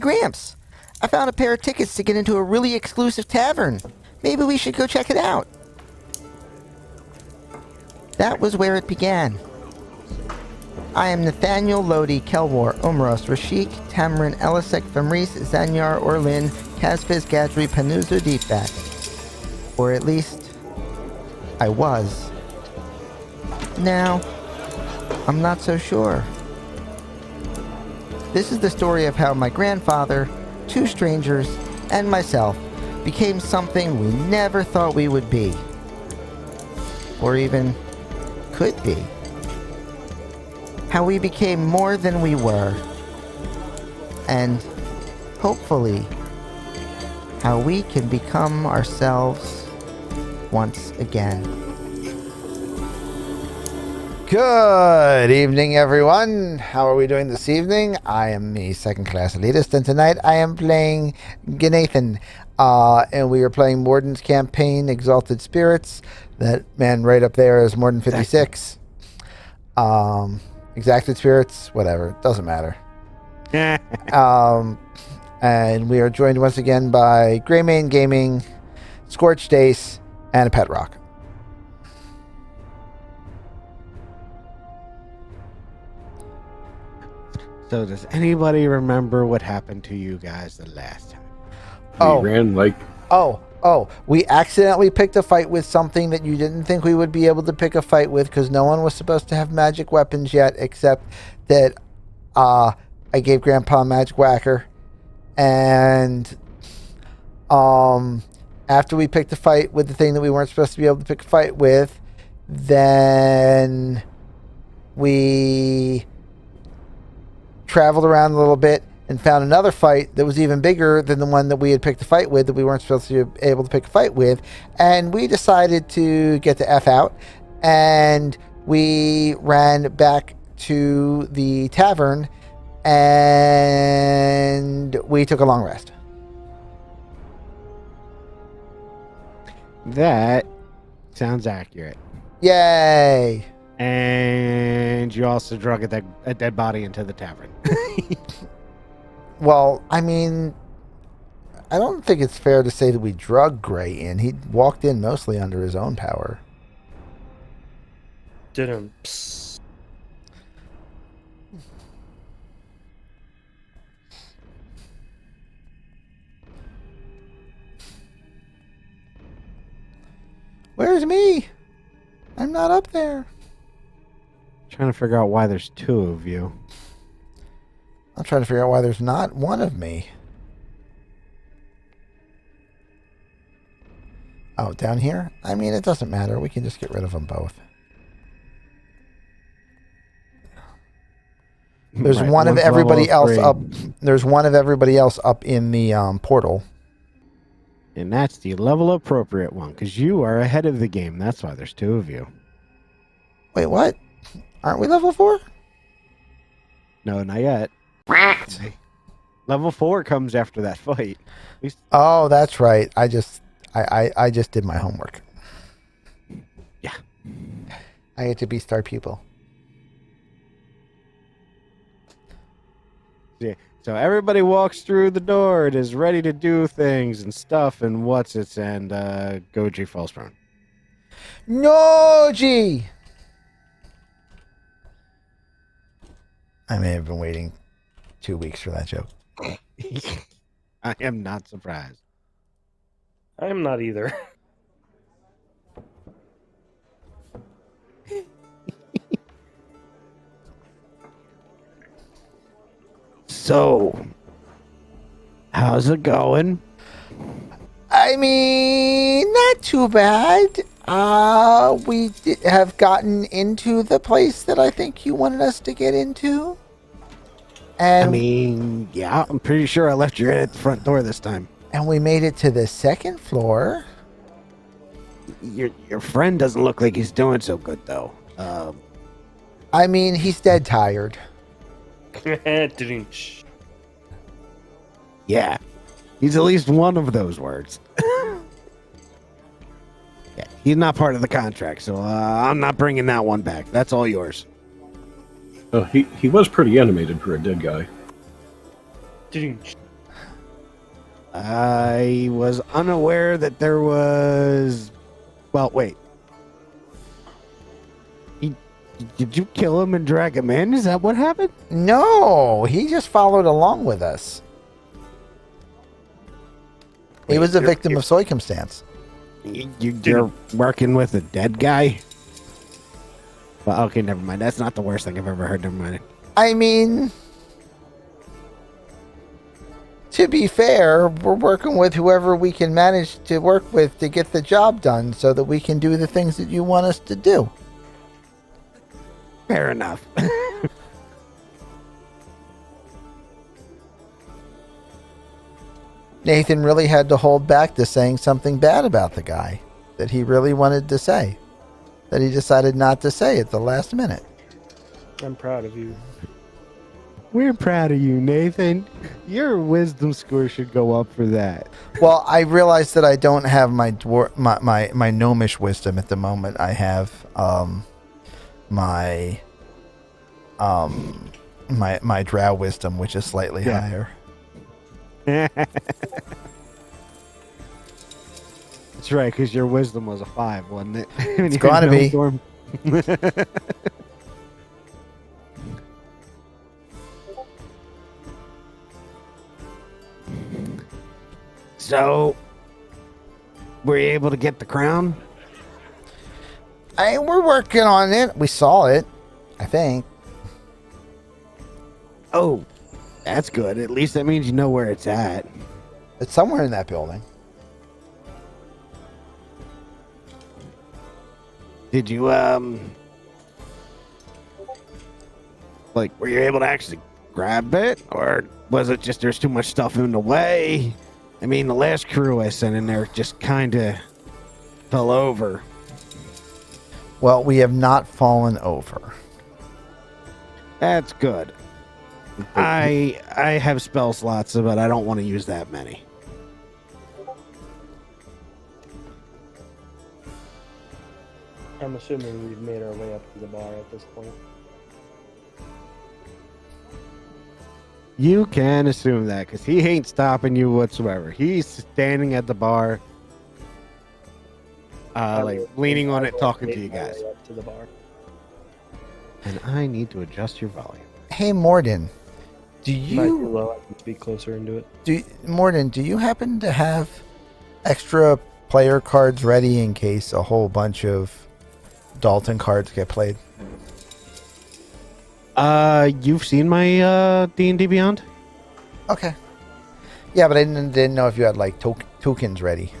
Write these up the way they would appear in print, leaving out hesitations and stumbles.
Gramps. I found a pair of tickets to get into a really exclusive tavern. Maybe we should go check it out. That was where it began. I am Nathaniel, Lodi, Kelwar, Umros, Rashik, Tamrin, Elisek, Famris, Zanyar, Orlin, Kazviz, Gadri, Panuzu, Deepback. Or at least, I was. Now, I'm not so sure. This is the story of how my grandfather, two strangers, and myself became something we never thought we would be. Or even could be. How we became more than we were. And, hopefully, how we can become ourselves once again. Good evening, everyone. How are we doing this evening? I am the second-class elitist, and tonight I am playing Gnathan. And we are playing Morden's campaign, Exalted Spirits. That man right up there is Morden 56. Exacted Spirits, whatever. Doesn't matter. And we are joined once again by Greymane Gaming, Scorched Ace, and a Pet Rock. So does anybody remember what happened to you guys the last time? We ran like... We accidentally picked a fight with something that you didn't think we would be able to pick a fight with because no one was supposed to have magic weapons yet, except that I gave Grandpa a magic whacker. And after we picked a fight with the thing that we weren't supposed to be able to pick a fight with, then we traveled around a little bit and found another fight that was even bigger than the one that we had picked a fight with that we weren't supposed to be able to pick a fight with. And we decided to get the F out, and we ran back to the tavern, and we took a long rest. That sounds accurate. Yay! And you also drug a dead body into the tavern. Well, I mean, I don't think it's fair to say that we drug Gray in. He walked in mostly under his own power. Didn't. Where's me? I'm not up there. Trying to figure out why there's two of you. I'm trying to figure out why there's not one of me. Oh, down here? I mean, it doesn't matter. We can just get rid of them both. There's Right, one of one's everybody level else 3. up. There's one of everybody else up in the portal. And that's the level appropriate one, because you are ahead of the game. That's why there's two of you. Wait, what? Aren't we level 4? No, not yet. Level 4 comes after that fight. Oh, that's right. I just did my homework. Yeah. I get to be star pupil. Yeah. So everybody walks through the door and is ready to do things and stuff and and Goji falls prone. Noji! I may have been waiting 2 weeks for that joke. I am not surprised. I'm not either. So, how's it going? I mean, not too bad. We have gotten into the place that I think you wanted us to get into. And I mean, yeah, I'm pretty sure I left you at the front door this time. And we made it to the second floor. Your friend doesn't look like he's doing so good, though. I mean, he's dead tired. Yeah, he's at least one of those words. Yeah, he's not part of the contract, so I'm not bringing that one back. That's all yours. Oh, he was pretty animated for a dead guy. I was unaware that there was. Well, wait. Did you kill him and drag him in? Is that what happened? No, he just followed along with us. He was a victim of circumstance. You're working with a dead guy? Well, okay, never mind. That's not the worst thing I've ever heard. Never mind. I mean, to be fair, we're working with whoever we can manage to work with to get the job done so that we can do the things that you want us to do. Fair enough. Nathan really had to hold back to saying something bad about the guy that he really wanted to say, that he decided not to say at the last minute. I'm proud of you. We're proud of you, Nathan. Your wisdom score should go up for that. Well, I realized that I don't have my gnomish wisdom at the moment. I have my drow wisdom, which is slightly higher. That's right, because your wisdom was a 5, wasn't it? It's going to be. So, were you able to get the crown? We're working on it. We saw it, I think. Oh, that's good. At least that means you know where it's at. It's somewhere in that building. Did you, like, were you able to actually grab it? Or was it just there's too much stuff in the way? I mean, the last crew I sent in there just kind of fell over. Well, we have not fallen over. That's good. I have spell slots, but I don't want to use that many. I'm assuming we've made our way up to the bar at this point. You can assume that, because he ain't stopping you whatsoever. He's standing at the bar, like leaning on it, talking to you guys. Up to the bar. And I need to adjust your volume. Hey, Morden, do Might be you low. I can speak closer into it. Morden, do you happen to have extra player cards ready in case a whole bunch of Dalton cards get played? You've seen my D&D Beyond? Okay. Yeah, but I didn't know if you had like tokens ready.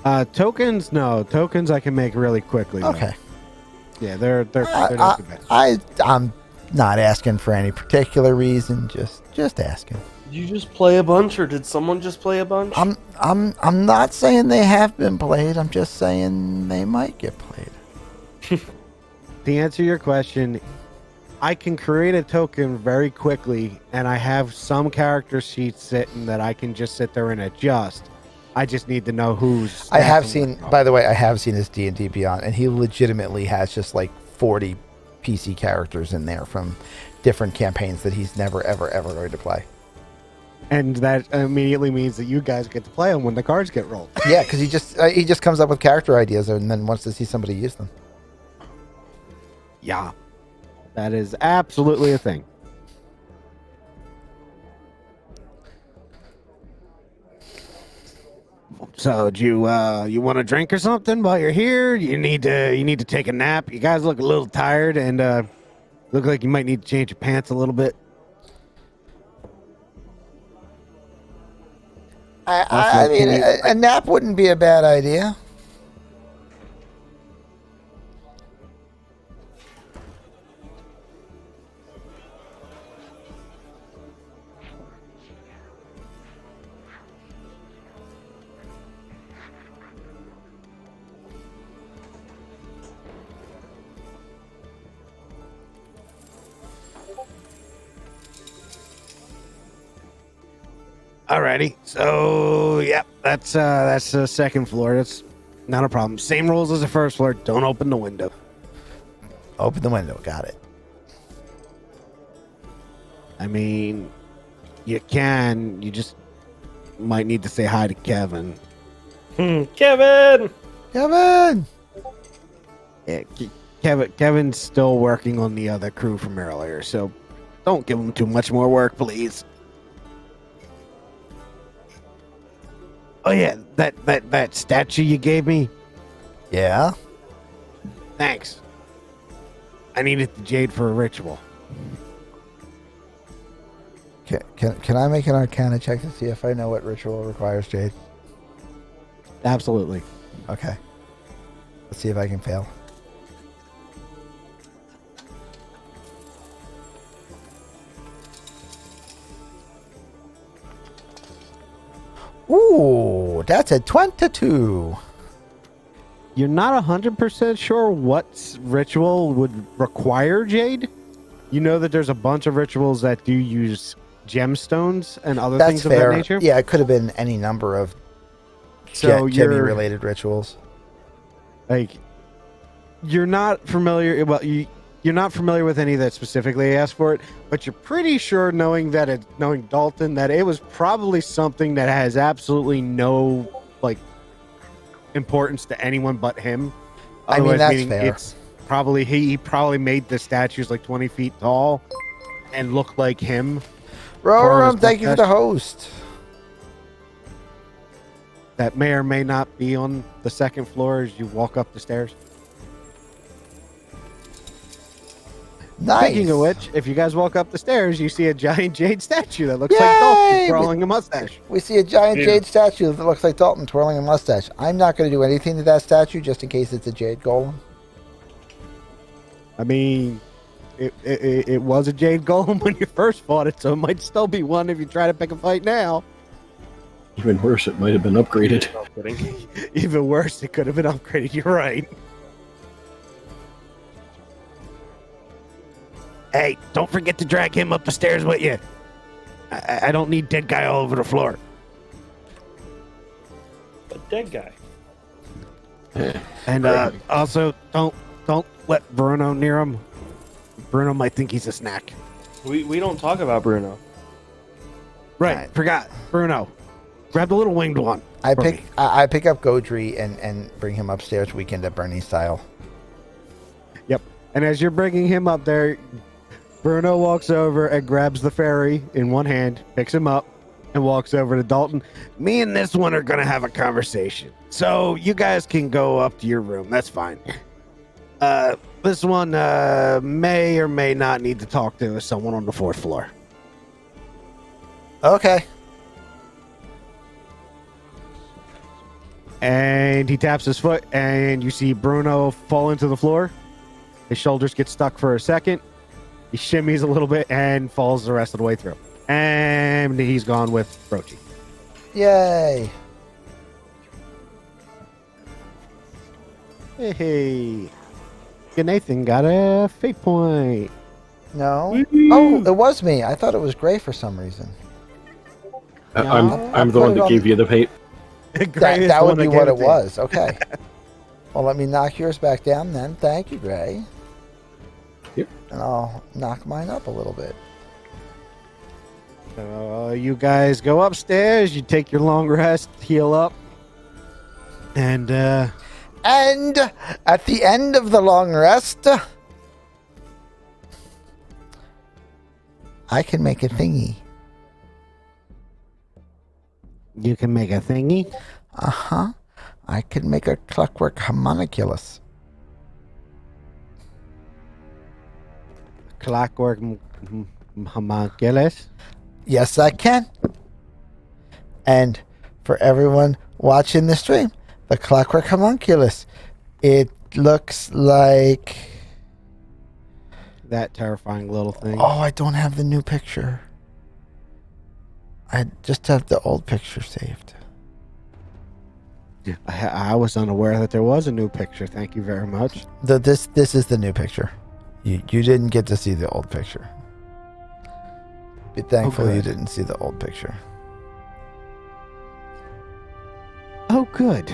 Tokens? No, tokens I can make really quickly. Though. Okay. Yeah, they're not too bad. I'm not asking for any particular reason, just asking. Did you just play a bunch, or did someone just play a bunch? I'm not saying they have been played. I'm just saying they might get played. To answer your question, I can create a token very quickly, and I have some character sheets sitting that I can just sit there and adjust. I just need to know who's. I have seen, by the way, I have seen his D&D Beyond, and he legitimately has just like 40 PC characters in there from different campaigns that he's never, ever, ever going to play. And that immediately means that you guys get to play them when the cards get rolled. Yeah, because he just comes up with character ideas and then wants to see somebody use them. Yeah, that is absolutely a thing. So, do you want a drink or something while you're here? You need to take a nap. You guys look a little tired and look like you might need to change your pants a little bit. I mean, a nap wouldn't be a bad idea. Alrighty, so yeah, that's the second floor. That's not a problem. Same rules as the first floor. Don't open the window. Open the window. Got it. I mean, you can. You just might need to say hi to Kevin. Kevin! Kevin! Yeah, Kevin's still working on the other crew from earlier, so don't give him too much more work, please. Oh yeah, that statue you gave me. Yeah? Thanks. I needed the jade for a ritual. Can I make an Arcana check to see if I know what ritual requires jade? Absolutely. Okay. Let's see if I can fail. Ooh, that's a 22. You're not 100% sure what ritual would require jade? You know that there's a bunch of rituals that do use gemstones and other That's things fair. of that nature. Yeah, it could have been any number of So gemmy you're related rituals. like, you're not familiar. Well, you're not familiar with any that specifically asked for it, but you're pretty sure, knowing Dalton, that it was probably something that has absolutely no importance to anyone but him. I mean, Otherwise, that's meaning fair. It's probably he probably made the statues like 20 feet tall and look like him. Roram, thank you for the host. That may or may not be on the second floor as you walk up the stairs. Nice. Speaking of which, if you guys walk up the stairs, you see a giant jade statue that looks Yay! like Dalton twirling a mustache. We see a giant jade statue that looks like Dalton twirling a mustache. I'm not going to do anything to that statue just in case it's a jade golem. I mean, it was a jade golem when you first fought it, so it might still be one if you try to pick a fight now. Even worse, it might have been upgraded. No kidding. Even worse, it could have been upgraded. You're right. Hey, don't forget to drag him up the stairs with you. I don't need dead guy all over the floor. A dead guy. And also, don't let Bruno near him. Bruno might think he's a snack. We don't talk about Bruno. Right, forgot. Bruno. Grab the little winged one. I for pick me. I pick up Godry and bring him upstairs Weekend at Bernie style. Yep. And as you're bringing him up there, Bruno walks over and grabs the fairy in one hand, picks him up, and walks over to Dalton. Me and this one are going to have a conversation. So you guys can go up to your room. That's fine. This one may or may not need to talk to someone on the fourth floor. Okay. And he taps his foot, and you see Bruno fall into the floor. His shoulders get stuck for a second. He shimmies a little bit and falls the rest of the way through. And he's gone with Brochi. Yay. Hey. Good Nathan got a fate point. No. Oh, it was me. I thought it was Gray for some reason. I'm the put one it that on- gave you the fate. That would be what it was. Okay. Well, let me knock yours back down then. Thank you, Gray. Yep. And I'll knock mine up a little bit. You guys go upstairs. You take your long rest, heal up. And And at the end of the long rest, I can make a thingy. you can make a thingy. Uh-huh. I can make a clockwork homunculus. Clockwork homunculus. Yes, I can. And for everyone watching the stream, the clockwork homunculus, it looks like... That terrifying little thing. Oh, I don't have the new picture. I just have the old picture saved. I was unaware that there was a new picture. Thank you very much. This is the new picture. You didn't get to see the old picture. Be thankful you good. didn't see the old picture. Oh, good.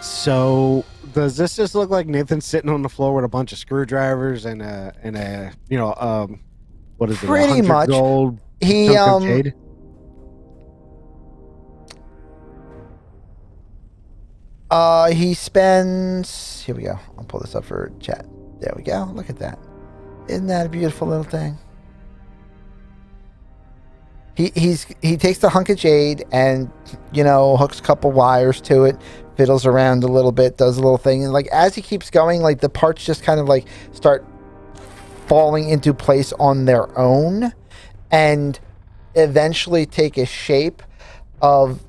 So, does this just look like Nathan sitting on the floor with a bunch of screwdrivers and a what is it? Pretty 100 much. gold He chunk of jade? He spends. Here we go. I'll pull this up for chat. There we go. Look at that. Isn't that a beautiful little thing? He takes the hunk of jade and hooks a couple wires to it, fiddles around a little bit, does a little thing, and like as he keeps going, like the parts just kind of like start falling into place on their own, and eventually take a shape of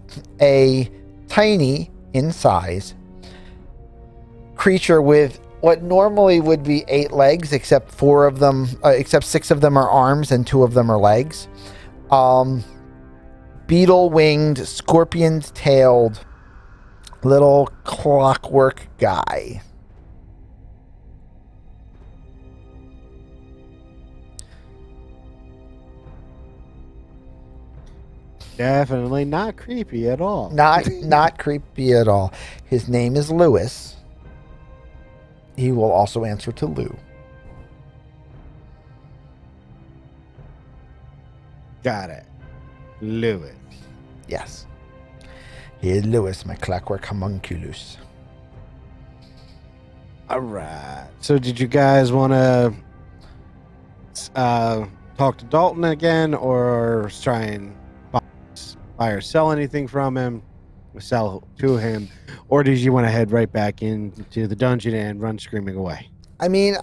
a tiny in size creature with what normally would be 8 legs, except 6 of them are arms and 2 of them are legs. Beetle-winged, scorpion-tailed little clockwork guy. Definitely not creepy at all. Not creepy at all. His name is Lewis. He will also answer to Lou. Got it. Lewis. Yes. Here's Lewis, my clockwork homunculus. All right. So did you guys want to talk to Dalton again, or try and buy or sell anything from him, sell to him, or did you want to head right back into the dungeon and run screaming away? I mean,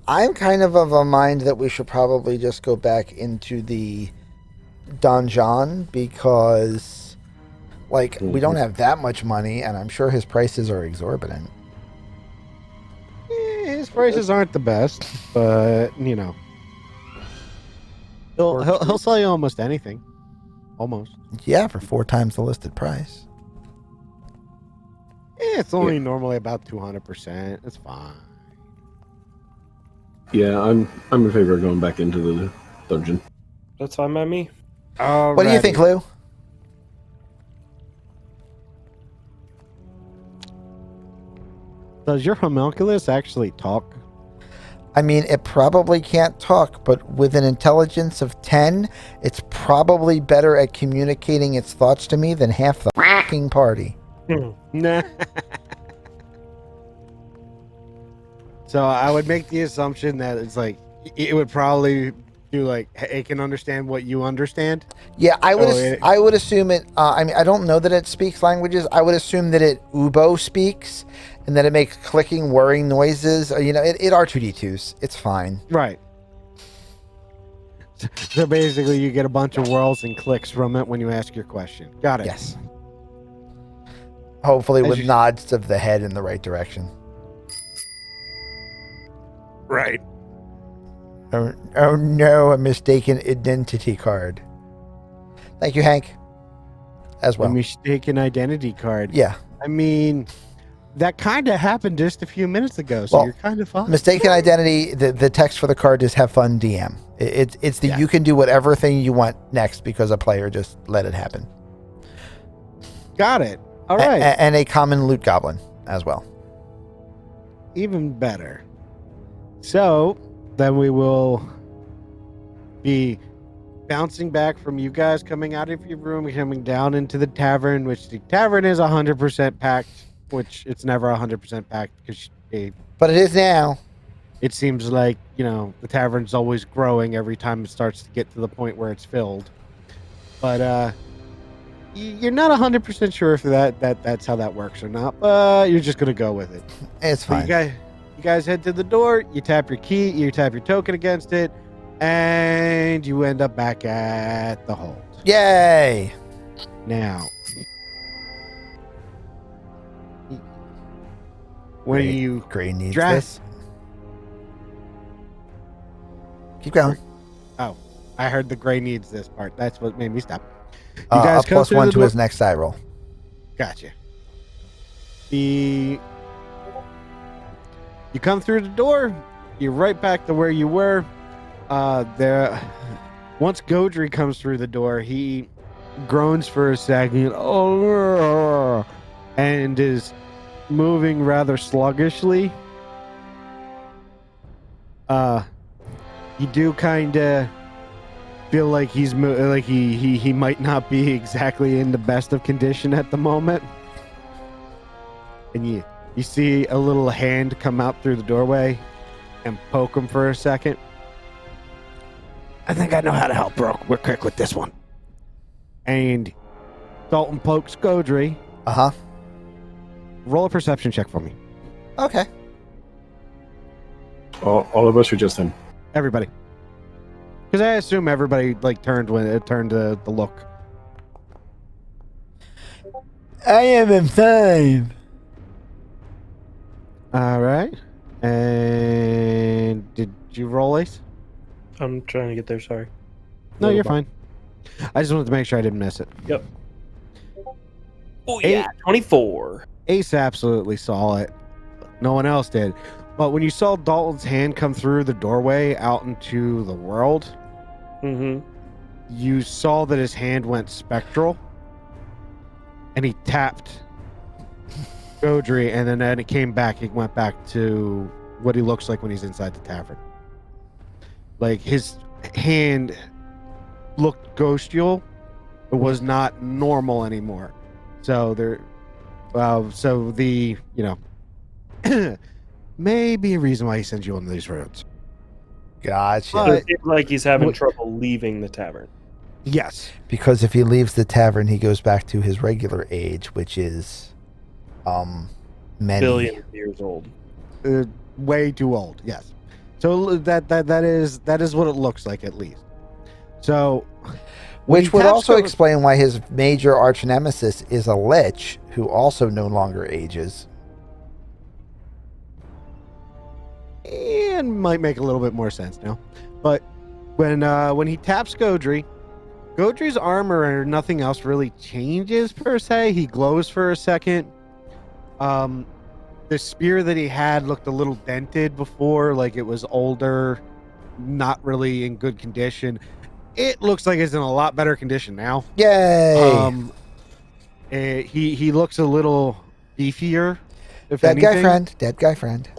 I'm kind of a mind that we should probably just go back into the donjon because, like, we don't have that much money, and I'm sure his prices are exorbitant. His prices aren't the best, but he'll sell you almost anything. Almost. Yeah, for 4 times the listed price. It's only normally about 200%. It's fine. Yeah, I'm in favor of going back into the dungeon. That's fine by me. What do you think, Lou? Does your homunculus actually talk? I mean, it probably can't talk, but with an intelligence of 10, it's probably better at communicating its thoughts to me than half the fucking party. Nah. So I would make the assumption that it's like it would probably do like it can understand what you understand. Yeah, I would assume it. I mean, I don't know that it speaks languages. I would assume that it Ubo speaks, and that it makes clicking, whirring noises. It R2D2s. It's fine. Right. So basically, you get a bunch of whirls and clicks from it when you ask your question. Got it. Yes. Hopefully, with nods of the head in the right direction. Right. Oh no, a mistaken identity card. Thank you, Hank. As well. A mistaken identity card. Yeah. I mean, that kind of happened just a few minutes ago, so you're kind of fine. Mistaken identity, the text for the card is have fun DM. It's the you can do whatever thing you want next because a player just let it happen. Got it. All right. And a common loot goblin as well. Even better. So then we will be bouncing back from you guys coming out of your room, coming down into the tavern, which the tavern is 100% packed, which it's never 100% packed because but it is now. It seems like, the tavern's always growing every time it starts to get to the point where it's filled. But you're not 100% sure if that's how that works or not, but you're just going to go with it. It's fine. You guys head to the door, you tap your key, you tap your token against it, and you end up back at the hold. Yay! Now, when you Gray needs draft, this. Keep going. Oh, I heard the Gray needs this part. That's what made me stop. You A come through +1 the to door- his next die roll. Gotcha. You come through the door, you're right back to where you were. Once Godry comes through the door, he groans for a second, and is moving rather sluggishly. You do kind of feel like he might not be exactly in the best of condition at the moment. And you see a little hand come out through the doorway and poke him for a second. I think I know how to help real quick with this one. And Dalton pokes Godry. Uh-huh. Roll a perception check for me. Okay. All of us or just him? Everybody. Because I assume everybody turned when it turned to the look. I am insane. All right. And did you roll, Ace? I'm trying to get there. Sorry. No, you're fine. I just wanted to make sure I didn't miss it. Yep. Oh yeah, 24. Ace absolutely saw it. No one else did. But when you saw Dalton's hand come through the doorway out into the world, you saw that his hand went spectral, and he tapped Godry, and then it came back. He went back to what he looks like when he's inside the tavern. Like his hand looked ghostial. It was not normal anymore. So may be a reason why he sends you on these roads. Gotcha. It seems like he's having trouble leaving the tavern. Yes. Because if he leaves the tavern, he goes back to his regular age, which is many billions of years old. Way too old. Yes. So that is what it looks like, at least. So, which would also explain why his major arch nemesis is a lich who also no longer ages. And might make a little bit more sense now. But when he taps Godry's armor or nothing else really changes per se. He glows for a second. The spear that he had looked a little dented before, like it was older, not really in good condition. It looks like it's in a lot better condition now. Yay! He looks a little beefier. Dead guy friend.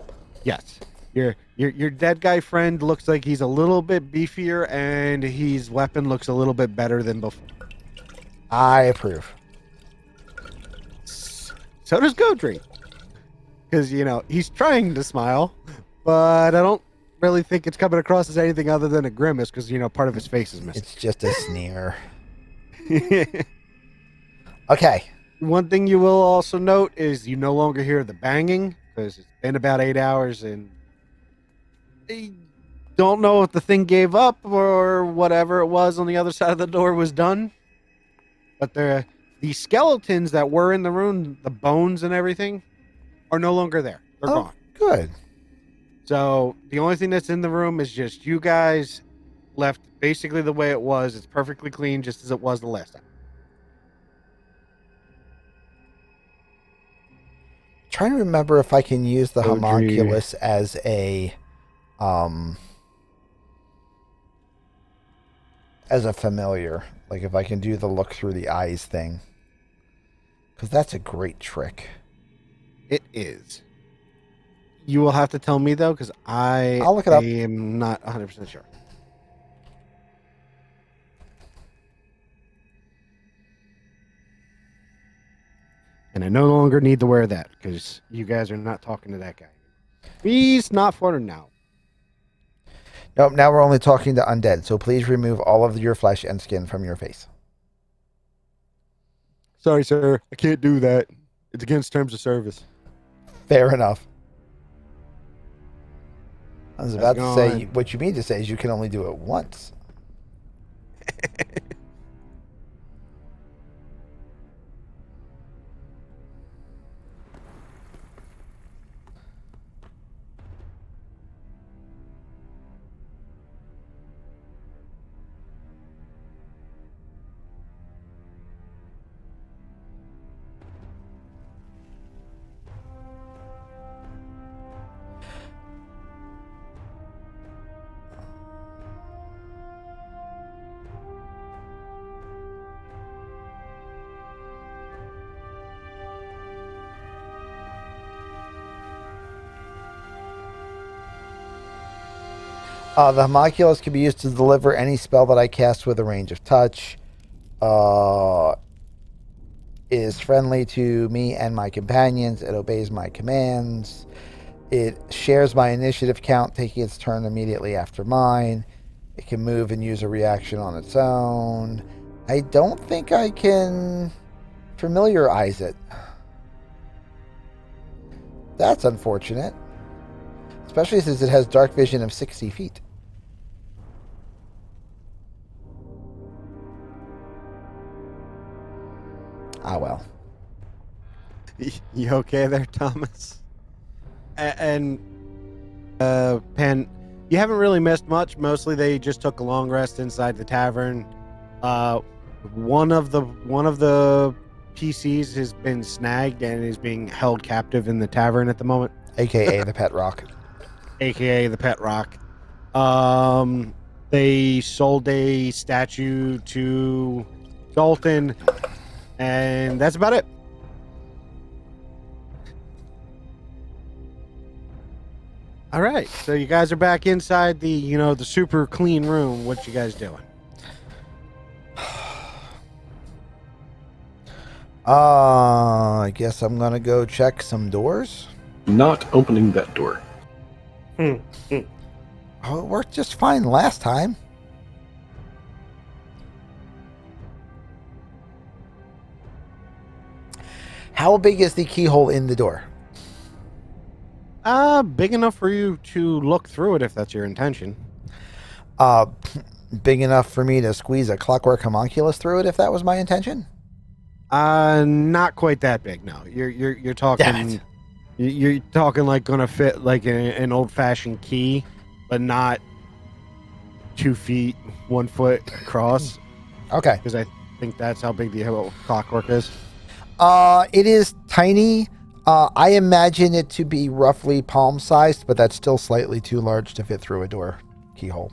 Yes. Your dead guy friend looks like he's a little bit beefier, and his weapon looks a little bit better than before. I approve. So does Godry. Because, he's trying to smile, but I don't really think it's coming across as anything other than a grimace, because, part of his face is missing. It's just a sneer. Okay. One thing you will also note is you no longer hear the banging, because it's been about 8 hours, and I don't know if the thing gave up or whatever it was on the other side of the door was done. But the skeletons that were in the room, the bones and everything, are no longer there. They're gone. Good. So the only thing that's in the room is just you guys left basically the way it was. It's perfectly clean, just as it was the last time. Trying to remember if I can use the homunculus as a familiar. Like if I can do the look through the eyes thing. Because that's a great trick. It is. You will have to tell me, though, because I'll look it up. I am not 100% sure. And I no longer need to wear that, because you guys are not talking to that guy. He's not for now. Nope, now we're only talking to undead, so please remove all of your flesh and skin from your face. Sorry, sir. I can't do that. It's against terms of service. Fair enough. I was about to say, what you mean to say is you can only do it once. The homunculus can be used to deliver any spell that I cast with a range of touch. Is friendly to me and my companions. It obeys my commands. It shares my initiative count, taking its turn immediately after mine. It can move and use a reaction on its own. I don't think I can familiarize it. That's unfortunate. Especially since it has dark vision of 60 feet. Ah, well. You okay there, Thomas? And Pen, you haven't really missed much. Mostly they just took a long rest inside the tavern. One of the PCs has been snagged and is being held captive in the tavern at the moment. AKA the Pet Rock. AKA the Pet Rock. They sold a statue to Dalton, and that's about it. All right, so you guys are back inside the super clean room. What you guys doing? I guess I'm gonna go check some doors. Not opening that door. Oh, it worked just fine last time. How big is the keyhole in the door? Big enough for you to look through it if that's your intention. Big enough for me to squeeze a clockwork homunculus through it if that was my intention? Not quite that big. No, you're talking. Damn it. You're talking like gonna fit like an old-fashioned key, but not 2 feet 1 foot across. Okay. Because I think that's how big the clockwork is. It is tiny. I imagine it to be roughly palm-sized, but that's still slightly too large to fit through a door keyhole.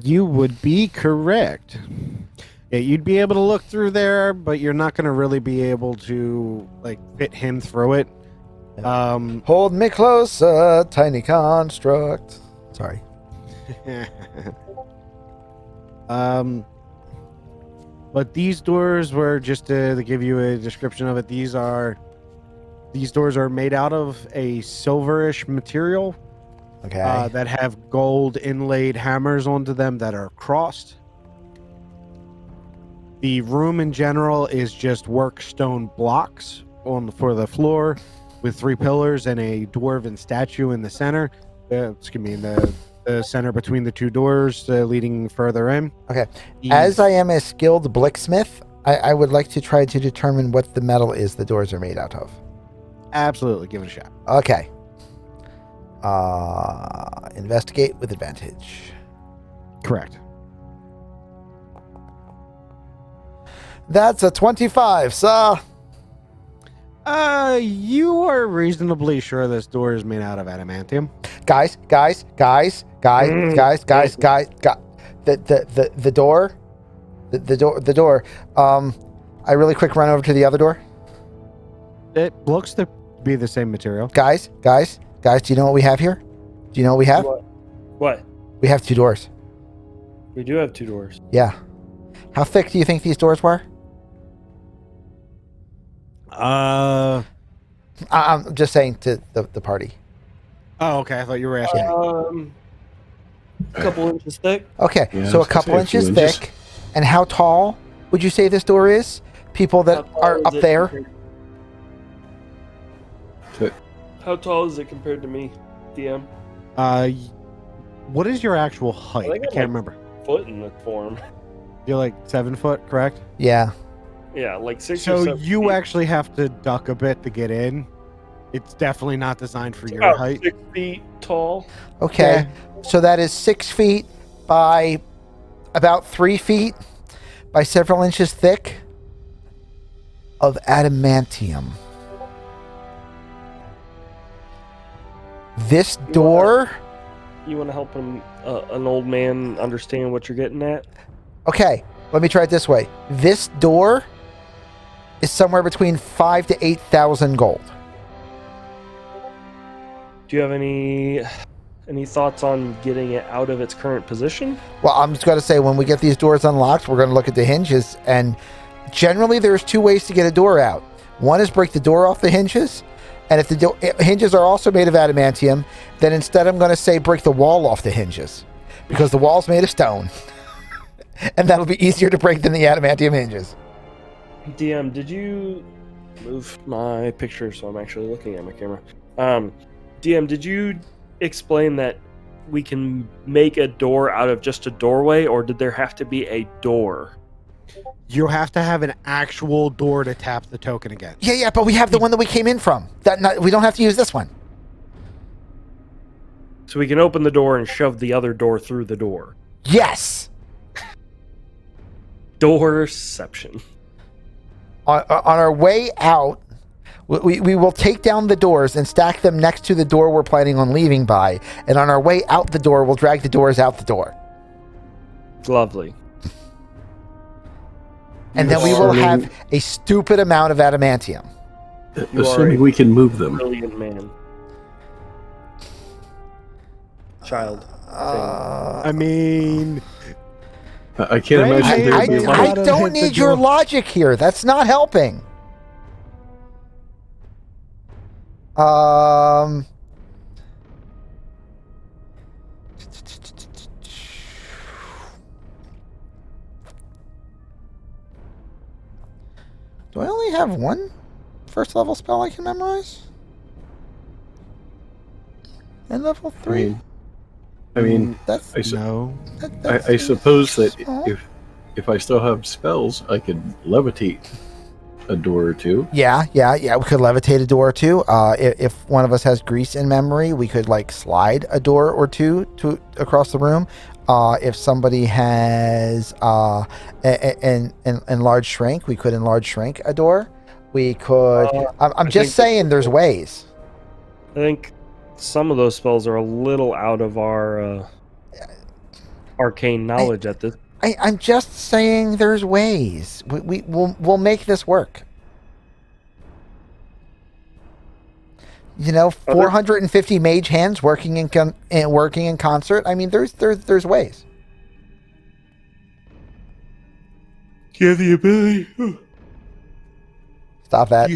You would be correct. Yeah, you'd be able to look through there, but you're not going to really be able to like fit him through it. Hold me closer, tiny construct. Sorry. But these doors were, just to give you a description of it, these doors are made out of a silverish material. Okay. That have gold inlaid hammers onto them that are crossed. The room in general is just work stone blocks for the floor with 3 pillars and a dwarven statue in the center. In the center between the 2 doors leading further in. Okay. As I am a skilled blicksmith, I would like to try to determine what the metal is the doors are made out of. Absolutely, give it a shot. Okay. Investigate with advantage. Correct. That's a 25, sir. You are reasonably sure this door is made out of adamantium. Guys. The door. I really quick run over to the other door. It looks to be the same material. Guys, do you know what we have here? Do you know what we have? What? We have 2 doors. We do have 2 doors. Yeah. How thick do you think these doors were? Oh, I'm just saying to the party. okay. I thought you were asking. A couple inches thick. Okay, Yeah, so I a was gonna couple say a inches few inches. thick. And how tall would you say this door is? People that How tall are is up it there. How tall is it compared to me, DM? What is your actual height? I I think I'm can't like- remember. Foot in the form. You're like 7 foot, correct? Yeah. Yeah, like 6 or So 7 you feet. actually have to duck a bit to get in. It's definitely not designed for your About height. 6 feet tall. Okay. So that is 6 feet by about 3 feet by several inches thick of adamantium. This door. You want to help an old man understand what you're getting at? Okay, let me try it this way. This door is somewhere between 5,000 to 8,000 gold. Do you have any thoughts on getting it out of its current position? Well, I'm just going to say, when we get these doors unlocked, we're going to look at the hinges, and generally there's two ways to get a door out. One is break the door off the hinges, and if the hinges are also made of adamantium, then instead I'm going to say break the wall off the hinges, because the wall's made of stone, and that'll be easier to break than the adamantium hinges. DM, did you move my picture so I'm actually looking at my camera? DM, did you explain that we can make a door out of just a doorway, or did there have to be a door? You have to have an actual door to tap the token again. Yeah, but we have the one that we came in from. We don't have to use this one. So we can open the door and shove the other door through the door. Yes. Doorception. On our way out, we will take down the doors and stack them next to the door we're planning on leaving by. And on our way out the door, we'll drag the doors out the door. Lovely. And then we will have a stupid amount of adamantium. Assuming we can move them. Brilliant man. Child. I mean, I can't imagine there would be a lot I of... don't need your logic here. That's not helping. Do I only have one first level spell I can memorize? And level 3? I mean, That's no. I suppose that small. if I still have spells, I could levitate a door or two. Yeah. We could levitate a door or two. If one of us has grease in memory, we could like slide a door or two across the room. If somebody has an enlarged shrink, we could enlarge shrink a door. We could. I'm just saying, there's ways. I think some of those spells are a little out of our arcane knowledge at this. I'm just saying, there's ways. We'll make this work. You know, 450 mage hands working in concert. I mean, there's ways. Do you have the ability? Stop that.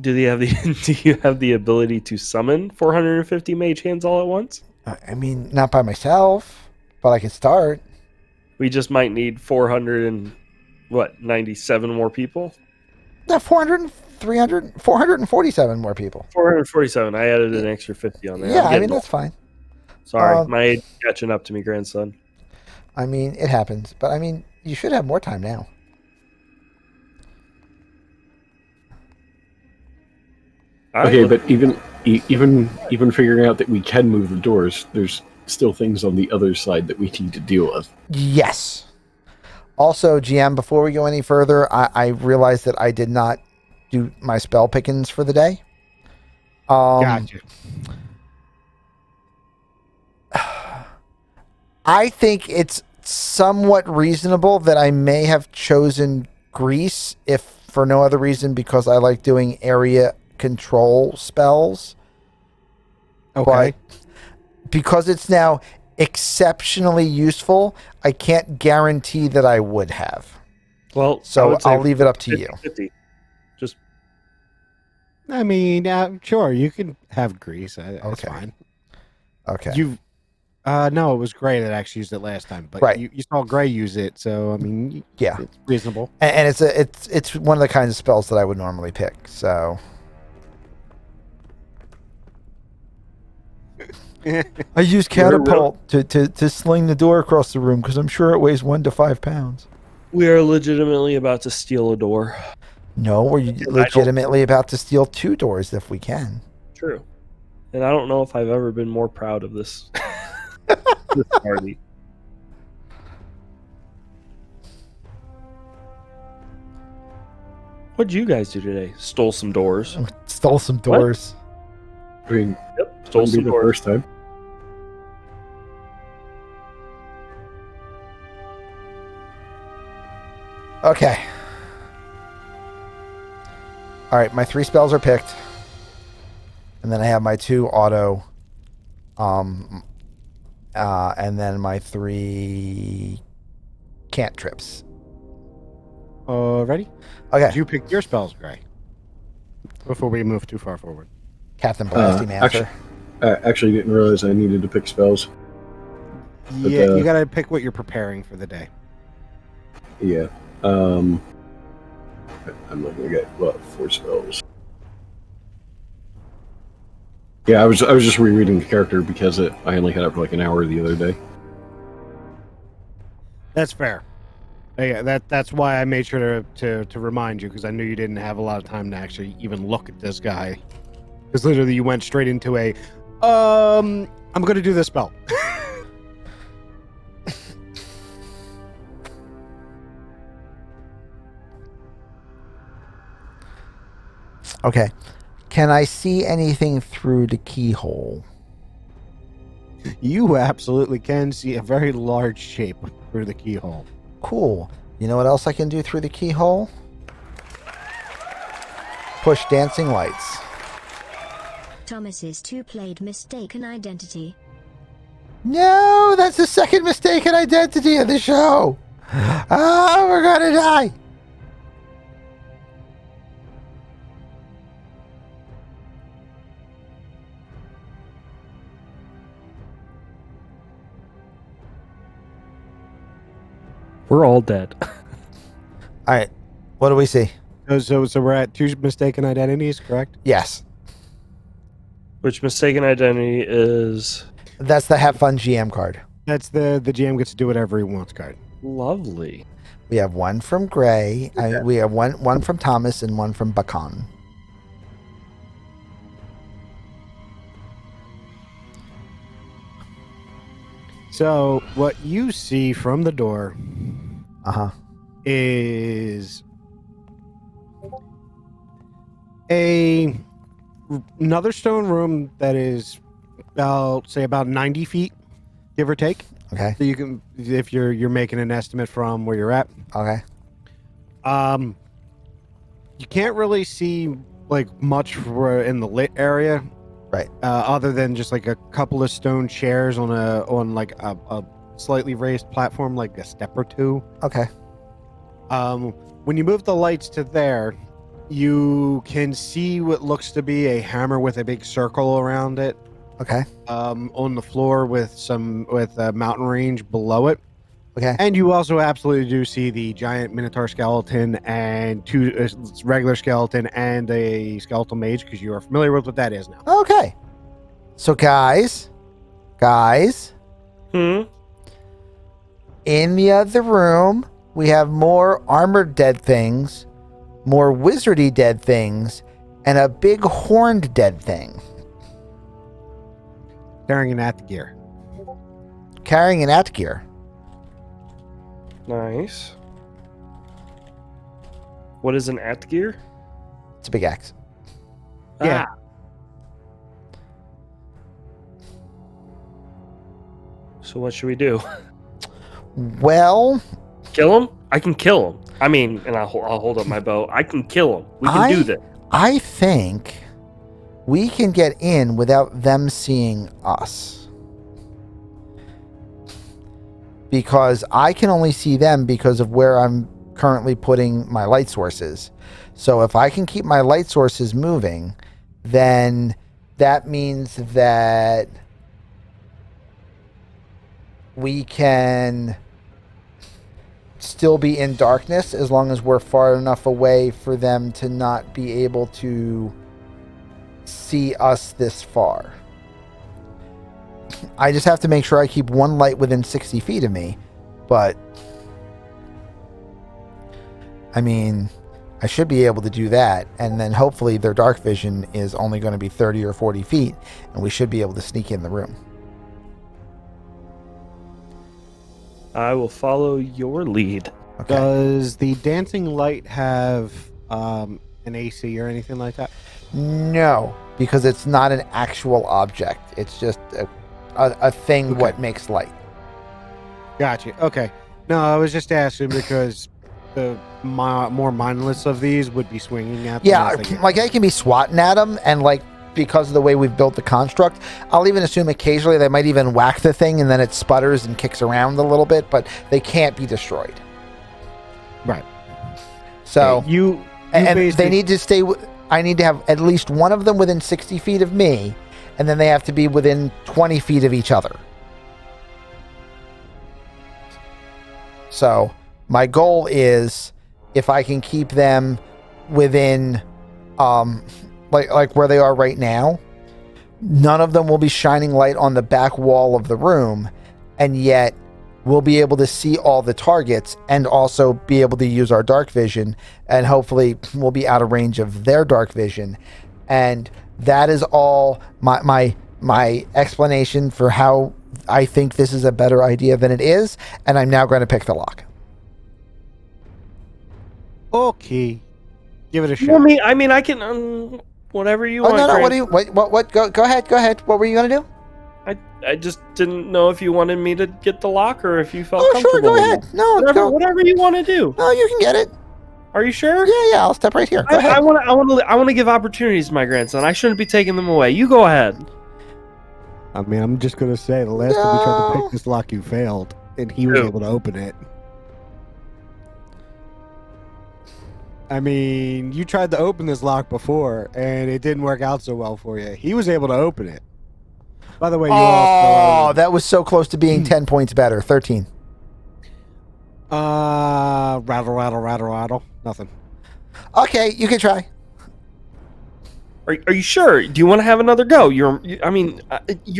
Do you have the ability to summon 450 mage hands all at once? I mean, not by myself, but I can start. We just might need 497 more people? No, 447 more people. 447. I added an extra 50 on there. Yeah, I mean, that's fine. Sorry, my age is catching up to me, grandson. I mean, it happens. But, I mean, you should have more time now. Okay, but even figuring out that we can move the doors, there's still things on the other side that we need to deal with. Yes. Also, GM, before we go any further, I realized that I did not do my spell pickings for the day. Gotcha. I think it's somewhat reasonable that I may have chosen Grease, if for no other reason because I like doing area control spells. Okay. But because it's now exceptionally useful, I can't guarantee that I would have. Well, So I'll leave it up to you. 50. Just I mean, sure, you can have grease. That's Okay. fine. Okay. No, it was Gray that actually used it last time, but Right. you saw Gray use it, so I mean, Yeah. it's reasonable. And it's one of the kinds of spells that I would normally pick. So I use catapult to sling the door across the room because I'm sure it weighs 1 to 5 pounds. we are legitimately about to steal a door. No, we're legitimately about to steal 2 doors if we can. True. And I don't know if I've ever been more proud of this, this party. What'd you guys do today? Stole some doors. Stole some doors. I mean, Yep. Stole wouldn't be some the doors. first time. Okay. All right, my 3 spells are picked. And then I have my 2 auto. And then my 3 cantrips. Ready? Okay. Did you pick your spells, Gray? Before we move too far forward. Captain Blasty Mancer. Actually, didn't realize I needed to pick spells. Yeah, you gotta pick what you're preparing for the day. Yeah. I'm looking to get 4 spells. Yeah, I was just rereading the character because I only had it for like an hour the other day. That's fair. Yeah, that's why I made sure to remind you, because I knew you didn't have a lot of time to actually even look at this guy. Because literally you went straight into I'm going to do this spell. Okay. Can I see anything through the keyhole? You absolutely can see a very large shape through the keyhole. Cool. You know what else I can do through the keyhole? Push dancing lights. Thomas's 2 played mistaken identity. No, that's the second mistaken identity of the show. Oh, we're gonna die. We're all dead. All right. What do we see? So we're at 2 mistaken identities, correct? Yes. Which mistaken identity is That's the Have Fun GM card. That's the GM gets to do whatever he wants card. lovely. We have one from Gray. We have one from Thomas and one from Bacon. So what you see from the door is another stone room that is about 90 feet, give or take. Okay. So you can, if you're making an estimate from where you're at. Okay. You can't really see like much in the lit area. Right. Other than just like a couple of stone chairs on a slightly raised platform, like a step or 2. Okay. When you move the lights to there, you can see what looks to be a hammer with a big circle around it. Okay. On the floor with a mountain range below it. Okay. And you also absolutely do see the giant Minotaur skeleton and 2 regular skeleton and a Skeletal Mage, because you are familiar with what that is now. Okay. So guys, Hmm? in the other room, we have more armored dead things, more wizardy dead things, and a big horned dead thing. Carrying an Atgear. Carrying an Atgear. Nice. What is an Atgear? It's a big axe. Yeah. Ah. So what should we do? Well, Kill him? I can kill him. I mean, and I'll hold up my bow. I can kill him. We can do that. I think we can get in without them seeing us. Because I can only see them because of where I'm currently putting my light sources. So if I can keep my light sources moving, then that means that we can still be in darkness as long as we're far enough away for them to not be able to see us this far. I just have to make sure I keep one light within 60 feet of me, but I mean, I should be able to do that, and then hopefully their dark vision is only going to be 30 or 40 feet, and we should be able to sneak in the room. I will follow your lead. Okay. Does the dancing light have an AC or anything like that? No, because it's not an actual object. It's just a thing Okay. what makes light. Gotcha. Okay. No, I was just asking because the more mindless of these would be swinging at them. Yeah, as they get like I can be swatting at them, and like because of the way we've built the construct, I'll even assume occasionally they might even whack the thing, and then it sputters and kicks around a little bit, but they can't be destroyed. Right. So you and basically- they need to stay. I need to have at least one of them within 60 feet of me, and then they have to be within 20 feet of each other. So my goal is if I can keep them within, like where they are right now, none of them will be shining light on the back wall of the room, and yet we'll be able to see all the targets and also be able to use our dark vision, and hopefully we'll be out of range of their dark vision. And that is all my explanation for how I think this is a better idea than it is, and I'm now going to pick the lock. Okay. Give it a shot. Well, I mean, I can whatever you Oh want. no, Grant. what do you what go ahead. What were you going to do? I just didn't know if you wanted me to get the lock or if you felt Oh comfortable. sure, go with ahead. it. No, Whatever, go. whatever you want to do. No, you can get it. Are you sure? Yeah, I'll step right here. Go ahead. I want to give opportunities to my grandson. I shouldn't be taking them away. You go ahead. I mean, I'm just gonna say the last time we tried to No. pick this lock, you failed, and he was Who? able to open it. I mean, you tried to open this lock before, and it didn't work out so well for you. He was able to open it. By the way, you Oh, also that was so close to being 10 points better. 13. rattle. Nothing. Okay, you can try. Are you sure? Do you want to have another go? You're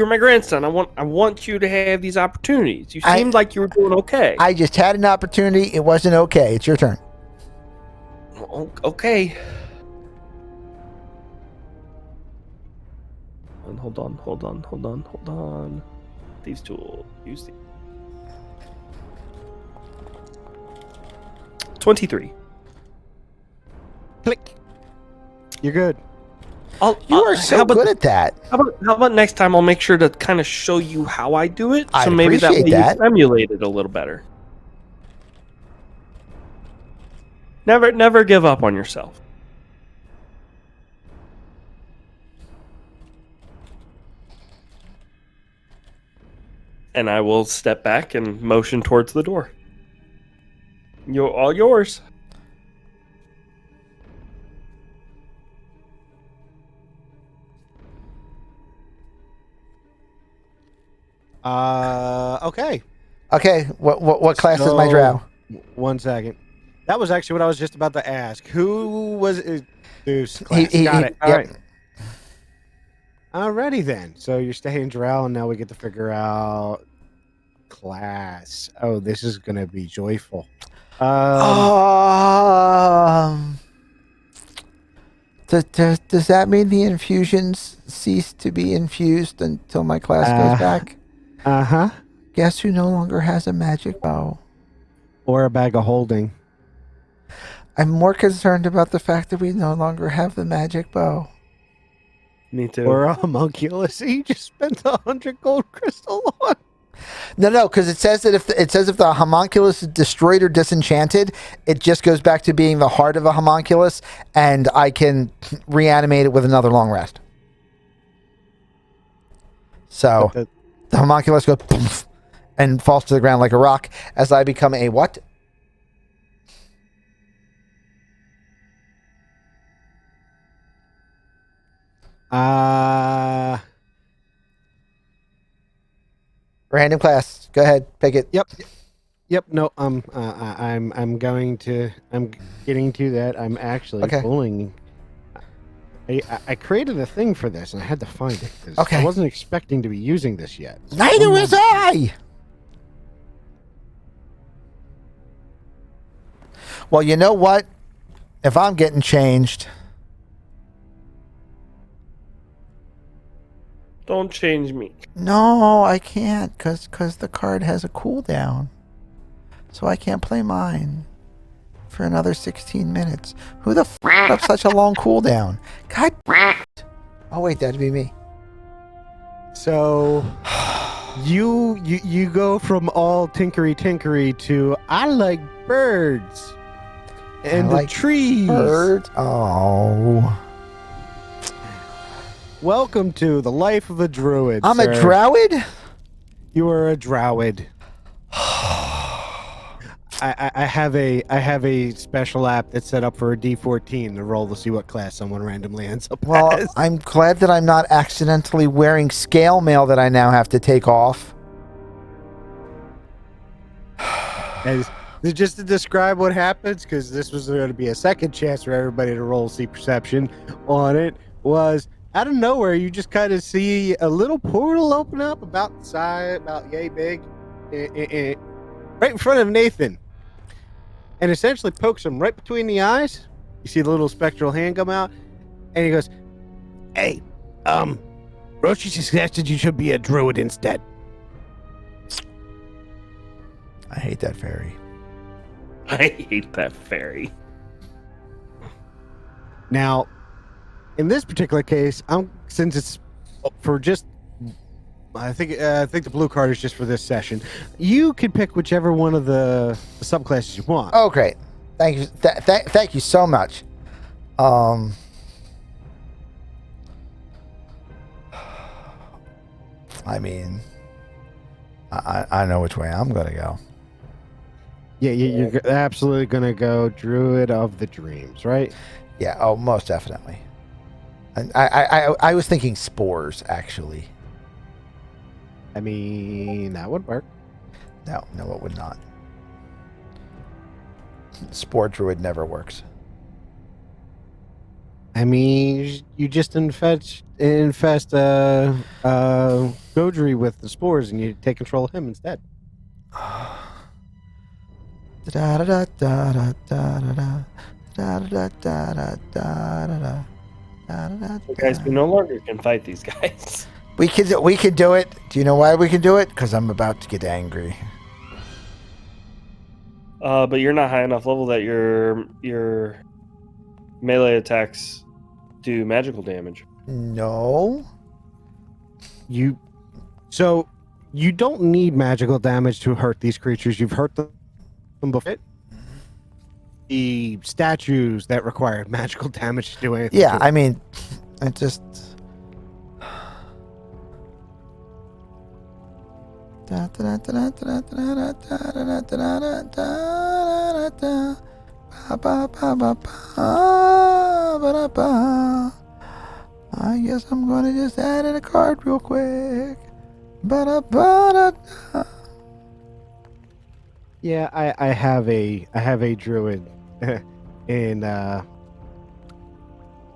my grandson. I want you to have these opportunities. You seemed like you were doing okay. I just had an opportunity. It wasn't okay. It's your turn. Okay. Hold on. These tools. Use these. 23. Click. You're good. You are so good at that. How about next time I'll make sure to kind of show you how I do it, so I'd maybe that way appreciate you that. can emulate it a little better. Never give up on yourself. And I will step back and motion towards the door. You're all yours. Okay. Okay, what class is my drow? One second. That was actually what I was just about to ask. Who was it? Deuce class. Got it. All yep. right. Alrighty then. So you're staying drow, and now we get to figure out class. Oh, this is gonna be joyful. Does that mean the infusions cease to be infused until my class goes back? Uh-huh. Guess who no longer has a magic bow? Or a bag of holding. I'm more concerned about the fact that we no longer have the magic bow. Me too. Or a homunculus he just spent 100 gold crystal on. No, because it says that if the homunculus is destroyed or disenchanted, it just goes back to being the heart of a homunculus, and I can reanimate it with another long rest. So the homunculus goes poof, and falls to the ground like a rock as I become a what? Random class. Go ahead, pick it. Yep. No. I'm getting to that. I'm actually pulling. I created a thing for this, and I had to find it. 'Cause Okay. I wasn't expecting to be using this yet. Neither was I. Well, you know what? If I'm getting changed, Don't change me. no, I can't, cause the card has a cooldown, so I can't play mine for another 16 minutes. Who the f up such a long cooldown? God. Oh wait, that'd be me. So you go from all tinkery to I like birds. and the like trees. birds. Oh. Welcome to the life of a druid. I'm sir. a druid? You are a druid. I have a special app that's set up for a D14 to roll to see what class someone randomly ends up Well, as. I'm glad that I'm not accidentally wearing scale mail that I now have to take off. As, just to describe what happens, because this was going to be a second chance for everybody to roll see perception on it, was out of nowhere you just kind of see a little portal open up about the size, about yay big, right in front of Nathan, and essentially pokes him right between the eyes. You see the little spectral hand come out, and he goes, "Hey, Roshi suggested you should be a druid instead." I hate that fairy. I hate that fairy. Now, in this particular case, since it's for just, I think the blue card is just for this session. You can pick whichever one of the subclasses you want. Oh, great. Thank you. Thank you so much. I mean, I know which way I'm going to go. Yeah, you're absolutely gonna go Druid of the Dreams, right? Yeah, oh, most definitely. And I was thinking spores, actually. I mean, that would work. No, it would not. Spore druid never works. I mean, you just infest Godry with the spores, and you take control of him instead. Guys, we no longer can fight these guys. We can do it. Do you know why we can do it? Because I'm about to get angry. But you're not high enough level that your melee attacks do magical damage. No. So you don't need magical damage to hurt these creatures. You've hurt them before. The statues that require magical damage to do anything. Yeah, I mean, I just. I guess I'm gonna just add in a card real quick. Yeah, I have a druid in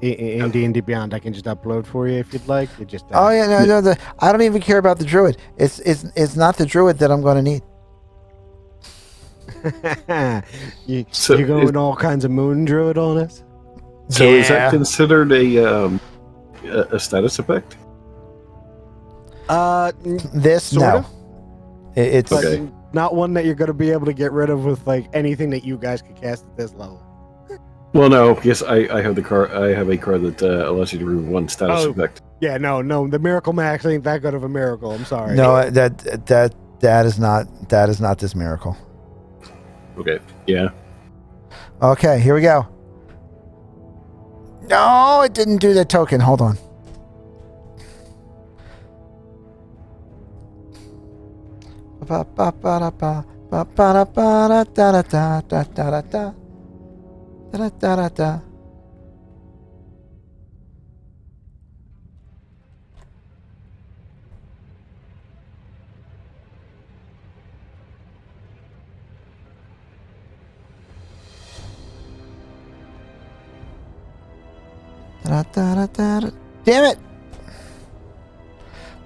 D&D Beyond. I can just upload for you if you'd like. It just Oh yeah, no. I don't even care about the druid. It's not the druid that I'm gonna need. you're going all kinds of moon druid on us. So is that considered a status effect? This sort no. of. It's But Okay. not one that you're going to be able to get rid of with like anything that you guys could cast at this level. Well, no. Yes, I have the card. I have a card that allows you to remove one status Oh. effect. Yeah, no. The Miracle Max ain't that good of a miracle. I'm sorry. no that is not this miracle. Okay. Yeah. Okay, here we go. No, it didn't do the token. Hold on. Damn it!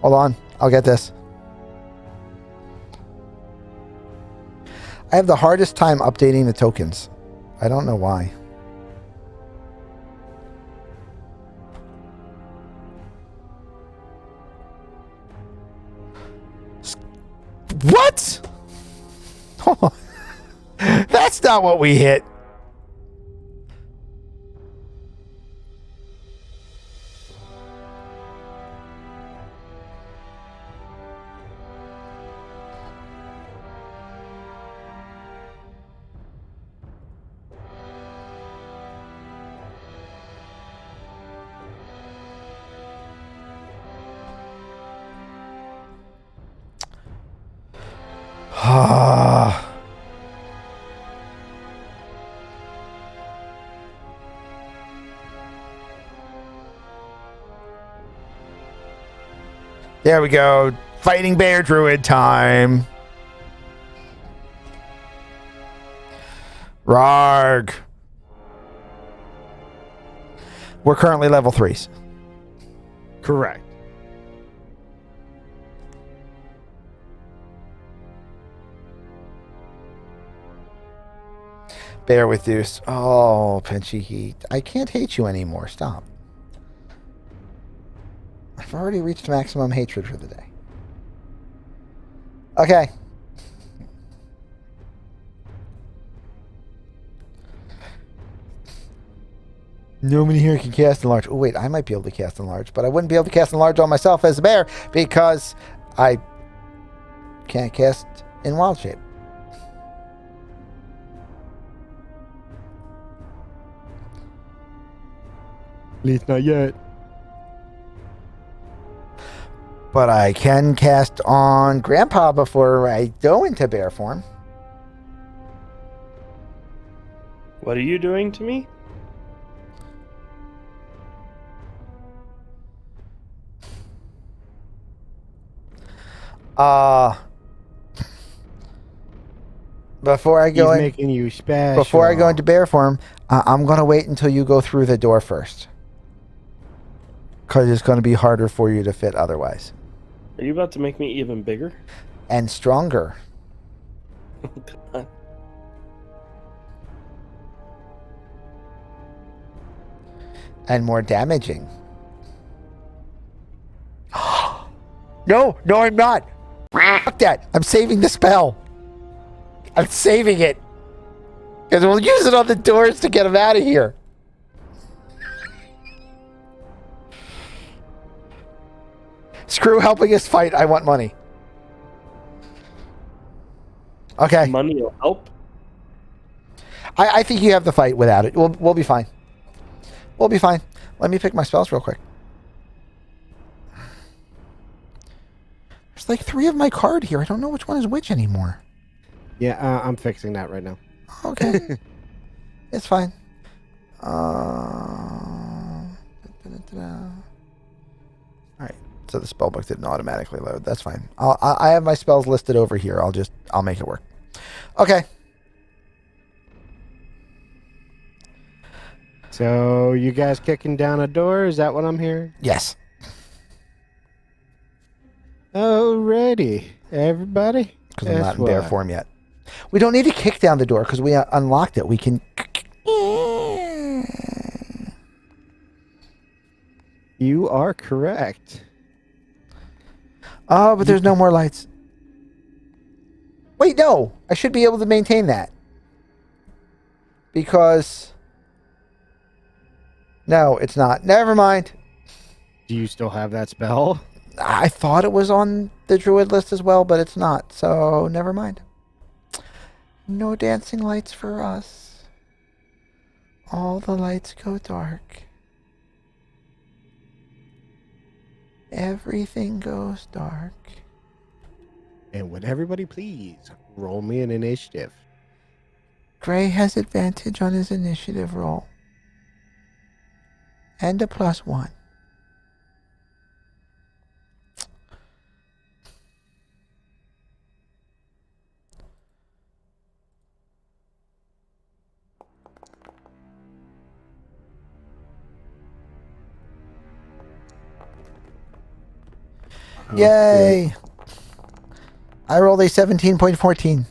Hold on, I'll get this. I have the hardest time updating the tokens. I don't know why. What? That's not what we hit. There we go. Fighting bear druid time. Rarg. We're currently level 3s. Correct. Bear with Deuce. Oh, Pinchy Heat. I can't hate you anymore. Stop. I've already reached maximum hatred for the day. Okay. Nobody here can cast Enlarge. Oh, wait. I might be able to cast Enlarge, but I wouldn't be able to cast Enlarge on myself as a bear because I can't cast in Wild Shape. At least not yet. But I can cast on Grandpa before I go into bear form. What are you doing to me? Before I go He's in, making you special. before I go into bear form, I'm gonna wait until you go through the door first, because it's gonna be harder for you to fit otherwise, Are you about to make me even bigger? and stronger. And more damaging. No, I'm not. Fuck that. I'm saving the spell. I'm saving it. Because we'll use it on the doors to get him out of here. Screw helping us fight. I want money. Okay. Money will help. I think you have the fight without it. We'll be fine. We'll be fine. Let me pick my spells real quick. There's like 3 of my card here. I don't know which one is which anymore. Yeah, I'm fixing that right now. Okay. It's fine. Alright. So the spell book didn't automatically load. That's fine. I have my spells listed over here. I'll make it work. Okay. So you guys kicking down a door? Is that what I'm hearing? Yes. Alrighty, everybody. Because I'm not in bear form yet. We don't need to kick down the door because we unlocked it. We can... You are correct. Oh, but there's no more lights. Wait, no. I should be able to maintain that. Because... No, it's not. Never mind. Do you still have that spell? I thought it was on the druid list as well, but it's not. So, never mind. No dancing lights for us. All the lights go dark. Everything goes dark. And would everybody please roll me an initiative? Gray has advantage on his initiative roll. And a +1. Yay! I rolled a 17.14.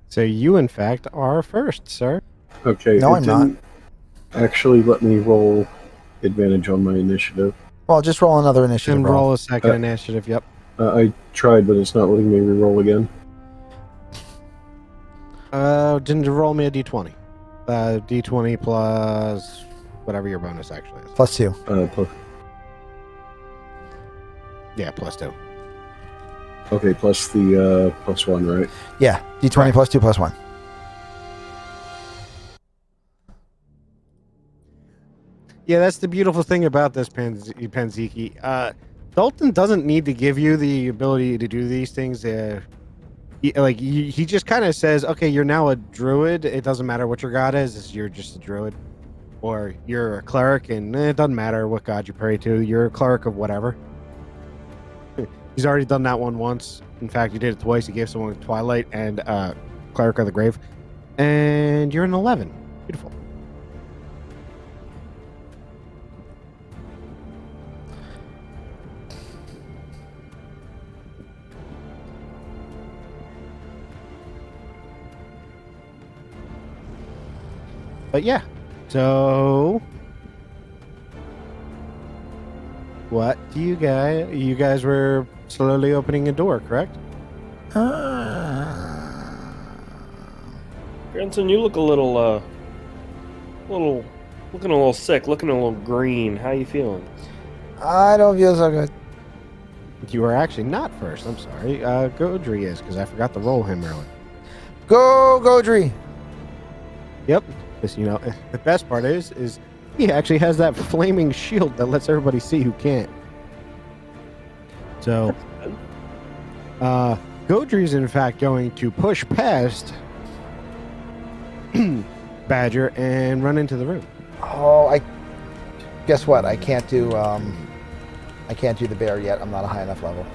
So you, in fact, are first, sir. Okay. No, it I'm not. didn't actually let me roll advantage on my initiative. Well, just roll another initiative And roll. roll a second initiative, yep. I tried, but it's not letting me re-roll again. Didn't you roll me a d20? D20 plus whatever your bonus actually is. +2. Plus, Yeah, +2. okay, plus the +1, right? Yeah, D20 +2 +1. Yeah, that's the beautiful thing about this Penziki. Dalton doesn't need to give you the ability to do these things. He just kind of says, okay, you're now a druid. It doesn't matter what your god is, you're just a druid. or you're a cleric, and it doesn't matter what god you pray to. You're a cleric of whatever. He's already done that one once. In fact, he did it twice. He gave someone Twilight and Cleric of the Grave. And you're an 11. Beautiful. But yeah, so what do you guys were slowly opening a door, correct? Granson, you look a little looking a little sick, looking a little green. How you feeling? I don't feel so good. You are actually not first. I'm sorry. Godry is, because I forgot to roll him earlier. Go, Godry! Yep. Because, you know, the best part is he actually has that flaming shield that lets everybody see who can't. So, Godry is in fact going to push past Badger and run into the room. Oh, guess what? I can't do the bear yet. I'm not a high enough level.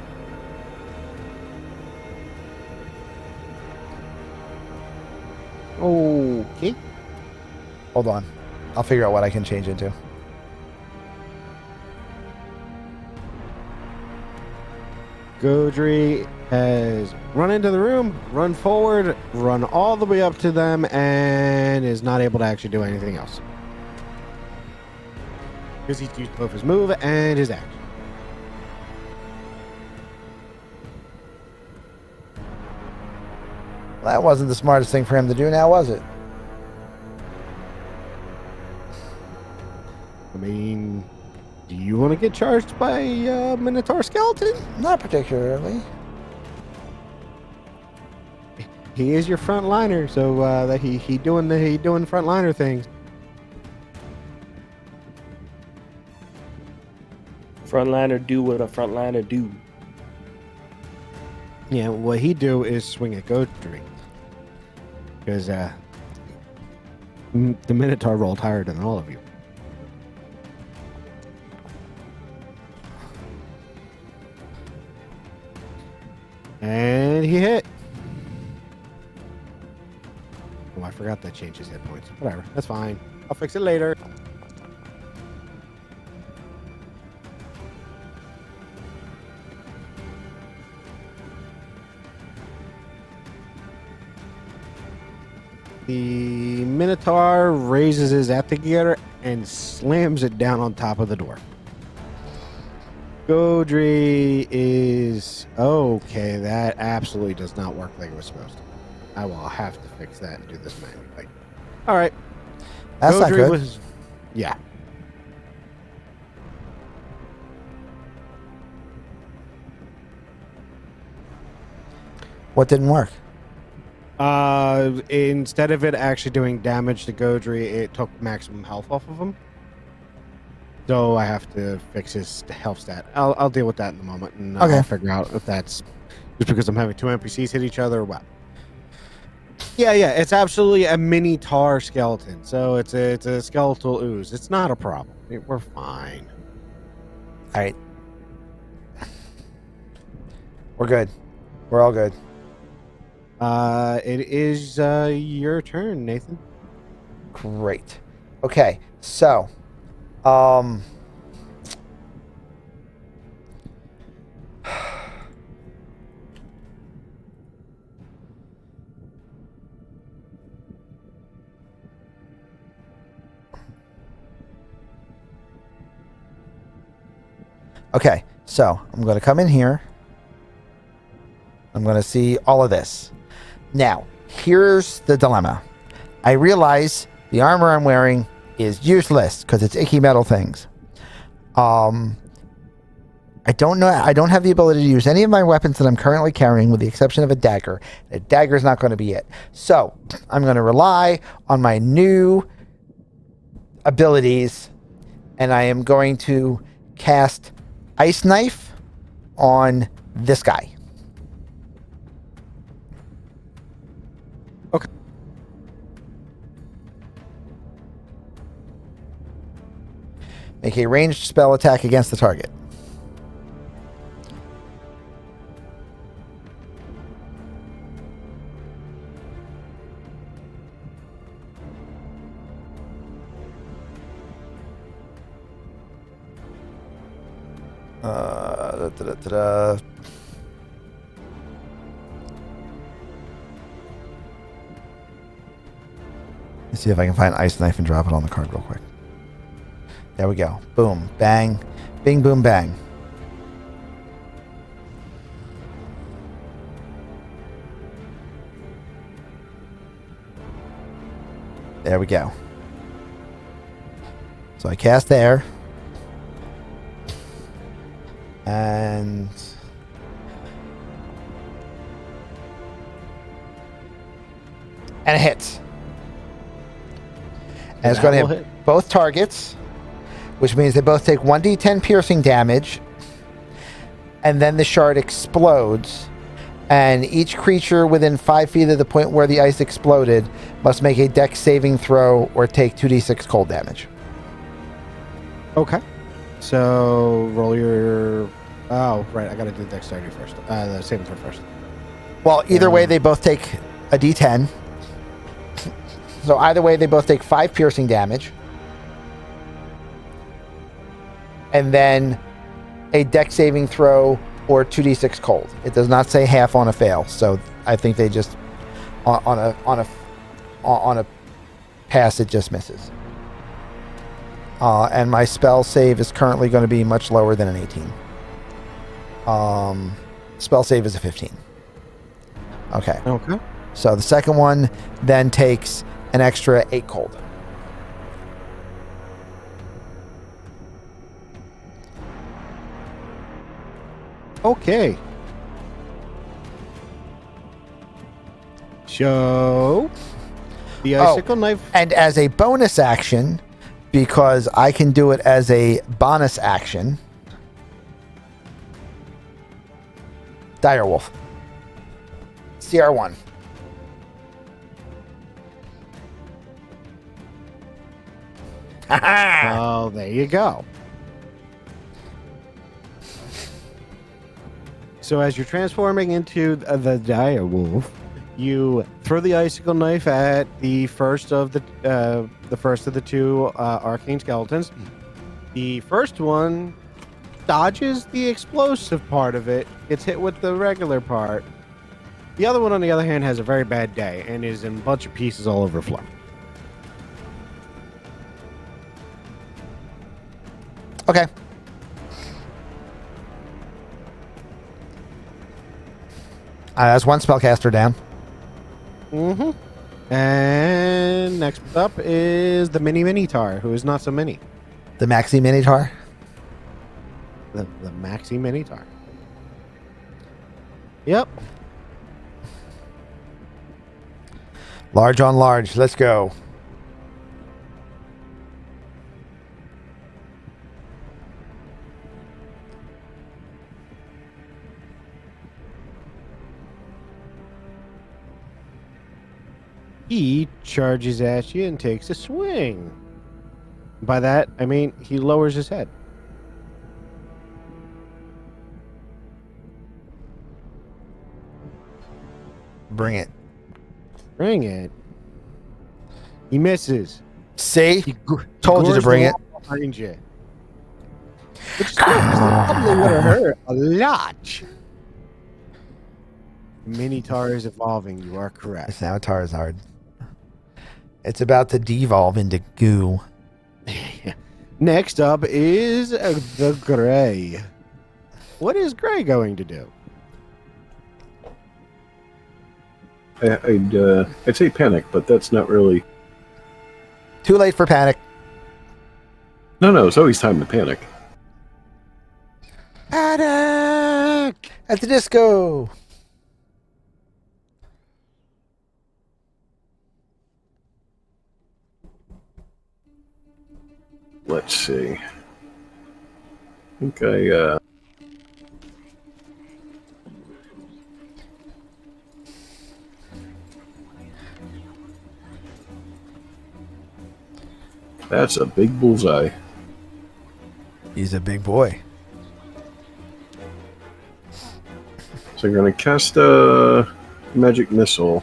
Okay. Hold on. I'll figure out what I can change into. Godry has run into the room, run forward, run all the way up to them, and is not able to actually do anything else. Because he's used both his move and his action. That wasn't the smartest thing for him to do now, was it? I mean, do you want to get charged by Minotaur Skeleton? Not particularly. He is your frontliner, so that he doing frontliner things. Frontliner do what a frontliner do. Yeah, what he do is swing at Godry. Because the Minotaur rolled higher than all of you. And he hit. Oh, I forgot that changes hit points. Whatever, that's fine. I'll fix it later. The Minotaur raises his Aptigator and slams it down on top of the door. Godry is okay. That absolutely does not work like it was supposed to. I will have to fix that and do this manually. All right. That's not good. Yeah. What didn't work? Instead of it actually doing damage to Godry, it took maximum health off of him. So I have to fix his health stat. I'll deal with that in a moment, and Okay. I'll figure out if that's just because I'm having two NPCs hit each other or what. Yeah, it's absolutely a mini tar skeleton. So it's a skeletal ooze. It's not a problem. We're fine. All right. We're good. We're all good. It is your turn, Nathan. Great. Okay, so, okay, so I'm going to come in here. I'm going to see all of this. Now, here's the dilemma. I realize the armor I'm wearing is useless because it's icky metal things. I don't know. I don't have the ability to use any of my weapons that I'm currently carrying with the exception of a dagger. A dagger is not going to be it. So I'm going to rely on my new abilities, and I am going to cast Ice Knife on this guy. Make a ranged spell attack against the target. Da. Let's see if I can find Ice Knife and drop it on the card real quick. There we go. Boom. Bang. Bing, boom, bang. There we go. So I cast there. And it hits. And it's going to hit both targets, which means they both take 1d10 piercing damage. And then the shard explodes. And each creature within 5 feet of the point where the ice exploded must make a dex saving throw or take 2d6 cold damage. Okay. So roll your. Oh, right. I got to do the dexterity first. The saving throw first. Well, either way, they both take a d10. So either way, they both take 5 piercing damage. And then a dex saving throw or 2d6 cold. It does not say half on a fail. So I think they just on a pass it just misses. And my spell save is currently going to be much lower than an 18. Spell save is a 15. Okay. Okay. So the second one then takes an extra 8 cold. Okay. So the icicle knife. And as a bonus action, because I can do it as a bonus action, Direwolf. CR1. Oh, there you go. So as you're transforming into the Direwolf, you throw the icicle knife at the first of the two arcane skeletons. The first one dodges the explosive part of it, gets hit with the regular part. The other one, on the other hand, has a very bad day and is in a bunch of pieces all over the floor. Okay. That's one spellcaster down. Mm-hmm. And next up is the Mini-Tar, who is not so mini. The Maxi Minotaur. The Maxi Mini-Tar. Yep. Large on large. Let's go. He charges at you and takes a swing. By that, I mean he lowers his head. Bring it. Bring it. He misses. See? He Told you to bring it. Behind you. Which is probably would have hurt a lot. Minotaur is evolving. You are correct. This avatar is hard. It's about to devolve into goo. Next up is the Gray. What is Gray going to do? I'd say panic, but that's not really. Too late for panic. No, it's always time to panic. Panic at the disco. Let's see. I think I That's a big bullseye. He's a big boy. So you're going to cast a magic missile.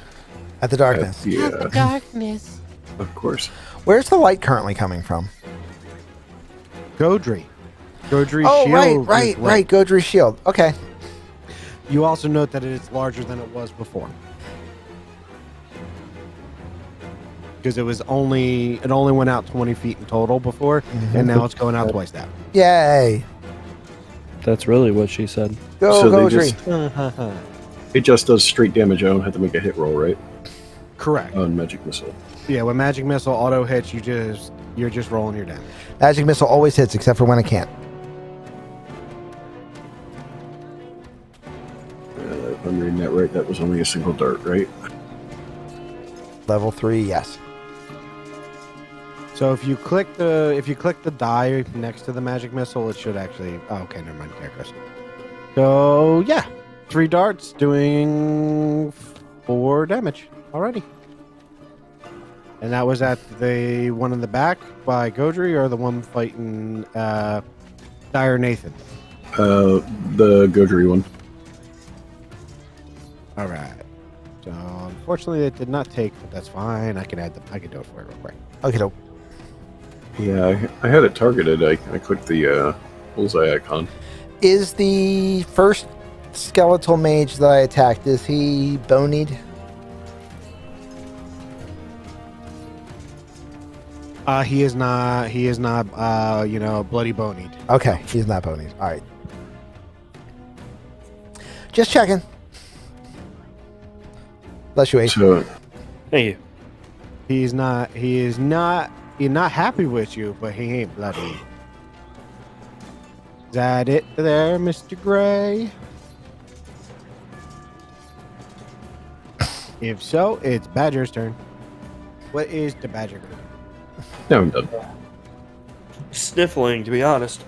At the darkness. Yeah. Darkness. Of course. Where's the light currently coming from? Godry. Godry's Oh, shield. right. Godry's shield. Okay. You also note that it is larger than it was before. Because it only went out 20 feet in total before, and now it's going out twice that. Yay. That's really what she said. Go, So they Godry. It just does straight damage. I don't have to make a hit roll, right? Correct. On magic missile. Yeah, when magic missile auto hits, you're just rolling your damage. Magic missile always hits except for when it can't. If I'm reading that right, that was only a single dart, right? Level 3, yes. So if you click the die next to the magic missile, it should actually. Oh, okay, never mind. There it goes. So yeah, 3 darts doing 4 damage already. And that was at the one in the back by Godry, or the one fighting Dire Nathan. The Godry one. All right. So unfortunately, it did not take, but that's fine. I can do it for you real quick. Okay, dope. Yeah, I had it targeted. I clicked the bullseye icon. Is the first skeletal mage that I attacked, is he bonied? He is not. Bloody bonied. Okay, he's not bonied. All right. Just checking. Bless you, Ace. So Thank you. He's not happy with you, but he ain't bloody. Is that it there, Mr. Gray? If so, it's Badger's turn. What is the Badger doing? now I'm done. Sniffling, to be honest.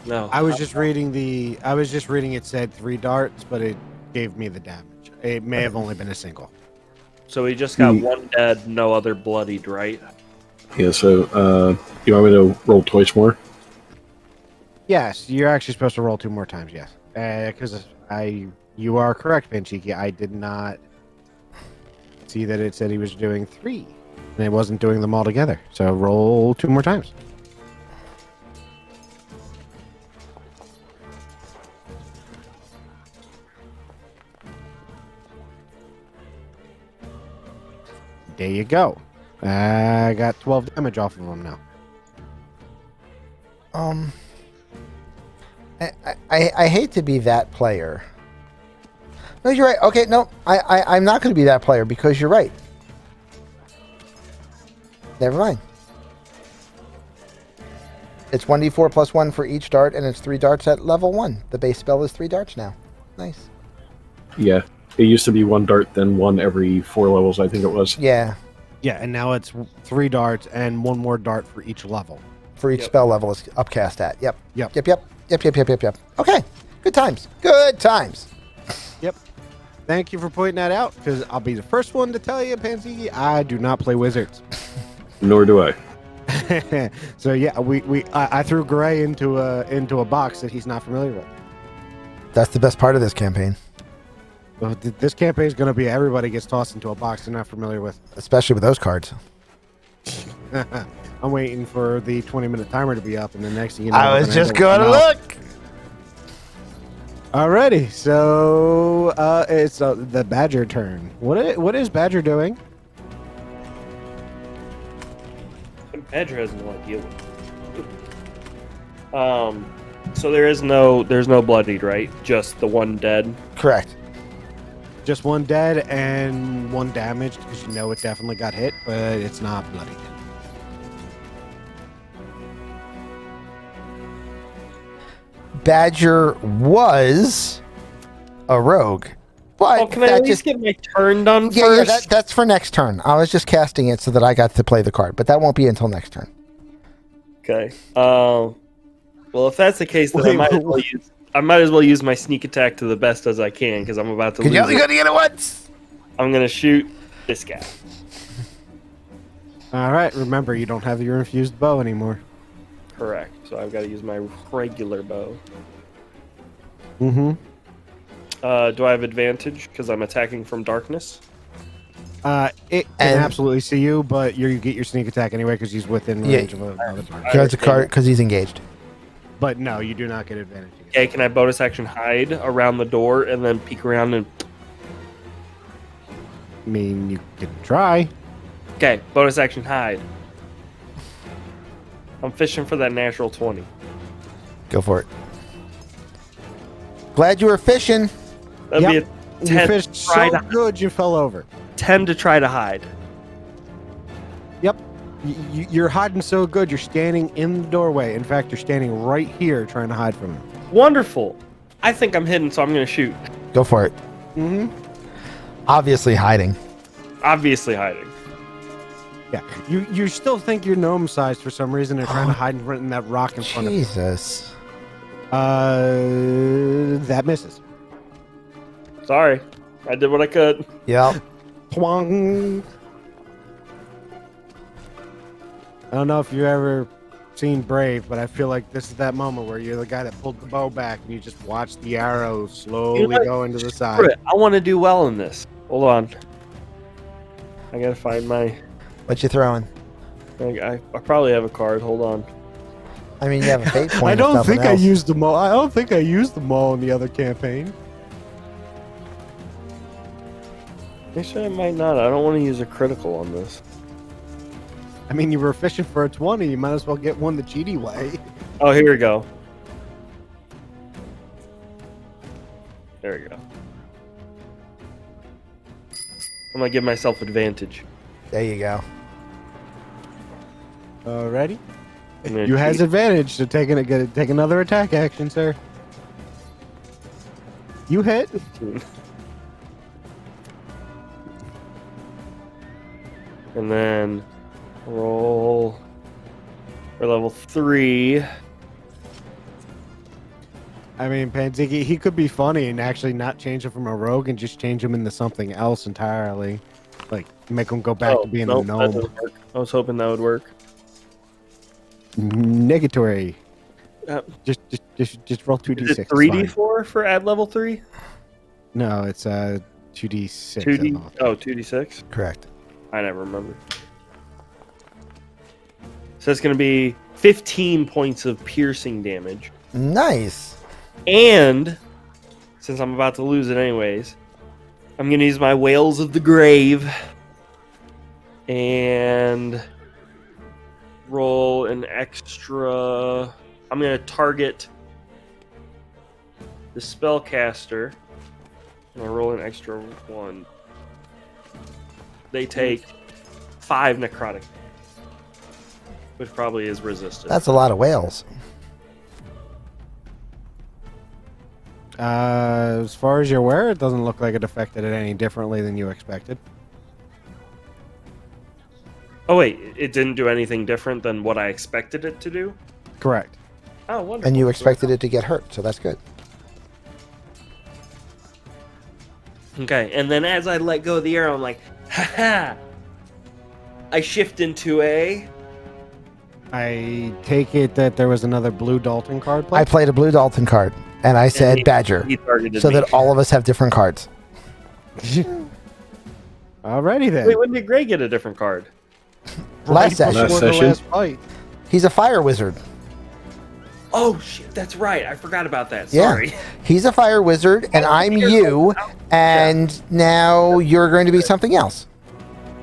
No. I was just reading it said 3 darts, but it gave me the damage. It may have only been a single. So we just got one dead, no other bloodied, right? Yeah. So you want me to roll twice more? Yes, you're actually supposed to roll 2 more times. Yes, because you are correct, Panchiki. I did not see that it said he was doing 3, and it wasn't doing them all together. So roll 2 more times. There you go. I got 12 damage off of him now. I hate to be that player. No, you're right. Okay, no, I'm not going to be that player because you're right. Never mind. It's 1d4 plus 1 for each dart, and it's 3 darts at level 1. The base spell is 3 darts now. Nice. Yeah. It used to be 1 dart, then 1 every 4 levels, I think it was. Yeah. Yeah, and now it's 3 darts and 1 more dart for each level. For each spell level is upcast at. Yep. Yep. Yep. Okay. Good times. Good times. Yep. Thank you for pointing that out, because I'll be the first one to tell you, Panzigi, I do not play wizards. Nor do I. So yeah, I threw Gray into a box that he's not familiar with. That's the best part of this campaign. Well, this campaign is going to be everybody gets tossed into a box they're not familiar with. Especially with those cards. I'm waiting for the 20-minute timer to be up, and the next thing you know, I was just going to look. Alrighty, so it's the Badger turn. What is Badger doing? Badger has no idea what. So there's no bloodied, right? Just the 1 dead. Correct. Just 1 dead and 1 damaged, because you know it definitely got hit, but it's not bloodied. Badger was a rogue. But Can I at least get my turn done yeah, first? that's for next turn. I was just casting it so that I got to play the card, but that won't be until next turn. Okay. Well, if that's the case, then I might as well use my sneak attack to the best as I can, because I'm about to lose. You're only going to get it once. I'm gonna shoot this guy. All right, remember, you don't have your infused bow anymore. Correct. So I've got to use my regular bow. Mm-hmm. Do I have advantage because I'm attacking from darkness? It can absolutely see you, but you get your sneak attack anyway because he's within range of another target. He has a card because he's engaged. But no, you do not get advantage. Okay, can I bonus action hide around the door and then peek around and... I mean, you can try. Okay, bonus action hide. I'm fishing for that natural 20. Go for it. Glad you were fishing. That'd be a You 10 fished to try so to, good you fell over. 10 to try to hide. Yep. You're hiding so good, you're standing in the doorway. In fact, you're standing right here trying to hide from him. Wonderful. I think I'm hidden, so I'm going to shoot. Go for it. Mm-hmm. Obviously hiding. Obviously hiding. Yeah. You still think you're gnome-sized for some reason and trying to hide in that rock in front of you. Jesus. That misses. Sorry. I did what I could. Yep. Twang. I don't know if you've ever seen Brave, but I feel like this is that moment where you're the guy that pulled the bow back and you just watch the arrow slowly go into the side. I want to do well in this. Hold on. I gotta find my... What you throwing? I probably have a card. Hold on. I mean, you have a fate point. I if don't nothing think I else. used them all. I don't think I used them all in the other campaign. Actually, I might not. I don't want to use a critical on this. I mean, you were fishing for a 20. You might as well get one the cheaty way. Oh, here we go. There we go. I'm gonna give myself advantage. There you go. Ready? I'm gonna You has cheat. advantage to take another attack action, sir. You hit. And then roll for level 3. I mean, Panziki, he could be funny and actually not change him from a rogue and just change him into something else entirely. Like, make him go back to being nope, a that gnome. doesn't work. I was hoping that would work. Negatory. Uh, Just roll 2d6. Is it 3d4 for add level 3? No, it's 2d6. 2d. Oh, 2d6. Correct. I never remember. So it's going to be 15 points of piercing damage. Nice. And since I'm about to lose it anyways, I'm going to use my Whales of the Grave and roll an extra. I'm going to target the spellcaster and I roll an extra 1. They take 5 necrotic, which probably is resisted. That's a lot of whales. As far as you're aware, it doesn't look like it affected it any differently than you expected. Oh wait, it didn't do anything different than what I expected it to do? Correct. Oh, wonderful. And you expected it to get hurt, so that's good. Okay, and then as I let go of the arrow, I'm like, haha! I shift into a... I take it that there was another blue Dalton card played? I played a blue Dalton card, and I said Badger, He targeted so me. that all of us have different cards. Alrighty then. Wait, when did Gray get a different card? Last session. Last Before the session. last fight. He's a fire wizard. Oh, shit, that's right. I forgot about that. Yeah. Sorry. He's a fire wizard, and I'm you, and now you're going to be something else.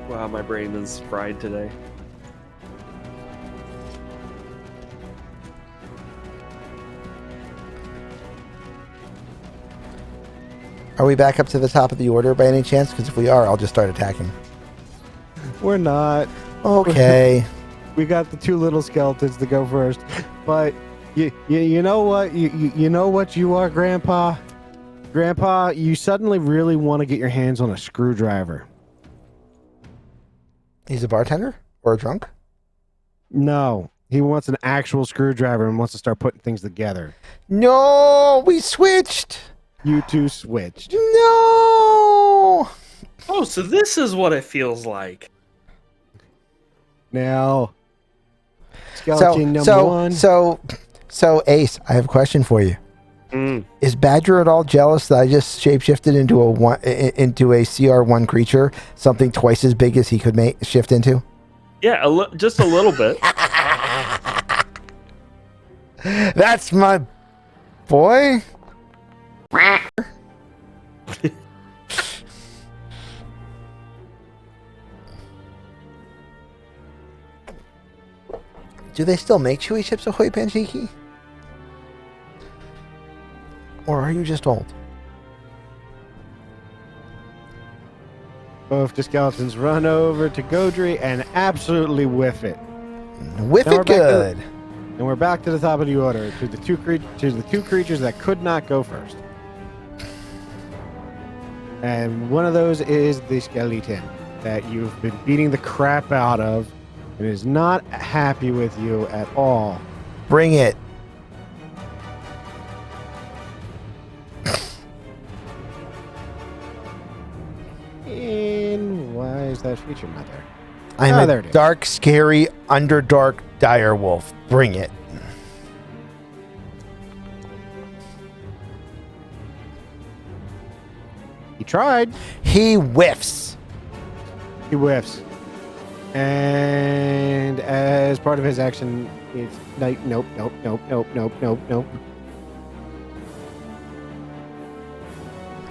Wow, my brain is fried today. Are we back up to the top of the order by any chance? Because if we are, I'll just start attacking. We're not. Okay. We got the 2 little skeletons to go first. But you know what? You know what you are, Grandpa? Grandpa, you suddenly really want to get your hands on a screwdriver. He's a bartender? Or a drunk? No. He wants an actual screwdriver and wants to start putting things together. No! We switched! You two switched. No! Oh, so this is what it feels like. Now, Skeleton number one. So, Ace, I have a question for you. Is Badger at all jealous that I just shapeshifted into a CR1 creature, something twice as big as he could shift into? Yeah, just a little bit. That's my boy. Do they still make chewy chips ahoy, Panchiki? Or are you just old? Both the skeletons run over to Godry and absolutely whiff it. Whiff Now we're it back to good. And we're back to the top of the order to the two creatures that could not go first. And one of those is the skeleton that you've been beating the crap out of and is not happy with you at all. Bring it. And why is that feature not there? I'm there a it is. dark, scary, underdark direwolf. Bring it. He tried. He whiffs. He whiffs. And as part of his action, it's like, nope.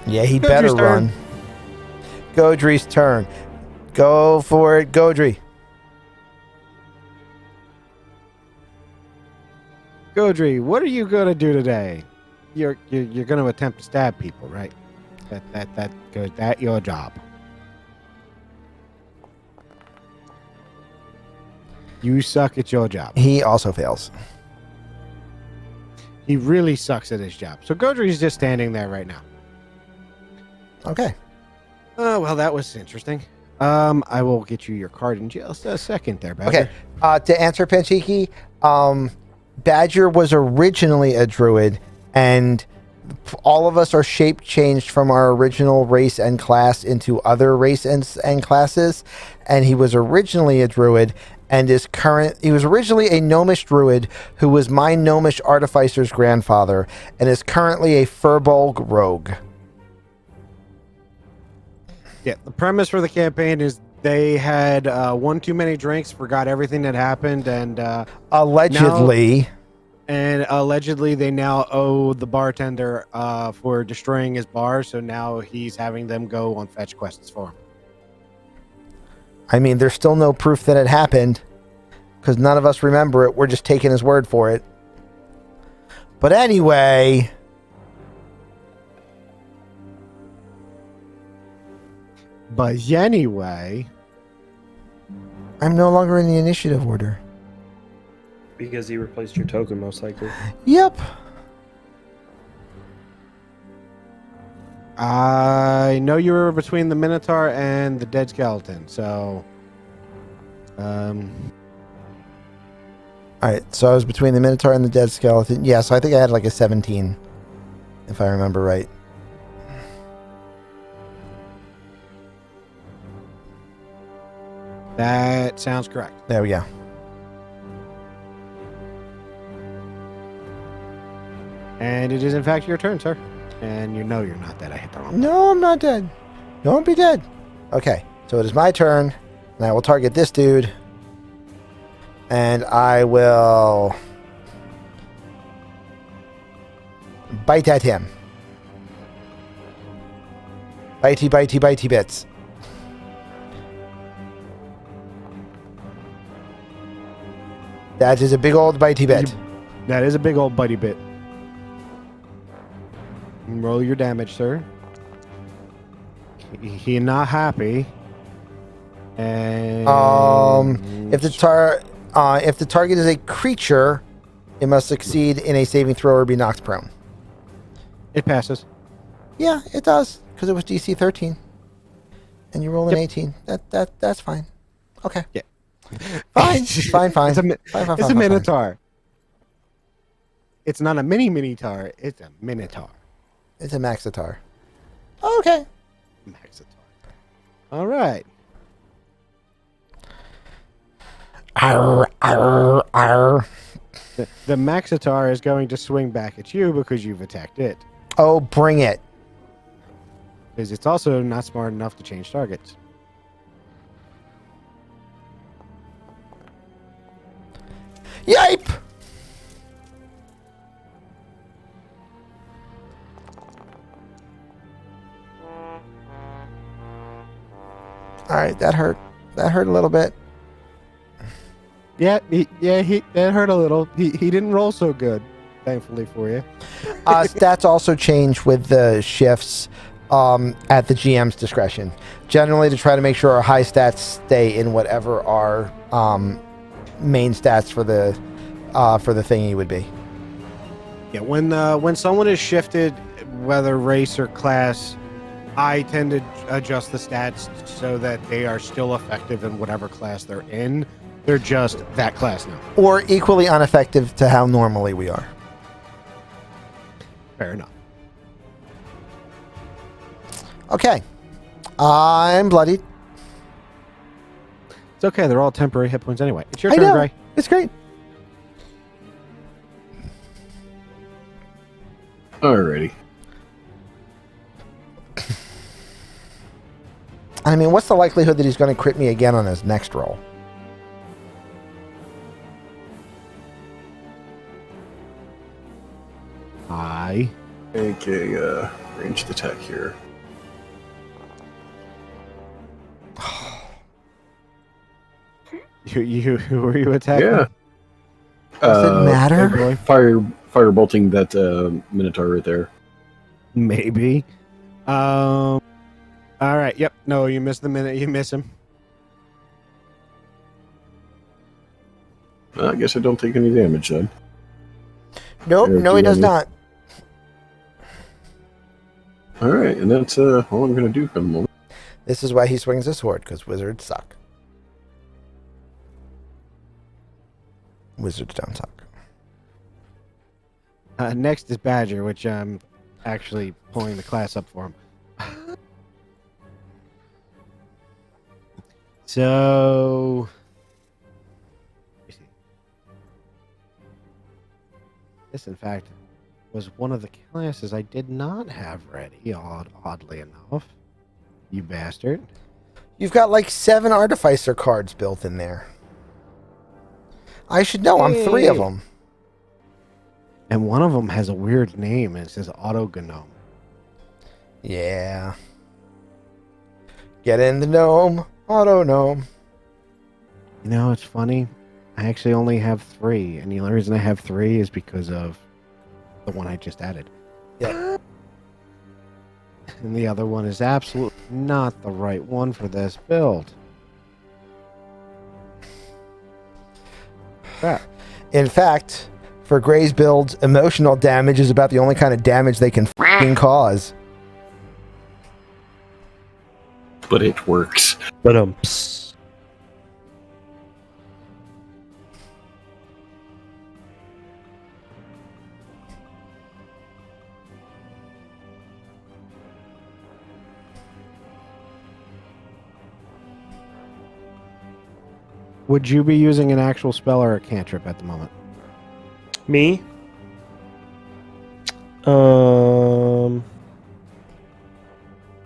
Yeah, he Godry's better turn. run. Godry's turn. Go for it, Godry. Godry, what are you gonna do today? You're gonna attempt to stab people, right? That your job. You suck at your job. He also fails. He really sucks at his job. So Godry's just standing there right now. Okay. Oh, well, that was interesting. I will get you your card in just a second there, Badger. Okay. To answer Panchiki, Badger was originally a druid, and all of us are shape changed from our original race and class into other race and classes. And he was originally a druid, and he was originally a gnomish druid who was my gnomish artificer's grandfather, and is currently a Furbolg rogue. Yeah, the premise for the campaign is they had one too many drinks, forgot everything that happened, and Allegedly. allegedly they now owe the bartender for destroying his bar, so now he's having them go on fetch quests for him. I mean, there's still no proof that it happened, because none of us remember it. We're just taking his word for it. But anyway... But anyway, I'm no longer in the initiative order. Because he replaced your token, most likely. Yep. I know you were between the Minotaur and the dead skeleton, so All right, so I was between the Minotaur and the dead skeleton. Yeah, so I think I had like a 17, if I remember right. that sounds correct. There we go. And it is in fact your turn, sir. And you know you're not dead. I hit the wrong. No, I'm not dead. Don't be dead. Okay, so it is my turn, and I will target this dude. And I will bite at him. Bitey, bitey, bitey bits. That is a big old bitey bit. That is a big old bitey bit. Roll your damage, sir. He not happy. And If the target is a creature, it must succeed in a saving throw or be knocked prone. it passes. Yeah, it does, because it was DC 13, and you roll an Yep. 18. That's fine. Okay. Yeah. Fine. Fine. It's a, Fine, fine, it's a fine. Minotaur. It's not a Minotaur. It's a Minotaur. It's a Maxitar. Okay. Maxitar. All right. Arr, arr, arr. The Maxitar is going to swing back at you because you've attacked it. Oh, bring it. Because it's also not smart enough to change targets. Yipe! All right, that hurt. That hurt a little bit. Yeah, that hurt a little. He didn't roll so good, thankfully for you. Stats also change with the shifts at the GM's discretion. Generally, to try to make sure our high stats stay in whatever our main stats for the thingy would be. Yeah, when someone is shifted, whether race or class, I tend to adjust the stats so that they are still effective in whatever class they're in. They're just that class now. Or equally ineffective to how normally we are. Fair enough. Okay. I'm bloodied. It's okay. They're all temporary hit points anyway. It's your I turn, know. Gray. It's great. Alrighty. I mean, what's the likelihood that he's going to crit me again on his next roll? Hi. Make a ranged attack here. Who are you attacking? Yeah. Does it matter? Boy. Fire bolting that Minotaur right there. Maybe. All right. Yep. No, you missed the minute. You miss him. I guess I don't take any damage then. Nope, Yeah, no, he does do not. Alright, and that's all I'm going to do for the moment. This is why he swings his sword, because wizards suck. Wizards don't suck. Next is Badger, which I'm actually pulling the class up for him. So, this, in fact, was one of the classes I did not have ready, oddly enough. You bastard. You've got like 7 Artificer cards built in there. I should know, I'm 3 of them. And one of them has a weird name, and it says Autognome. Yeah. Get in the gnome. Auto gnome. You know, it's funny. I actually only have 3, and the only reason I have 3 is because of the one I just added. Yeah. And the other one is absolutely not the right one for this build. Crap. In fact, for Gray's builds, emotional damage is about the only kind of damage they can f***ing cause. But it works. But Would you be using an actual spell or a cantrip at the moment? me?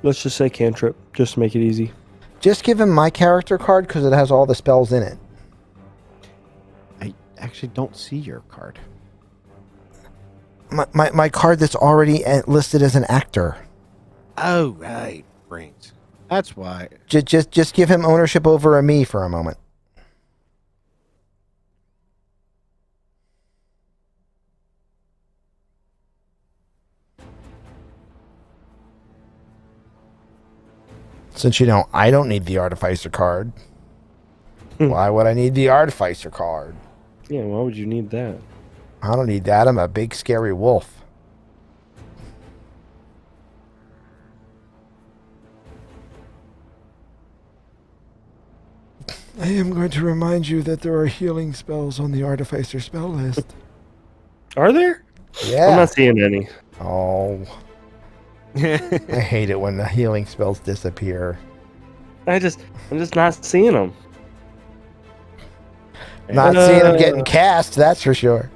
Let's just say cantrip, just to make it easy. Just give him my character card because it has all the spells in it. I actually don't see your card. My card that's already listed as an actor. Oh, right. Brains. That's why. Just give him ownership over a me for a moment. Since I don't need the Artificer card. Why would I need the Artificer card? Yeah, why would you need that? I don't need that. I'm a big scary wolf. I am going to remind you that there are healing spells on the Artificer spell list. Are there? Yeah. I'm not seeing any. Oh. I hate it when the healing spells disappear. I'm just not seeing them. Not seeing them getting cast, that's for sure.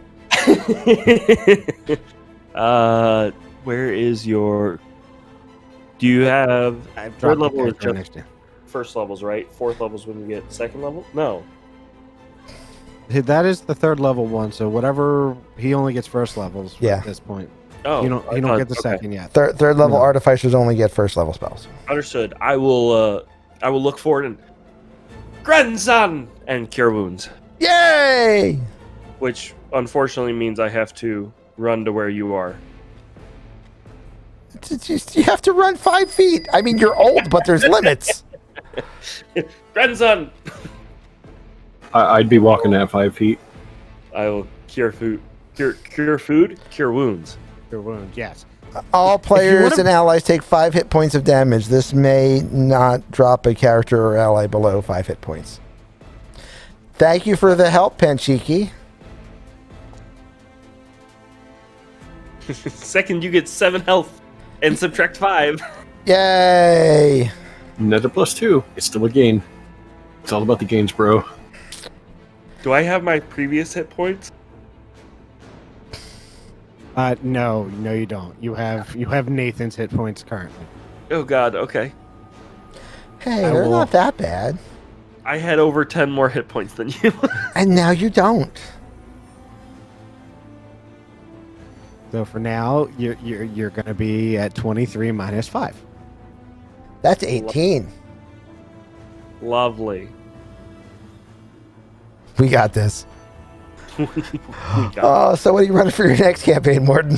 Where is your? Do you have I've third dropped the level is character just next to him. first levels, right? Fourth levels when you get second level? No. That is the third level one, so whatever he only gets first levels Yeah. at this point. Oh, He I don't thought- get the okay. second yet. Third level No. artificers only get first level spells. Understood. I will look forward and grandson and cure wounds, Yay! which unfortunately means I have to run to where you are. It's just, you have to run 5 feet. I mean, you're old, but there's limits. Grandson. I'd be walking at 5 feet. I will cure food, cure wounds. Your wound, yes. All players wanna- and allies take 5 hit points of damage. This may not drop a character or ally below 5 hit points. Thank you for the help, Panchiki. Second, you get 7 health and subtract 5. Yay! Another +2. It's still a gain. It's all about the gains, bro. Do I have my previous hit points? No, you don't. You have Nathan's hit points currently. Oh God. Okay. Hey, I they're will- not that bad. I had over 10 more hit points than you. And now you don't. So for now, you're going to be at 23 minus 5. That's 18. Lovely. We got this. We got Oh, so what are you running for your next campaign, Morton?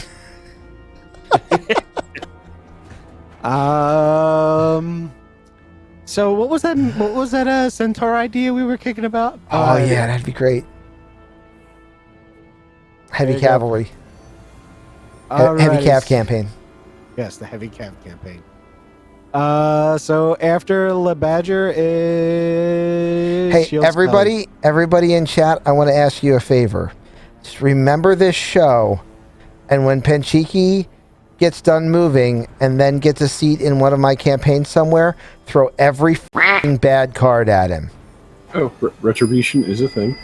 So what was that centaur idea we were kicking about? Oh, yeah, that'd be great. Heavy There you go. cavalry. Alrighty. Heavy calf campaign. Yes, the heavy calf campaign. So after Le Badger is Hey, Shield's everybody in chat, I want to ask you a favor. Just remember this show, and when Panchiki gets done moving and then gets a seat in one of my campaigns somewhere, throw every f***ing bad card at him. Oh, retribution is a thing.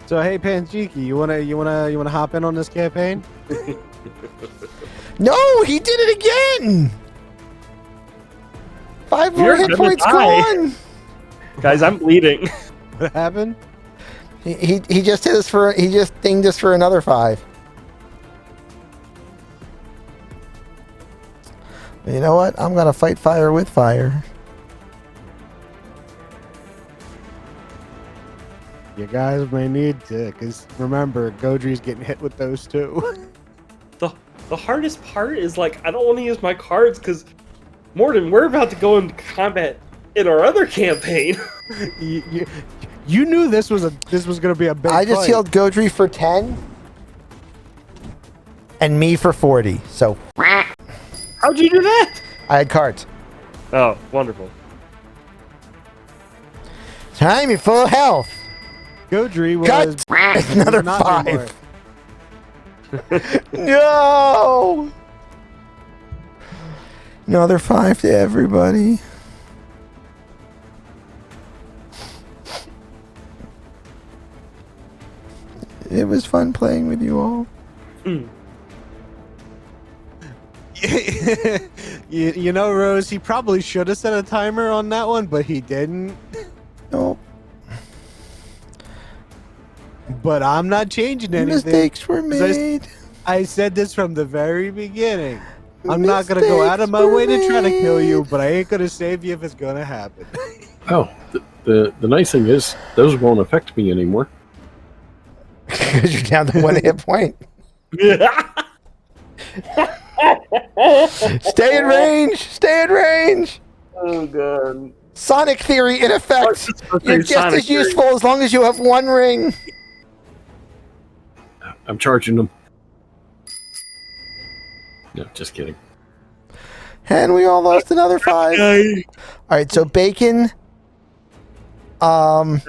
So hey Panchiki, you wanna hop in on this campaign? No, he did it again. 5 more You're hit gonna points die. gone. Guys, I'm bleeding. What happened? He just hit us for he just dinged us for another 5. You know what? I'm gonna fight fire with fire. You guys may need to, because remember, Godri's getting hit with those too. The hardest part is like I don't want to use my cards because Morden, we're about to go into combat in our other campaign. you knew this was gonna be a big I just fight. healed Godri for 10 and me for 40. So How'd you do that? I had cards. Oh, wonderful. Time, you're full health. Godri was God, another not 5. No. Another 5 to everybody. It was fun playing with you all. you know, Rose, he probably should have set a timer on that one, but he didn't. Nope. But I'm not changing anything. Mistakes were 'cause made. I said this from the very beginning. I'm not gonna go out of my way to try to kill you, but I ain't gonna save you if it's gonna happen. Oh, the nice thing is, those won't affect me anymore. Because you're down to 1 hit point. Stay in range. Stay in range. Oh god. Sonic theory in effect. You're just Sonic as theory. useful as long as you have 1 ring. I'm charging them. No, just kidding. And we all lost another 5. All right, so Bacon. Dodge,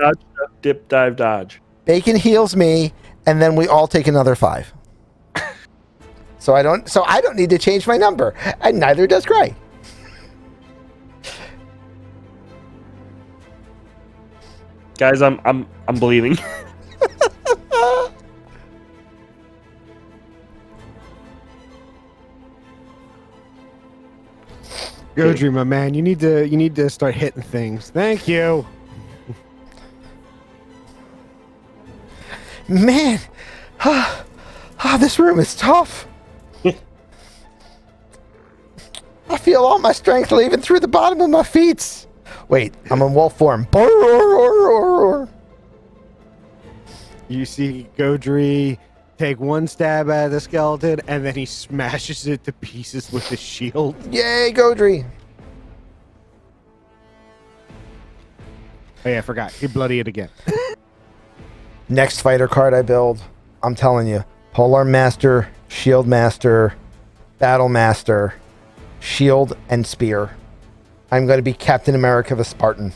dip, dive, dodge. Bacon heals me, and then we all take another 5. So I don't need to change my number, and neither does Gray. Guys, I'm bleeding. Godry, my man, you need to start hitting things. Thank you. Man, this room is tough. I feel all my strength leaving through the bottom of my feet. Wait, I'm in wolf form. You see Godry take one stab at the skeleton, and then he smashes it to pieces with his shield. Yay, Godry. Oh yeah, I forgot. He bloody it again. Next fighter card I build, I'm telling you, Polearm Master, Shield Master, Battle Master, Shield and Spear. I'm going to be Captain America the Spartan.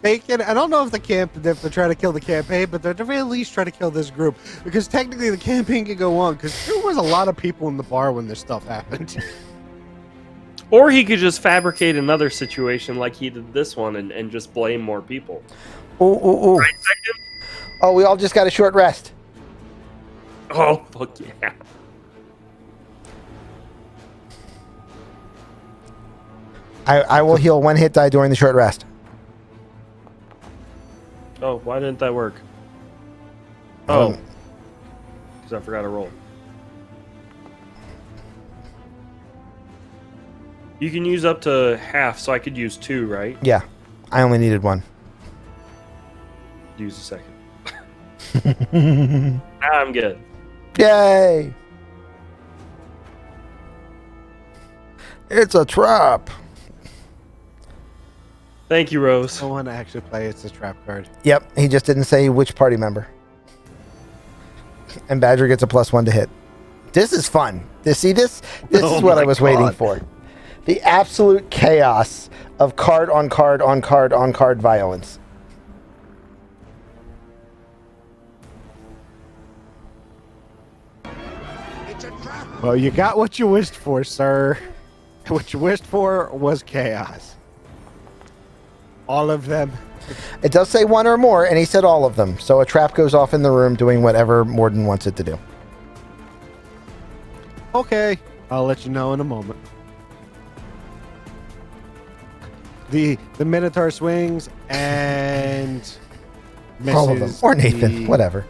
Bacon, I don't know if they're trying to kill the campaign, but they're at the very least trying to kill this group. Because technically the campaign can go on, because there was a lot of people in the bar when this stuff happened. Or he could just fabricate another situation like he did this one and just blame more people. Ooh. Right, second? Oh, we all just got a short rest. Oh, fuck yeah. I will heal one hit die during the short rest. Oh, why didn't that work? Oh. Because I forgot to roll. You can use up to half, so I could use 2, right? Yeah, I only needed one. Use a second. Now I'm good. Yay! It's a trap. Thank you, Rose. I want to actually play it's a trap card. Yep, he just didn't say which party member. And Badger gets a +1 to hit. This is fun. This is what I was waiting for. The absolute chaos of card on card on card on card violence. Well, you got what you wished for, sir. What you wished for was chaos. All of them. It does say one or more, and he said all of them. So a trap goes off in the room doing whatever Morden wants it to do. Okay, I'll let you know in a moment. The Minotaur swings and misses. All of them. Or Nathan, whatever.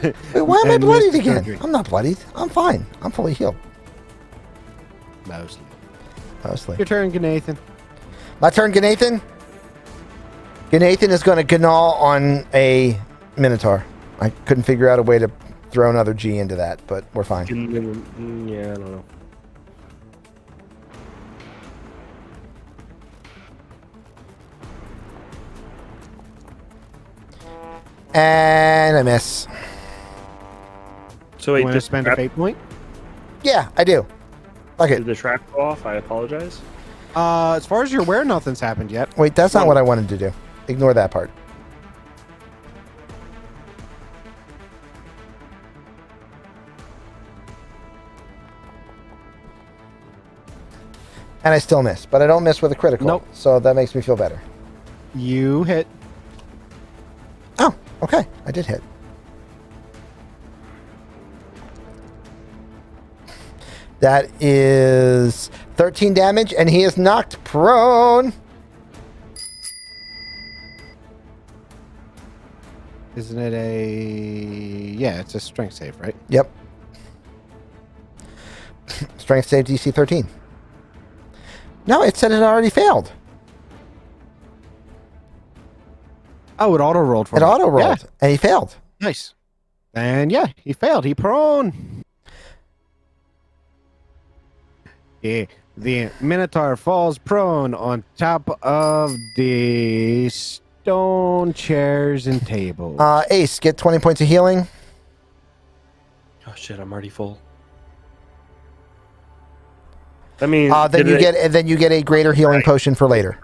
Wait, why am I and bloodied missed again? Godry. I'm not bloodied. I'm fine. I'm fully healed. Mostly. Mostly. Your turn, Nathan. My turn, Ganathan. Ganathan is going to gnaw on a Minotaur. I couldn't figure out a way to throw another G into that, but we're fine. Yeah, I don't know. And I miss. So You wait, want to did, spend a fate point? Yeah, I do. Fuck did it. the trap go off? I apologize. As far as you're aware, nothing's happened yet. Wait, that's not what I wanted to do. Ignore that part. And I still miss, but I don't miss with a critical. Nope. So that makes me feel better. You hit. Oh, okay. I did hit. That is 13 damage, and he is knocked prone. Isn't it a... Yeah, it's a strength save, right? Yep. Strength save DC 13. No, it said it already failed. Oh, it auto-rolled for It me. auto-rolled, Yeah, and he failed. nice. And yeah, he failed. He prone. Yeah, the Minotaur falls prone on top of the stone chairs and tables. Ace, get 20 points of healing. Oh shit, I'm already full. I mean, Then you get a greater healing potion for later.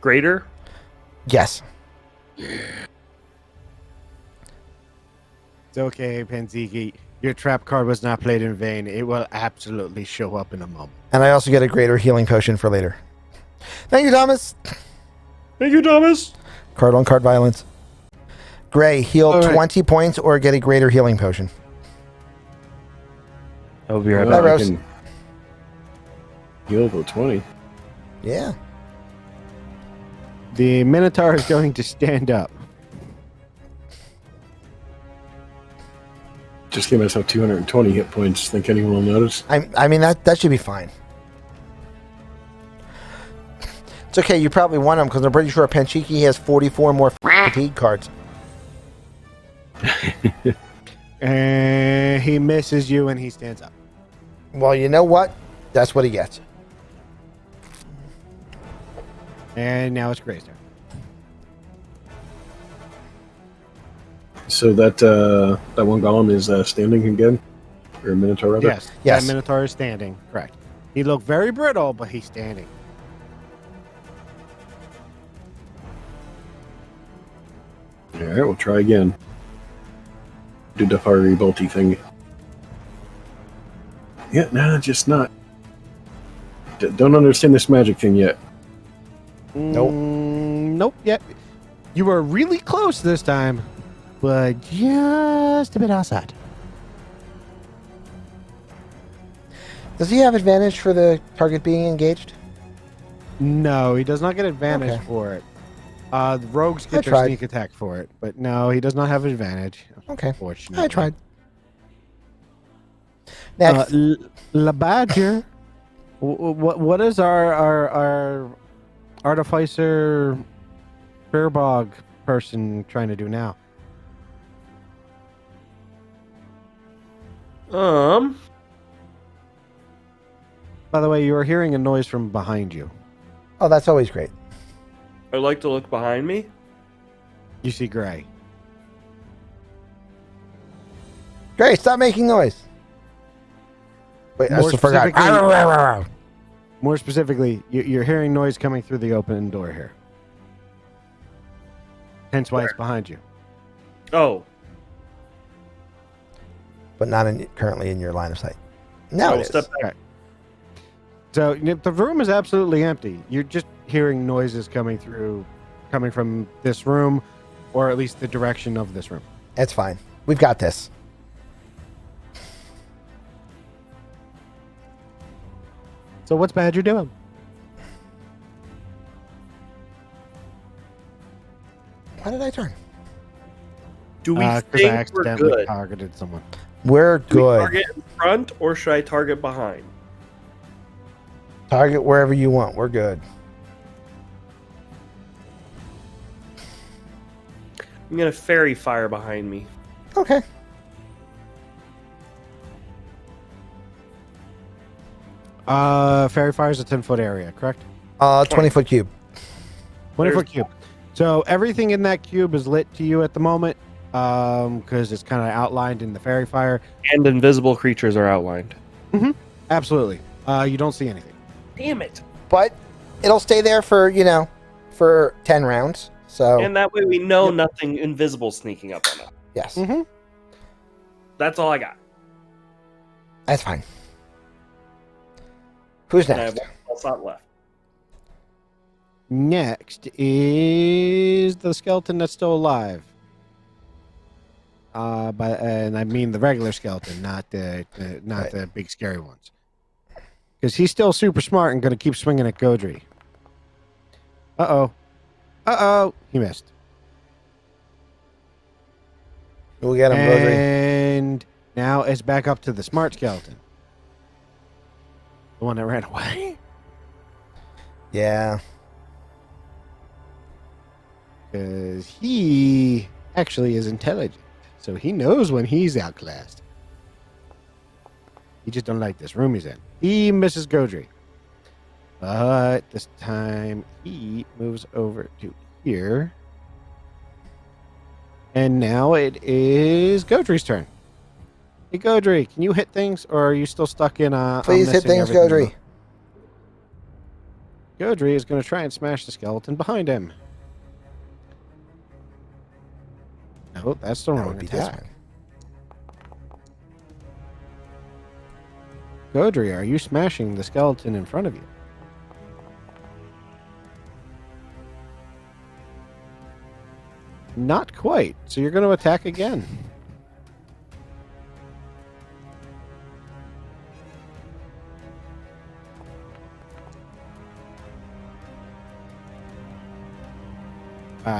greater. Yes. It's okay, Penziki. Your trap card was not played in vain. It will absolutely show up in a moment. And I also get a greater healing potion for later. Thank you, Thomas. Thank you, Thomas. Card on card violence. Gray, heal All right. 20 points or get a greater healing potion. I'll be right Bye, back. Rose. I can heal to 20. Yeah. The Minotaur is going to stand up. Just gave myself 220 hit points. Think anyone will notice? I mean, that should be fine. It's okay. You probably won him because I'm pretty sure Panchiki has 44 more fatigue cards. And he misses you and he stands up. Well, you know what? That's what he gets. And now it's Gray's turn. So that one golem is standing again? Or a Minotaur, rather? Yes. Yes. That Minotaur is standing. Correct. He looked very brittle, but he's standing. Alright, we'll try again. Do the fiery bolty thing. Yeah, no, just not. Don't understand this magic thing yet. Nope. Nope. Yet. You were really close this time, but just a bit outside. Does he have advantage for the target being engaged? No, he does not get advantage Okay. for it. The rogues I get their tried. sneak attack for it, but no, he does not have advantage. Okay. Unfortunately. I tried. Next. La Badger. What is our artificer Bearbog person trying to do now? Um, By the way, you are hearing a noise from behind you. Oh, that's always great. I'd like to look behind me. You see Gray. Great. Stop making noise. Wait, I More still forgot. specifically- More specifically, you're hearing noise coming through the open door here. Hence why it's behind you. Oh, But not currently in your line of sight. Now I it will is. step back. So the room is absolutely empty. You're just hearing noises coming from this room, or at least the direction of this room. It's fine. We've got this. So what's Badger doing? Why did I turn? Do we Because I think we're accidentally good? targeted someone. We're Do we good. target in front or should I target behind? Target wherever you want. We're good. I'm gonna fairy fire behind me. Okay. Fairy Fire is a 10-foot area, correct? 20-foot cube. 20-foot cube. So everything in that cube is lit to you at the moment, because it's kind of outlined in the Fairy Fire. And invisible creatures are outlined. Absolutely. You don't see anything. Damn it! But it'll stay there for, for 10 rounds. So, And that way we know nothing invisible sneaking up on us. yes. Mm-hmm. That's all I got. That's fine. Who's And I have next? one slot left. Next is the skeleton that's still alive. And I mean the regular skeleton, not the Right. the big scary ones. Because he's still super smart and going to keep swinging at Godry. Uh-oh. He missed. We'll get him, Godry. And now it's back up to the smart skeleton. The one that ran away. Yeah. Because he actually is intelligent. So he knows when he's outclassed. He just don't like this room he's in. He misses Godry. But this time he moves over to here. And now it is Godry's turn. Hey Godry, can you hit things or are you still stuck in Please hit things, Godry. Godry is going to try and smash the skeleton behind him. No, that's the That wrong would be this attack. one. Godry, are you smashing the skeleton in front of you? Not quite. So you're going to attack again.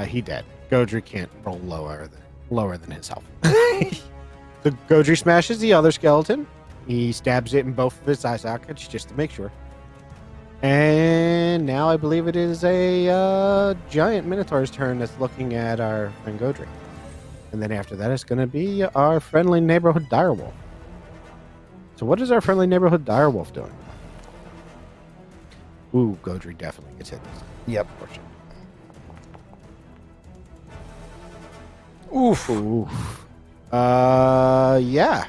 He dead. Godry can't roll lower than his health. So Godry smashes the other skeleton. He stabs it in both of his eye sockets just to make sure. And now I believe it is a giant Minotaur's turn that's looking at our friend Godry. And then after that, it's going to be our friendly neighborhood Direwolf. So what is our friendly neighborhood Direwolf doing? Ooh, Godry definitely gets hit this time. Yep. Oof. Yeah.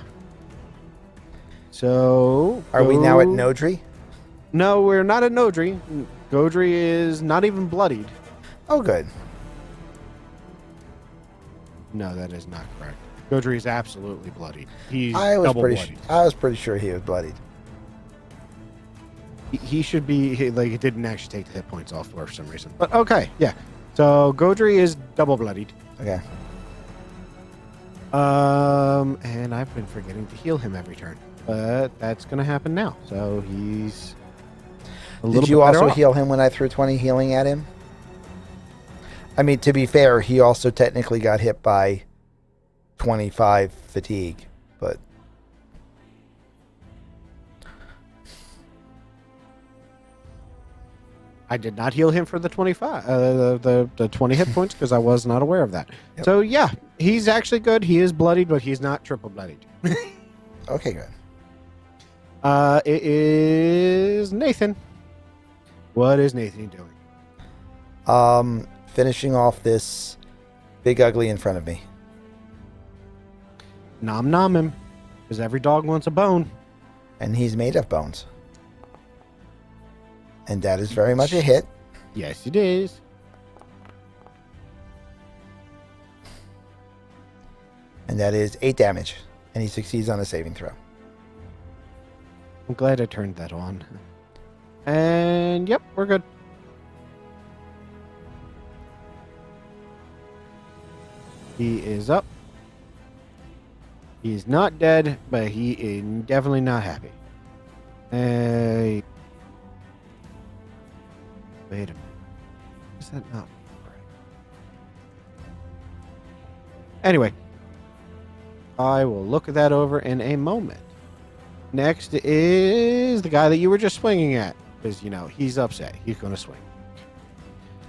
So Are we now at Nodri? No, we're not at Nodri. Godry is not even bloodied. Oh, good. No, that is not correct. Godry is absolutely bloodied. He's I was double pretty. bloodied. I was pretty sure he was bloodied. He should be like it didn't actually take the hit points off for some reason. But okay, yeah. So Godry is double bloodied. Okay. And I've been forgetting to heal him every turn, but that's gonna happen now. So he's a little. Did you bit better also off. heal him when I threw 20 healing at him? I mean, to be fair, he also technically got hit by 25 fatigue, but I did not heal him for the 25, the 20 hit points because I was not aware of that. Yep. So yeah, he's actually good. He is bloodied, but he's not triple bloodied. okay, good. It is Nathan. What is Nathan doing? Finishing off this big ugly in front of me. Nom him, because every dog wants a bone. And he's made of bones. And that is very much a hit. Yes, it is. And that is 8 damage. And he succeeds on a saving throw. I'm glad I turned that on. And yep, we're good. He is up. He's not dead, but he is definitely not happy. Wait a minute. Is that not right? Anyway, I will look at that over in a moment. Next is the guy that you were just swinging at. Because, you know, he's upset. He's going to swing.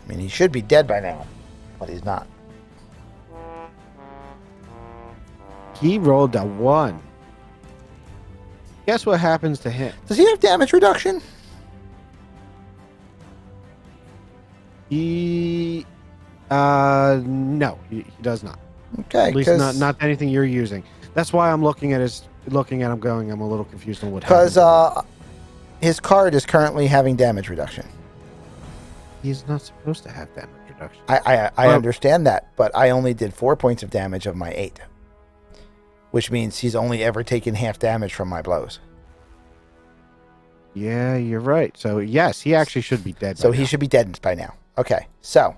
I mean, he should be dead by now. But he's not. He rolled a 1. Guess what happens to him? Does he have damage reduction? He... no, he does not. Okay, At least not anything you're using. That's why I'm looking at him going, I'm a little confused on what happened. Because his card is currently having damage reduction. He's not supposed to have damage reduction. I understand that, but I only did 4 points of damage of my 8. Which means he's only ever taken half damage from my blows. Yeah, you're right. So, yes, he actually should be dead. So he should be dead by now. Okay, so.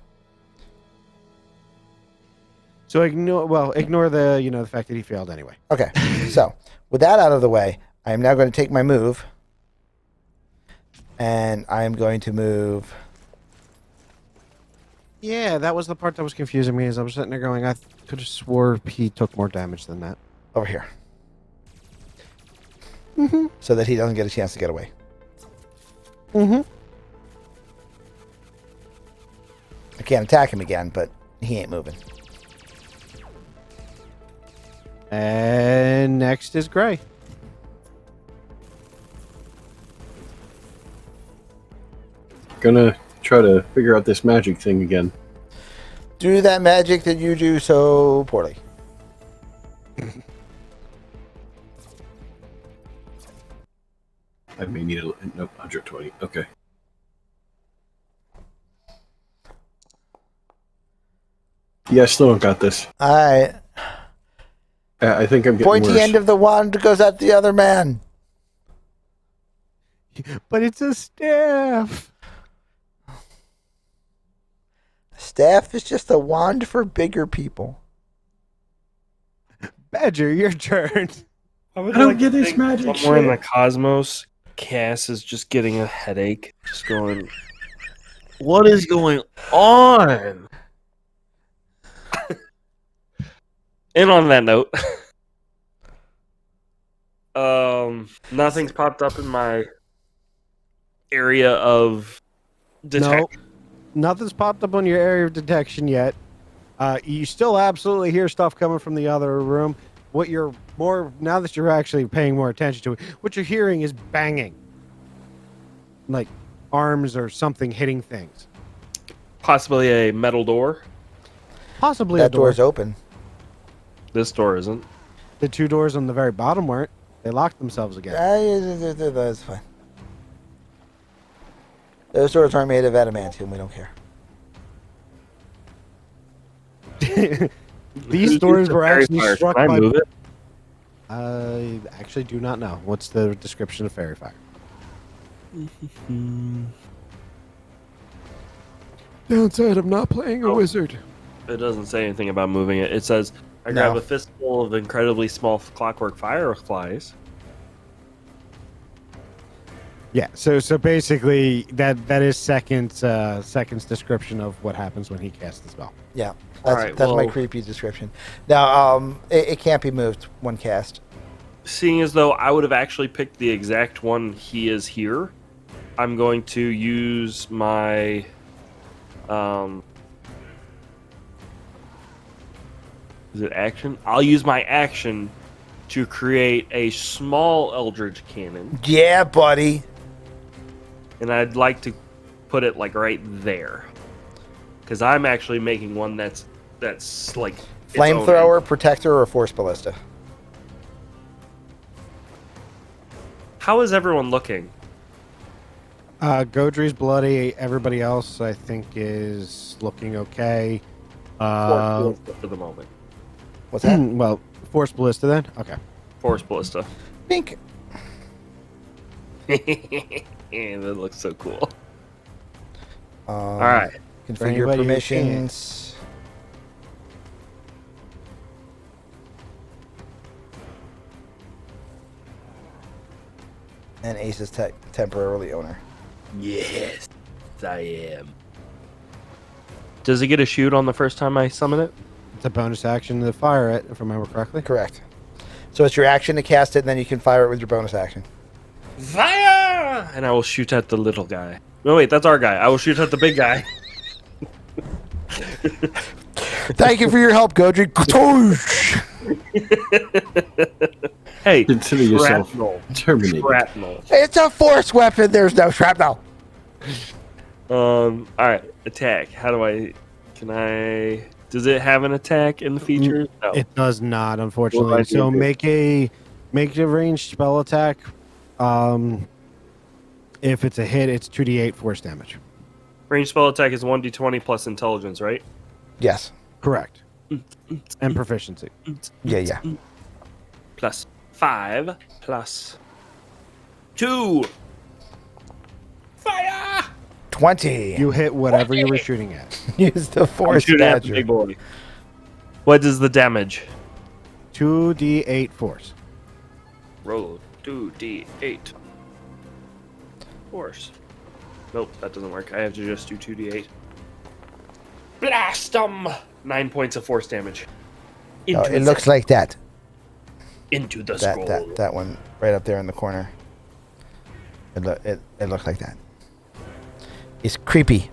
So ignore the, the fact that he failed anyway. Okay, so with that out of the way, I am now going to take my move. And I am going to move. Yeah, that was the part that was confusing me as I was sitting there going, I could have swore he took more damage than that. Over here. Mm-hmm. So that he doesn't get a chance to get away. Mm-hmm. I can't attack him again, but he ain't moving. And next is Gray. Gonna try to figure out this magic thing again. Do that magic that you do so poorly. I may need nope, 120. Okay. Yeah, I still don't got this. Alright. I think I'm getting Pointy worse. end of the wand goes at the other man. But it's a staff. Staff is just a wand for bigger people. Badger, your turn. I would I don't like get to this think magic somewhere in the shit. cosmos, Cass is just getting a headache, just going, "What is going on?" And on that note, nothing's popped up in my area of detection. No, nothing's popped up on your area of detection yet. You still absolutely hear stuff coming from the other room. What you're more now that you're actually paying more attention to it, what you're hearing is banging, like arms or something hitting things. Possibly a metal door. Possibly That a door. door's open. This door isn't. The two doors on the very bottom weren't. They locked themselves again. That's fine. Those doors aren't made of adamantium. We don't care. These doors were actually struck Can I by. move it? I actually do not know. What's the description of fairy fire? Downside of not playing a wizard. It doesn't say anything about moving it. It says, I No. grab a fistful of incredibly small clockwork fireflies. Yeah. So basically, that is second's description of what happens when he casts the spell. Yeah, that's, Alright, that's my well- creepy description. Now, it can't be moved when cast. Seeing as though I would have actually picked the exact one he is here, I'm going to use my is it action? I'll use my action to create a small eldritch cannon, Yeah, buddy. and I'd like to put it like right there, because I'm actually making one that's like its own Flamethrower, protector, or force ballista. How is everyone looking? Godry's bloody. Everybody else, I think, is looking okay. For the moment. What's that? Well, force ballista then. Okay. Force ballista. Pink. That looks so cool. All right. For Configure anybody who permissions. And Ace is temporarily owner. Yes, I am. Does it get a shoot on the first time I summon it? It's a bonus action to fire it, if I remember correctly. Correct. So it's your action to cast it, and then you can fire it with your bonus action. Fire! And I will shoot at the little guy. No, wait, that's our guy. I will shoot at the big guy. Thank you for your help, Godry. Hey, Consider yourself shrapnel. terminated. Shrapnel. It's a force weapon. There's no shrapnel. All right, attack. How do I? Can I? Does it have an attack in the features? No. It does not, What unfortunately. do I So do? make a ranged spell attack. If it's a hit, it's 2d8 force damage. Range spell attack is 1d20 plus intelligence, right? Yes. Correct. And proficiency. Yeah. Plus 5 plus 2. Fire! 20. You hit whatever you were shooting at. Use the I'm force shooting at the badger. big boy. What is the damage? 2d8 force. Roll 2d8. Force. Nope, that doesn't work. I have to just do 2d8. Blast 'em! 9 points of force damage. Oh, it looks like that. into the skull. That one right up there in the corner. It looks like that. It's creepy.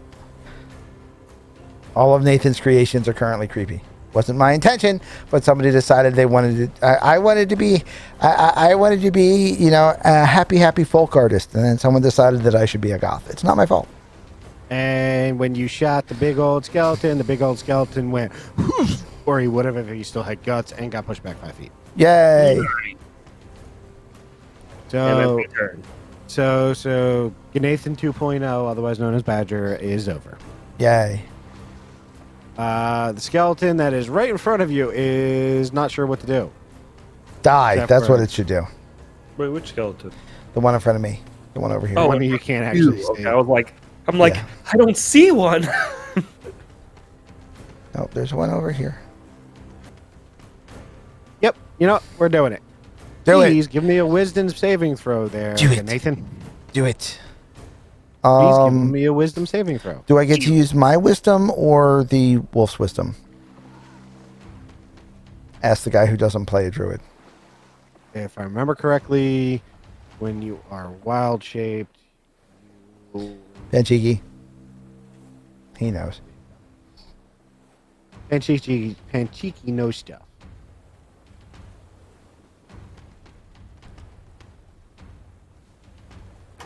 All of Nathan's creations are currently creepy. Wasn't my intention, but somebody decided they wanted to. I wanted to be, you know, a happy folk artist, and then someone decided that I should be a goth. It's not my fault. And when you shot the big old skeleton went, or he would have if he still had guts, and got pushed back 5 feet. Yay! And So, then my turn. so Nathan 2.0, otherwise known as Badger, is over. Yay! The skeleton that is right in front of you is not sure what to do. Die. Except That's for- what it should do. Wait, which skeleton? The one in front of me. The one over here. Oh, I mean, you can't actually Okay, see. I was like, Yeah. I don't see one. Nope, there's one over here. Yep. You know what? We're doing it. Do it. Please give me a wisdom saving throw there, Do it. Nathan. Do it. Please give me a wisdom saving throw. Do I get to use my wisdom or the wolf's wisdom? Ask the guy who doesn't play a druid. If I remember correctly, when you are wild shaped, you... Panchiki. He knows. Panchiki knows stuff.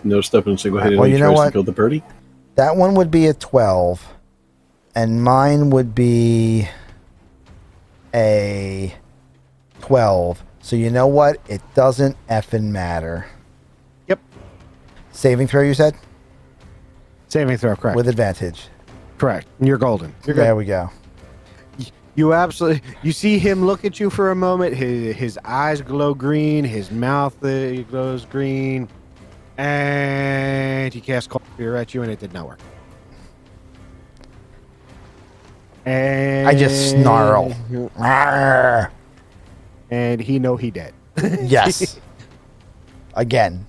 No stepping, so go ahead and Well, you know tries to what? kill the birdie. That one would be a 12. And mine would be a 12. So you know what? It doesn't effing matter. Yep. Saving throw, you said? Saving throw, correct. With advantage. Correct. You're golden. You're good. There we go. You absolutely. You see him look at you for a moment. His eyes glow green. His mouth glows green, and he casts Cold Fear at you, and it did not work. And I just snarl. Arrgh. And he know he dead. Yes. Again.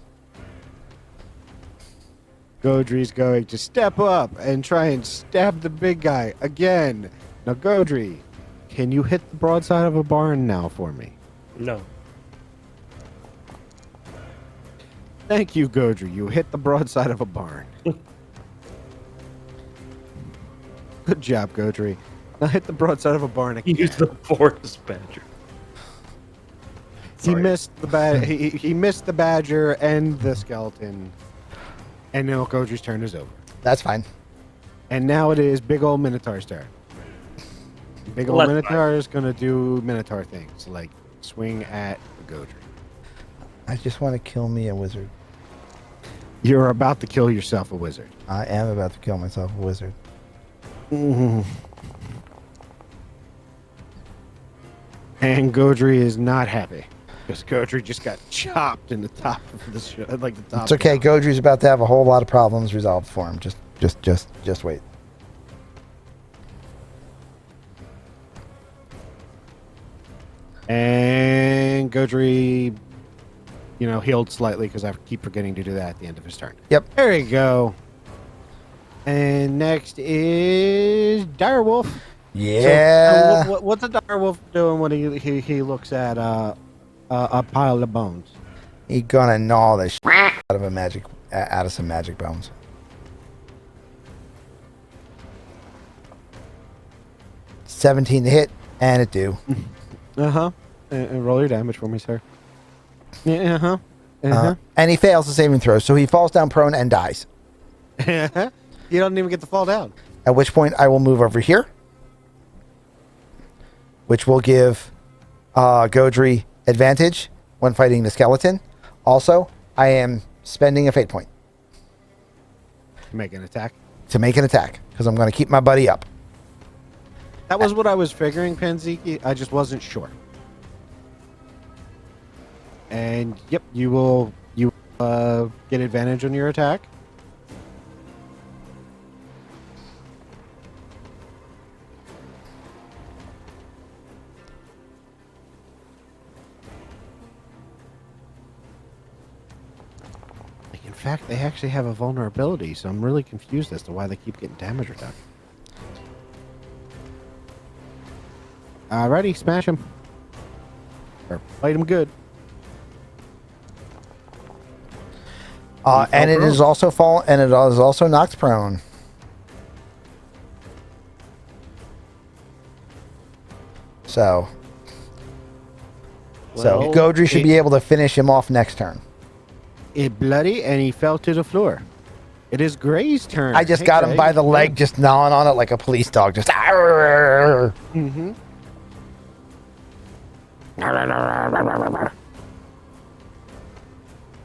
Godry's going to step up and try and stab the big guy again. Now, Godry, can you hit the broadside of a barn now for me? No. Thank you, Godry. You hit the broadside of a barn. Good job, Godry. Now hit the broadside of a barn again. Use the forest badger. He missed the he missed the badger and the skeleton. And now Godry's turn is over. That's fine. And now it is big old Minotaur's turn. Big old Minotaur is going to do Minotaur things, like swing at Godry. I just want to kill me a wizard. You're about to kill yourself a wizard. I am about to kill myself a wizard. Mm-hmm. And Godry is not happy. Because Godry just got chopped in the top of the like the top. It's okay. Godry's about to have a whole lot of problems resolved for him. Just wait. And Godry, healed slightly because I keep forgetting to do that at the end of his turn. Yep. There you go. And next is Direwolf. Yeah. So, what's a Direwolf doing when he looks at a pile of bones? He gonna gnaw the shit out of some magic bones. $17 to hit, and it do. Uh-huh. And roll your damage for me, sir. Yeah, uh-huh. And he fails the saving throw, so he falls down prone and dies. You don't even get to fall down. At which point I will move over here, which will give Godry advantage when fighting the skeleton. Also, I am spending a fate point Make an attack. to make an attack, because I'm going to keep my buddy up. That was what I was figuring, Panziki. I just wasn't sure. And yep, you get advantage on your attack. In fact, they actually have a vulnerability, so I'm really confused as to why they keep getting damage reduction. Alrighty, smash him. Or fight him good. And it is also knocked prone. So Godry should be able to finish him off next turn. It bloody, and he fell to the floor. It is Gray's turn. I just got him by the leg, just gnawing on it like a police dog. Just. Mm-hmm.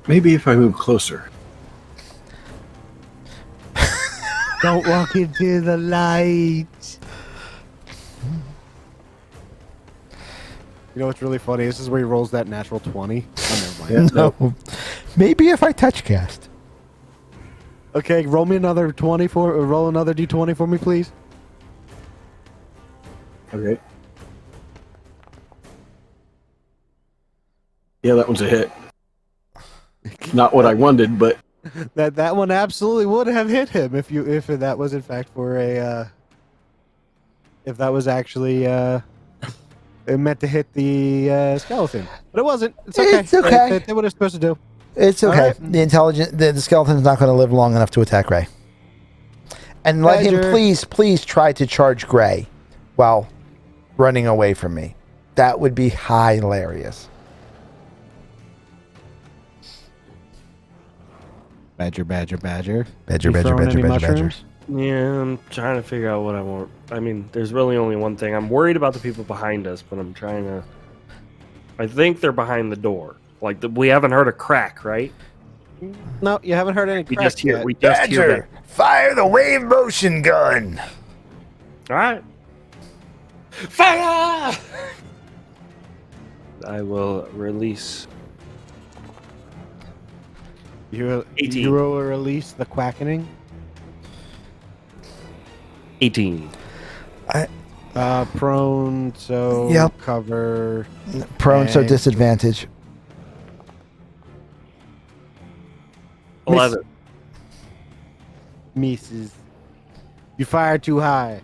Maybe if I move closer. Don't walk into the light. You know what's really funny? This is where he rolls that natural 20. Oh, never mind. No. Maybe if I touch cast. Okay, roll me another 20 roll another d20 for me, please. Okay. Yeah, that one's a hit. Not what I wanted, but That one absolutely would have hit him if that was in fact for a if that was actually it meant to hit the skeleton, but it wasn't. It's okay. It's okay. They did what it's supposed to do. It's okay. Alright. The skeleton's not going to live long enough to attack Gray. And let him Badger. please try to charge Gray while running away from me. That would be hilarious. Badger. Badger, You badger, throwing badger, any badger, badger. mushrooms? Yeah, I'm trying to figure out what I want. I mean, there's really only one thing. I'm worried about the people behind us, but I'm trying to. I think they're behind the door. Like we haven't heard a crack, right? No, you haven't heard any We cracks just hear. yet. We just hear Badger, fire the wave motion gun. that. All right. Fire! I will release. You 18. will release the quackening. 18. Prone, so Yep. cover. Prone, so And- disadvantage. 11. Misses. You fired too high.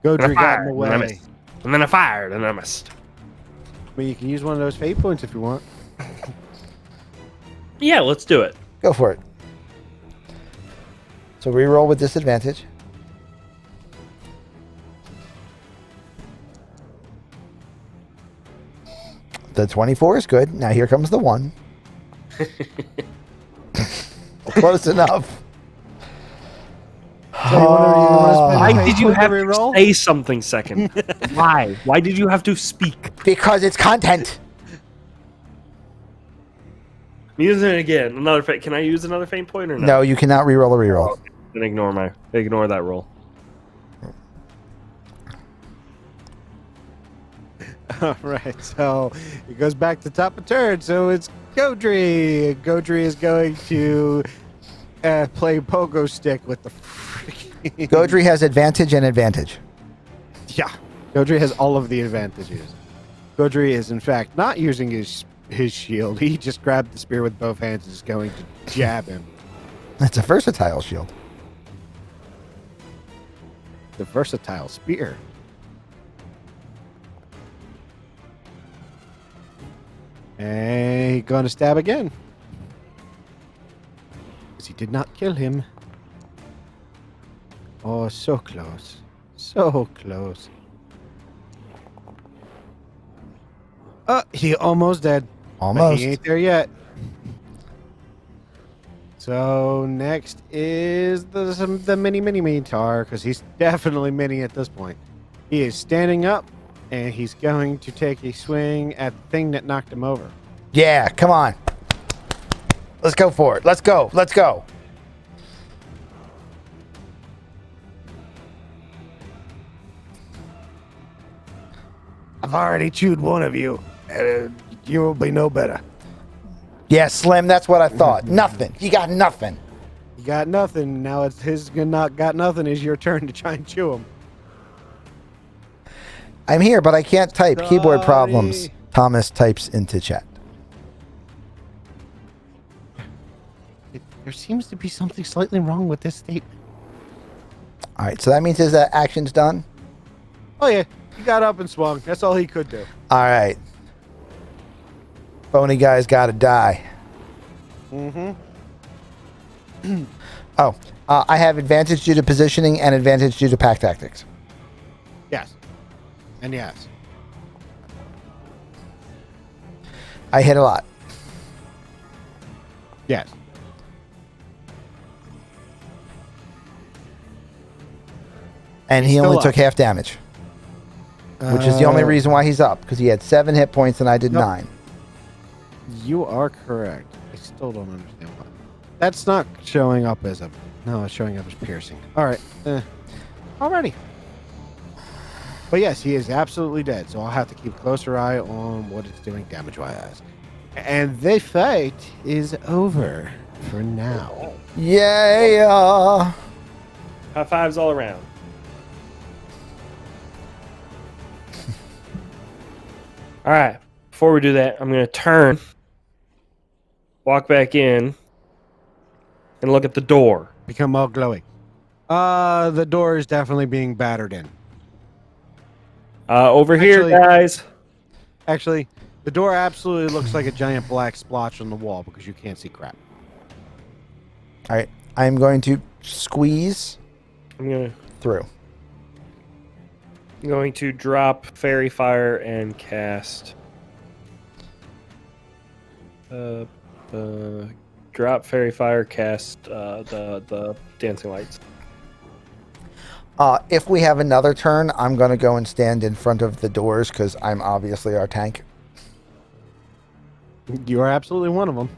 Godry got in the fired, and I way. missed. And then I fired, and I missed. I mean, you can use one of those fate points if you want. Yeah, let's do it. Go for it. So reroll with disadvantage. The 24 is good. Now here comes the 1. Close enough. So you wanna spend Why fate did you point to have to reroll? say something second? Why? Why did you have to speak? Because it's content. I'm using it again. Another fate. Can I use another faint point or no? No, you cannot reroll a reroll. Then ignore that roll. All right, so it goes back to top of turn. So it's Godry. Godry is going to play pogo stick with the freaking... Godry has advantage and advantage. Yeah, Godry has all of the advantages. Godry is, in fact, not using his shield. He just grabbed the spear with both hands and is going to jab him. That's a versatile shield. The versatile spear. And he's going to stab again. Because he did not kill him. Oh, so close. So close. Oh, he almost dead. But Almost. he ain't there yet. So next is the mini tar, because he's definitely mini at this point. He is standing up, and he's going to take a swing at the thing that knocked him over. Yeah, come on. Let's go for it. Let's go. Let's go. I've already chewed one of you. You will be no better. Yeah, Slim, that's what I thought. Nothing. You got nothing. You got nothing. Now it's his not got nothing. Is your turn to try and chew him. I'm here, but I can't type. Keyboard problems. Sorry. Thomas types into chat. There seems to be something slightly wrong with this statement. All right, so that means his action's done. Oh yeah, he got up and swung. That's all he could do. All right. Phony guy's got to die. Mm-hmm. Oh, I have advantage due to positioning and advantage due to pack tactics. Yes. And yes. I hit a lot. Yes. And he He's only still took up. half damage. Which is the only reason why he's up, because he had 7 hit points and I did Nope. 9. You are correct. I still don't understand why. That's not showing up as a... No, it's showing up as piercing. All right. Alrighty. But yes, he is absolutely dead, so I'll have to keep a closer eye on what it's doing damage-wise. And the fight is over for now. Yeah. High fives all around. All right. Before we do that, I'm going to turn, walk back in, and look at the door. Become all glowing. The door is definitely being battered in. Over here, Actually- guys. Actually, the door absolutely looks like a giant black splotch on the wall because you can't see crap. All right. I'm going to squeeze I'm through. going to drop Fairy Fire and cast. Drop Fairy Fire, cast the Dancing Lights. If we have another turn, I'm going to go and stand in front of the doors because I'm obviously our tank. You are absolutely one of them.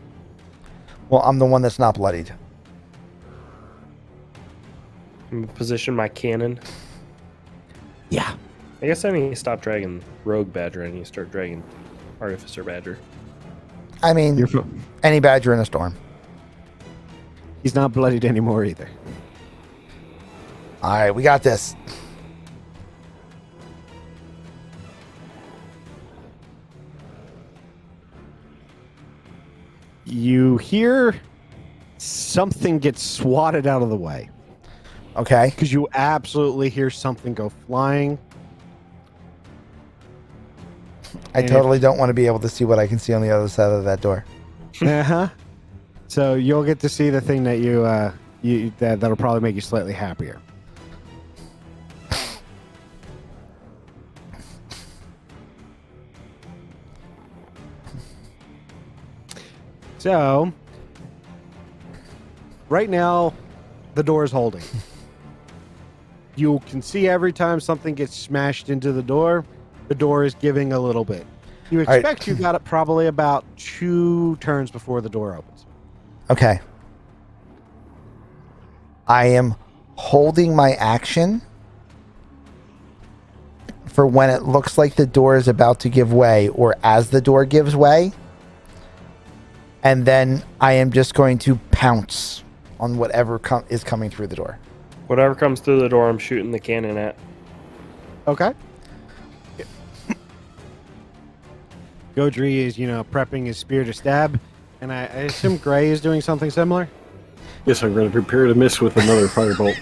Well, I'm the one that's not bloodied. I'm gonna position my cannon. Yeah. I guess I need to stop dragging Rogue Badger and you start dragging Artificer Badger. I mean, any badger in a storm. He's not bloodied anymore either. All right, we got this. You hear something get swatted out of the way. Okay. Because you absolutely hear something go flying. I totally don't want to be able to see what I can see on the other side of that door. Uh-huh. So you'll get to see the thing that that'll probably make you slightly happier. So, right now, the door is holding. You can see every time something gets smashed into the door is giving a little bit. You expect you got it probably about 2 turns before the door opens. Okay. I am holding my action for when it looks like the door is about to give way or as the door gives way. And then I am just going to pounce on whatever is coming through the door. Whatever comes through the door, I'm shooting the cannon at. Okay. Godry is, prepping his spear to stab, and I assume Gray is doing something similar? Yes, I'm going to prepare to miss with another firebolt.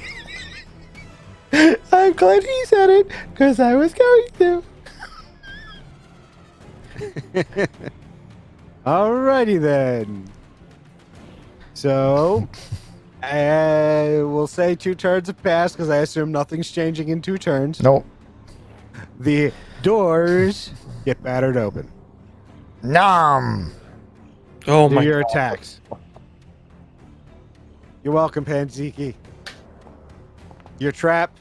I'm glad he said it, because I was going to. Alrighty then. So, we'll say 2 turns have passed, because I assume nothing's changing in 2 turns. Nope. The doors get battered open. Nom. Oh Do my your God. attacks. You're welcome, Panziki. You're trapped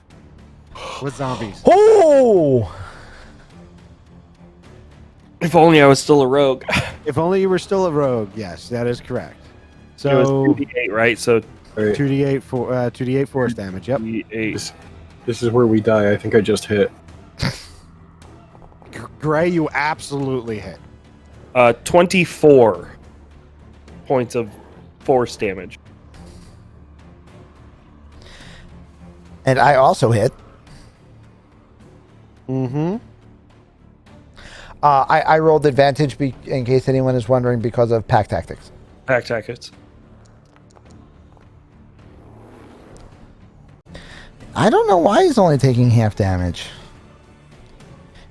with zombies. Oh! If only I was still a rogue. If only you were still a rogue. Yes, that is correct. It was So 2d8, right? So All right, 2d8 force damage. Yep. 2d8. this is where we die. I think I just hit. Gray, you absolutely hit. 24 points of force damage. And I also hit. Mm-hmm. I rolled advantage in case anyone is wondering because of pack tactics. Pack tactics. I don't know why he's only taking half damage.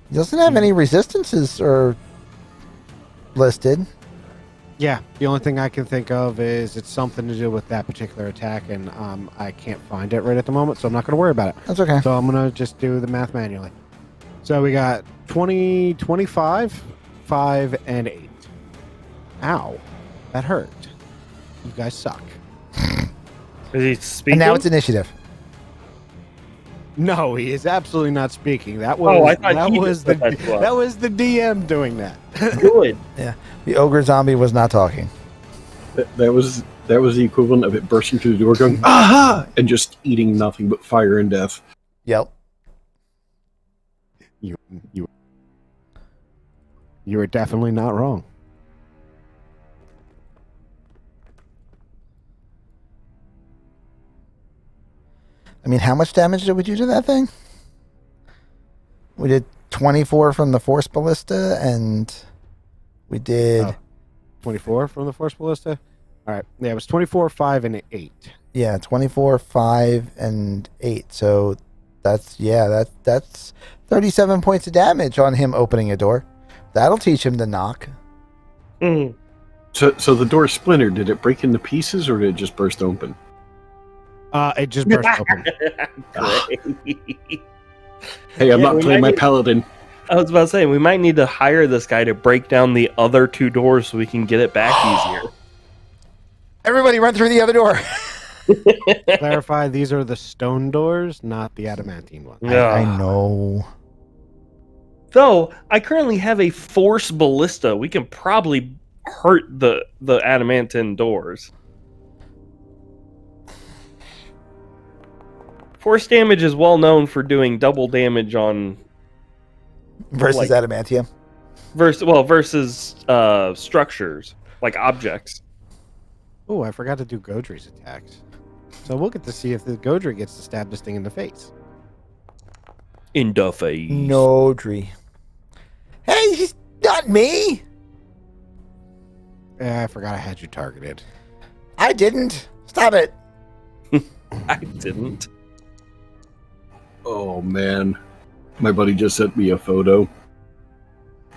He doesn't have any resistances or listed. Yeah, the only thing I can think of is it's something to do with that particular attack, and I can't find it right at the moment, so I'm not going to worry about it. That's okay. So I'm going to just do the math manually. So we got 20, 25, 5, and 8. Ow. That hurt. You guys suck. Is he speaking? And now it's initiative. No, he is absolutely not speaking. That was I thought that he was just the said that to us. that was the DM doing that. Good. Yeah. The ogre zombie was not talking. That was the equivalent of it bursting through the door, going aha, and just eating nothing but fire and death. Yep. You were definitely not wrong. I mean, how much damage did we do to that thing? We did 24 from the Force Ballista, and we did... Oh. 24 from the Force Ballista? All right. Yeah, it was 24, 5, and 8. Yeah, 24, 5, and 8. So that's 37 points of damage on him opening a door. That'll teach him to knock. Mm. So the door splintered. Did it break into pieces or did it just burst open? It just burst open. Great. Hey, I'm Yeah, not we playing might my need- paladin. I was about to say, we might need to hire this guy to break down the other 2 doors so we can get it back easier. Everybody run through the other door. Clarify, these are the stone doors, not the adamantine ones. Yeah. I know. Though, I currently have a Force Ballista. We can probably hurt the adamantine doors. Force damage is well known for doing double damage on Versus adamantium. versus structures like objects. Oh, I forgot to do Godry's attacks. So we'll get to see if the Godry gets to stab this thing in the face. In the face. No, Dree. Hey, he's not me. I forgot I had you targeted. I didn't. Stop it. I didn't. Oh, man. My buddy just sent me a photo.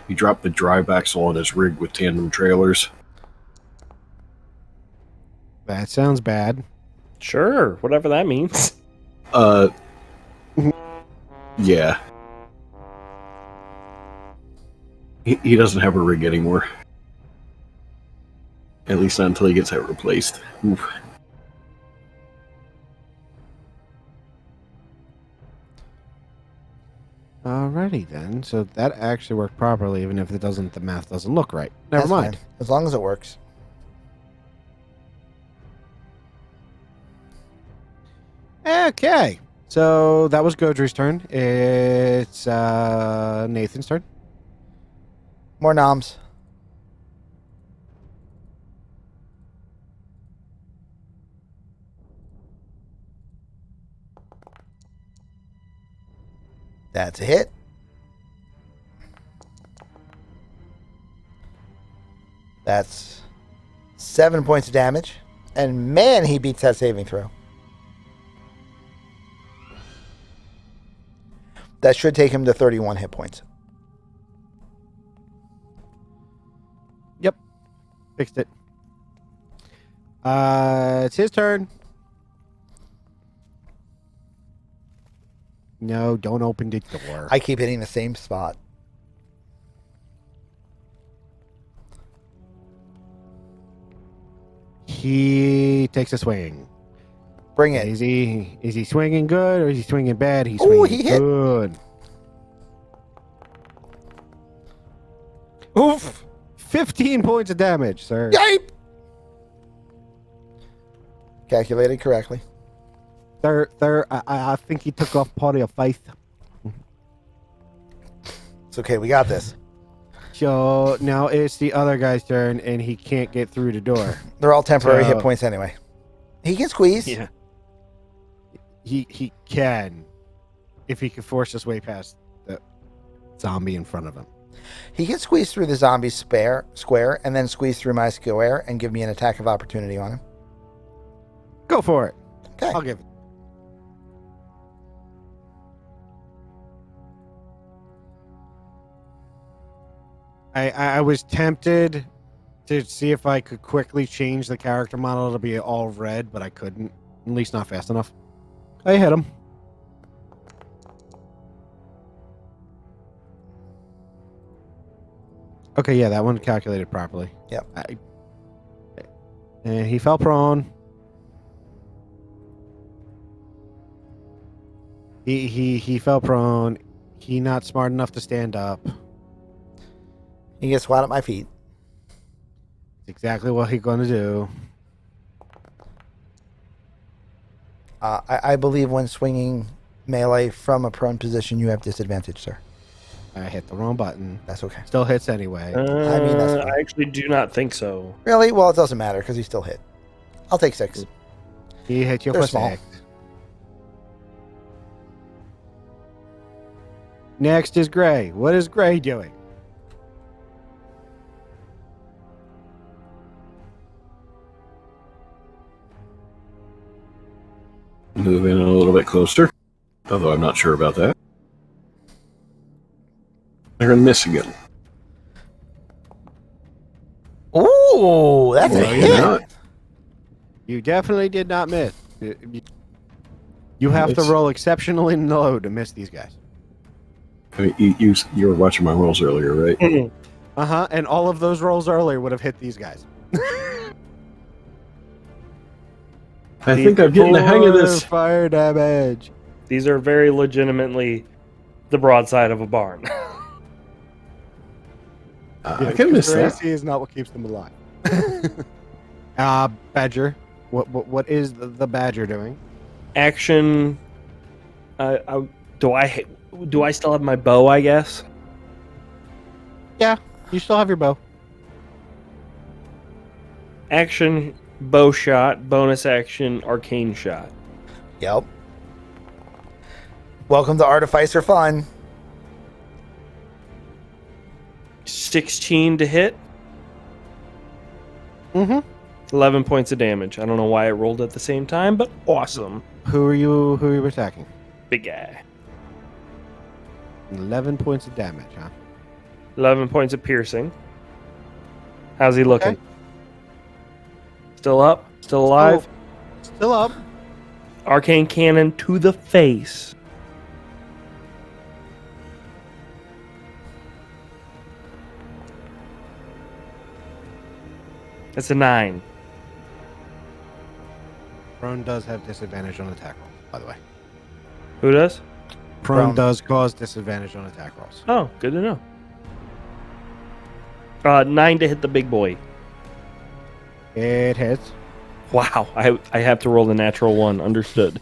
He dropped the drive axle on his rig with tandem trailers. That sounds bad. Sure, whatever that means. Yeah. He doesn't have a rig anymore. At least not until he gets that replaced. Oof. Alrighty then. So that actually worked properly, even if it doesn't. The math doesn't look right. Never That's mind. fine. As long as it works. Okay. So that was Godry's turn. It's Nathan's turn. More noms. That's a hit. That's 7 points of damage. And man, he beats that saving throw. That should take him to 31 hit points. Yep. Fixed it. It's his turn. No, don't open the door. I keep hitting the same spot. He takes a swing. Bring it. Is he swinging good or is he swinging bad? He's Ooh, swinging he hit. good. Oof! 15 points of damage, sir. Yipe! Calculated correctly. Sir, I think he took off part of your face. It's okay, we got this. So now it's the other guy's turn, and he can't get through the door. They're all temporary So- hit points anyway. He can squeeze. Yeah. He can, if he can force his way past the zombie in front of him. He can squeeze through the zombie square and then squeeze through my square and give me an attack of opportunity on him. Go for it. Okay. I'll give it. I was tempted to see if I could quickly change the character model to be all red, but I couldn't. At least not fast enough. I hit him. Okay, yeah, that one calculated properly. Yep. And he fell prone. He fell prone. He not smart enough to stand up. He gets flat at my feet. It's exactly what he's going to do. I believe when swinging melee from a prone position, you have disadvantage, sir. I hit the wrong button. That's okay. Still hits anyway. I mean, that's fine. I actually do not think so. Really? Well, it doesn't matter because he still hit. I'll take 6. He hit you They're for small. 6. Next is Gray. What is Gray doing? Move in a little bit closer. Although I'm not sure about that. They're going to miss again. Ooh, that's a No, you're hit. not. You definitely did not miss. You have to It's- roll exceptionally low to miss these guys. I mean, you were watching my rolls earlier, right? And all of those rolls earlier would have hit these guys. I think I'm getting the hang of this. Fire damage. These are very legitimately the broadside of a barn. I can miss their that. AC is not what keeps them alive. Badger. What is the Badger doing? Action. Do I still have my bow? I guess. Yeah, you still have your bow. Action. Bow shot. Bonus action. Arcane shot. Yep. Welcome to Artificer Fun. 16 to hit. Mm-hmm. 11 points of damage. I don't know why I rolled at the same time, but awesome. Who are you attacking? Big guy. 11 points of damage, huh? 11 points of piercing. How's he looking? Okay. Still up? Still alive? Still up. Arcane cannon to the face. That's a 9. Prone does have disadvantage on attack rolls, by the way. Who does? Prone does cause disadvantage on attack rolls. Oh, good to know. 9 to hit the big boy. It hits. Wow, I have to roll the natural 1. Understood.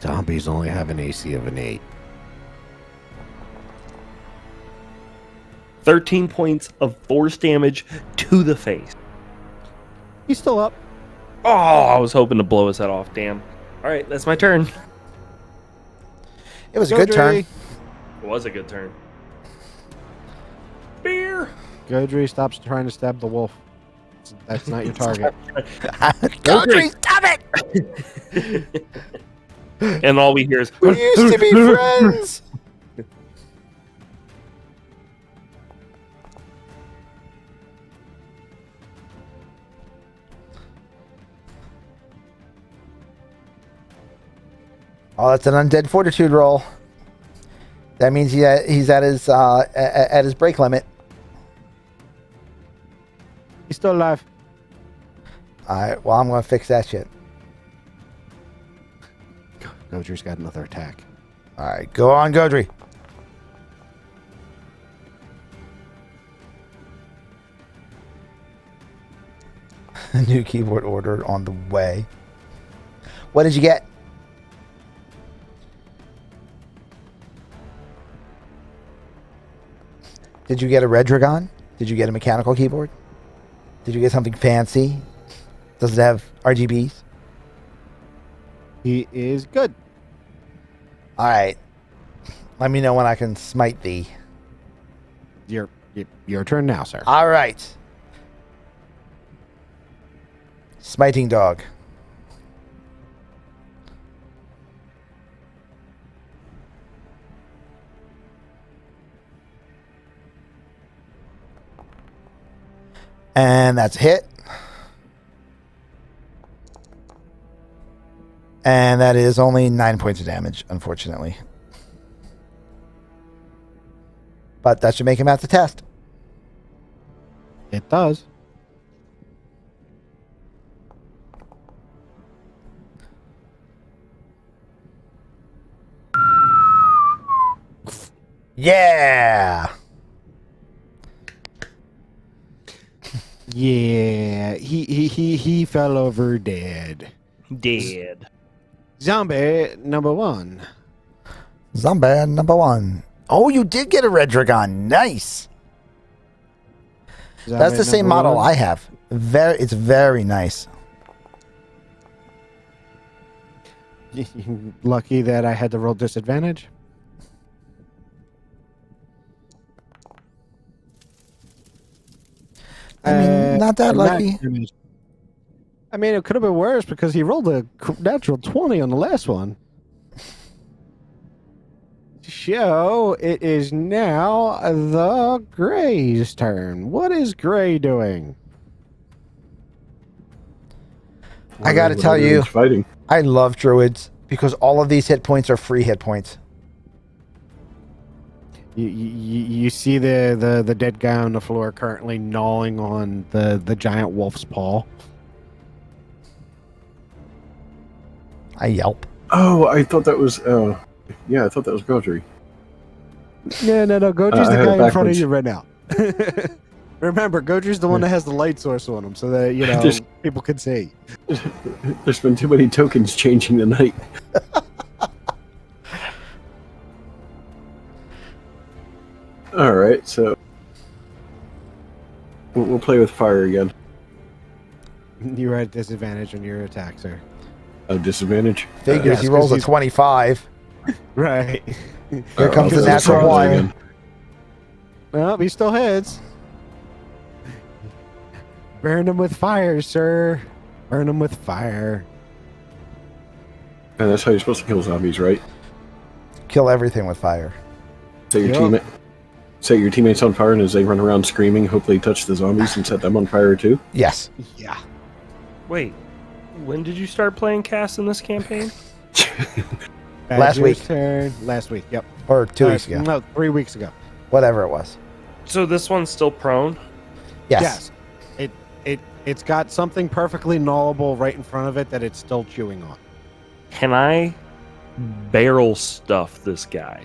Zombies only have an AC of an 8. 13 points of force damage to the face. He's still up. Oh, I was hoping to blow his head off. Damn. All right, that's my turn. It was a good turn. It was a good turn. Beer. Godry stops trying to stab the wolf. That's not your target. Godry, stop it! And all we hear is We used to be friends. Oh, that's an undead fortitude roll. That means he's at his break limit. He's still alive. All right. Well, I'm gonna fix that shit. Godry's got another attack. All right, go on, Godry. A new keyboard order on the way. What did you get? Did you get a red dragon? Did you get a mechanical keyboard? Did you get something fancy? Does it have RGBs? He is good. All right. Let me know when I can smite thee. Your turn now, sir. All right. Smiting dog. And that's a hit. And that is only 9 points of damage, unfortunately. But that should make him have to test. It does. Yeah. Yeah, he fell over dead. dead. Zombie number 1. Zombie number 1. Oh, you did get a red dragon. Nice. That's Zombie the same number model 1. I have. It's very nice. Lucky that I had to roll disadvantage. not that lucky. I mean, it could have been worse because he rolled a natural 20 on the last one. So it is now the Gray's turn. What is Gray doing? I got to What tell you, everyone's fighting. I love druids because all of these hit points are free hit points. You see the dead guy on the floor currently gnawing on the giant wolf's paw. I yelp. Oh, I thought that was. Yeah, I thought that was Godry. No. Godry's I the had guy it in front of backwards. you right now. Remember, Godry's the one that has the light source on him, so that Just- people can see. There's been too many tokens changing tonight. All right, so we'll play with fire again. You're at disadvantage on your attack, sir. A disadvantage. Figures yes, he rolls 'cause a he's- 25. Right. Here comes the I'll natural try one. again. Well, he still hits. Burn him with fire, sir. Burn him with fire. And that's how you're supposed to kill zombies, right? Kill everything with fire. Set your teammates on fire, and as they run around screaming, hopefully touch the zombies and set them on fire too. Yes. Yeah. Wait, when did you start playing cast in this campaign? Last week. Turn. Last week, yep. Or 2 weeks ago. No, 3 weeks ago. Whatever it was. So this one's still prone? Yes. It's got something perfectly gnawable right in front of it that it's still chewing on. Can I barrel stuff this guy?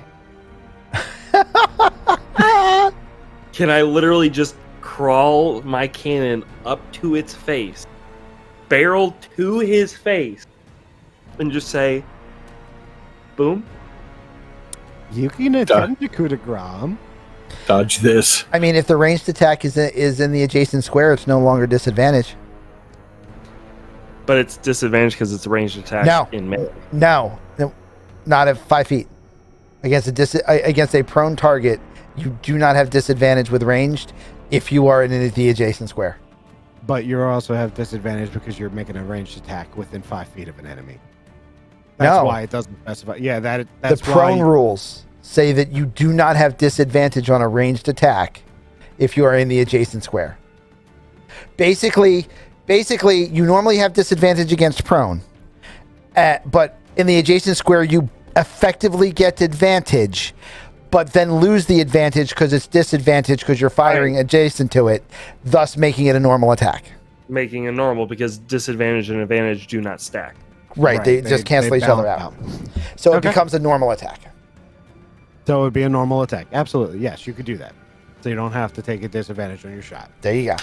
Can I literally just crawl my cannon up to its face, barrel to his face, and just say, boom? You can attempt a coup de grace. Dodge this. I mean, if the ranged attack is in the adjacent square, it's no longer disadvantage. But it's disadvantage because it's a ranged attack No. in melee. No, not at 5 feet. Against a prone target, you do not have disadvantage with ranged if you are in the adjacent square. But you also have disadvantage because you're making a ranged attack within 5 feet of an enemy. That's No. why it doesn't specify. Yeah, that's The prone rules say that you do not have disadvantage on a ranged attack if you are in the adjacent square. Basically, you normally have disadvantage against prone, but in the adjacent square, you effectively get advantage, but then lose the advantage because it's disadvantage because you're firing adjacent to it, thus making it a normal attack. Making a normal because disadvantage and advantage do not stack. Right, they just cancel each other balance out. So it Okay. becomes a normal attack. So it would be a normal attack. Absolutely. Yes, you could do that. So you don't have to take a disadvantage on your shot. There you go.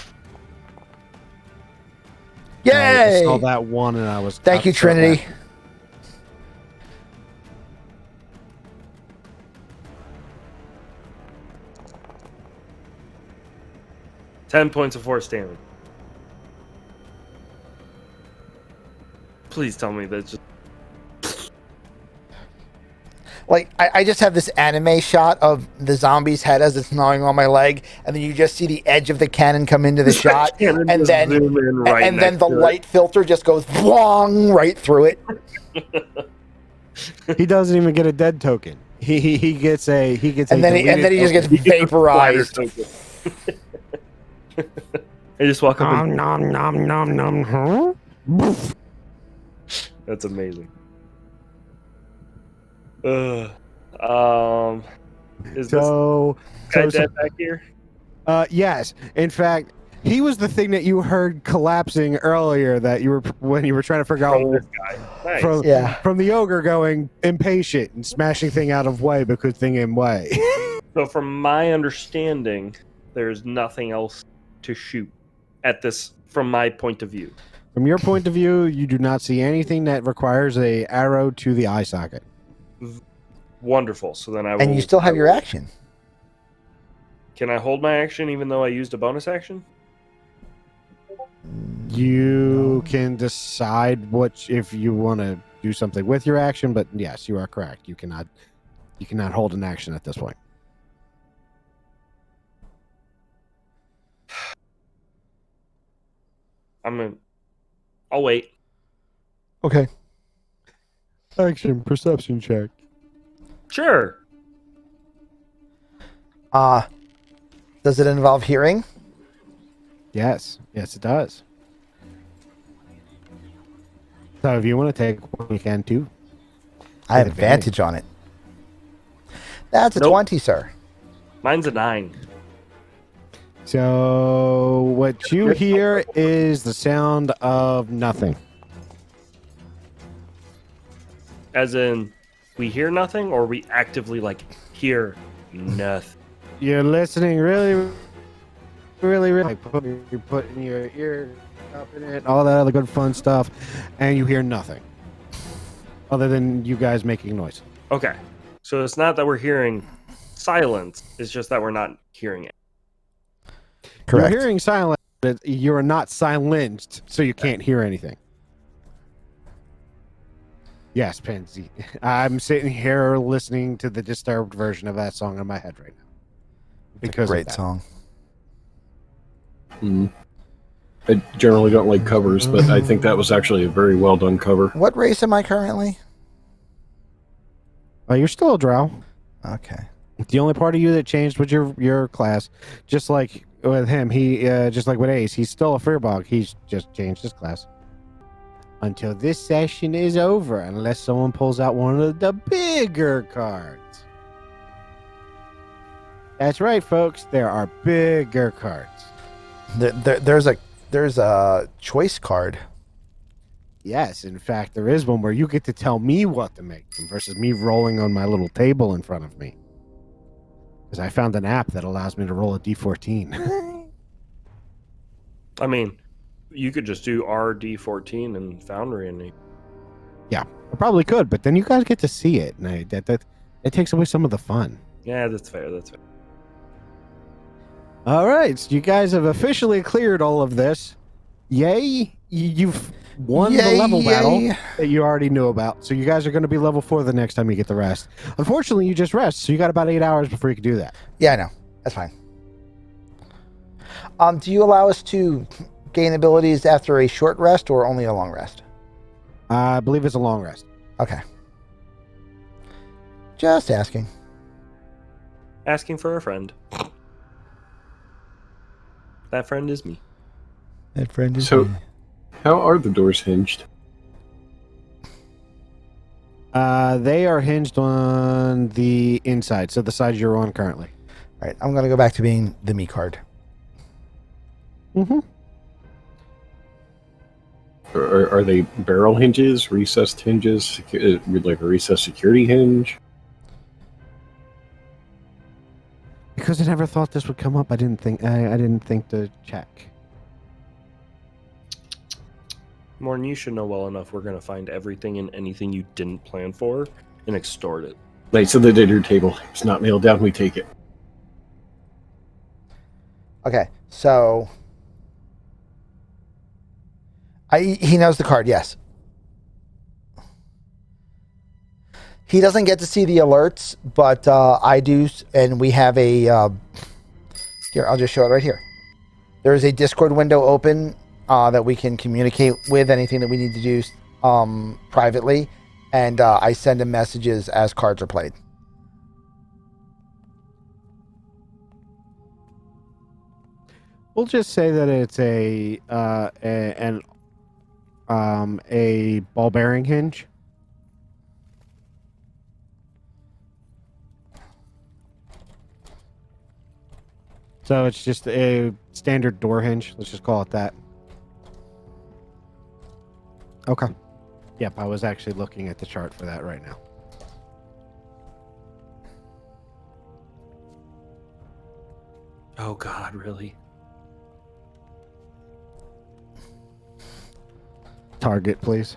I Yay! saw that one and I was... Thank you, Trinity. 10 points of force damage. Please tell me that's just... Like, I just have this anime shot of the zombie's head as it's gnawing on my leg, and then you just see the edge of the cannon come into the shot, cannon and just then zoom in right and then next the to it. light filter just goes wrong right through it. He doesn't even get a dead token. He gets a And then he just gets vaporized. I just walk up and... nom nom nom nom nom. Huh? That's amazing. Is this So guy dead back here? yes. In fact, he was the thing that you heard collapsing earlier. That you were when you were trying to figure From out this guy. Nice. from the ogre going impatient and smashing thing out of way because thing in way. So from my understanding, there's nothing else to shoot at this from my point of view. From your point of view, you do not see anything that requires a arrow to the eye socket. Wonderful. So then I will... And you still have your action. Can I hold my action even though I used a bonus action? You can decide if you want to do something with your action, but yes, you are correct. You cannot hold an action at this point. I'll wait. Okay. Action perception check. Sure. Does it involve hearing? Yes, it does. So if you want to take one, you can too. I have advantage on it. That's a Nope. 20, sir. Mine's a 9. So what you hear is the sound of nothing. As in, we hear nothing, or we actively like hear nothing. You're listening really, like you're putting your ear up in it, all that other good fun stuff, and you hear nothing other than you guys making noise. Okay, so it's not that we're hearing silence; it's just that we're not hearing it. Correct. You're hearing silence, but you're not silenced, so you can't hear anything. Yes, Pansy. I'm sitting here listening to the disturbed version of that song in my head right now. Because Great of that. song. I generally don't like covers, but I think that was actually a very well done cover. What race am I currently? You're still a drow. Okay. The only part of you that changed was your class. Just like with him, he just like with Ace, he's still a Fearbog. He's just changed his class. Until this session is over, unless someone pulls out one of the bigger cards. That's right, folks. There are bigger cards. There's a choice card. Yes, in fact, there is one where you get to tell me what to make them versus me rolling on my little table in front of me. Because I found an app that allows me to roll a d14. I mean, you could just do RD14 and Foundry and Yeah, I probably could, but then you guys get to see it, and that takes away some of the fun. yeah, that's fair. That's fair. All right, so you guys have officially cleared all of this. Yay! You've won the level battle that you already knew about. So you guys are going to be level 4 the next time you get the rest. Unfortunately, you just rest, so you got about 8 hours before you can do that. Yeah, I know. That's fine. Do you allow us to gain abilities after a short rest or only a long rest? I believe it's a long rest. Okay. Just asking. Asking for a friend. That friend is me. That friend is So, me. how are the doors hinged? They are hinged on the inside, so the side you're on currently. All right, I'm going to go back to being the me card. Mm-hmm. Are they barrel hinges, recessed hinges, like a recessed security hinge? Because I never thought this would come up, I didn't think to check. Morn, you should know well enough we're going to find everything and anything you didn't plan for and extort it. Like, so the dinner table. It's not nailed down, we take it. Okay, so he knows the card, yes. He doesn't get to see the alerts, but I do, and we have a... here, I'll just show it right here. There is a Discord window open that we can communicate with anything that we need to do privately, and I send him messages as cards are played. We'll just say that it's a ball bearing hinge. So it's just a standard door hinge. Let's just call it that. Okay. Yep, I was actually looking at the chart for that right now. Oh God, really? Target, please.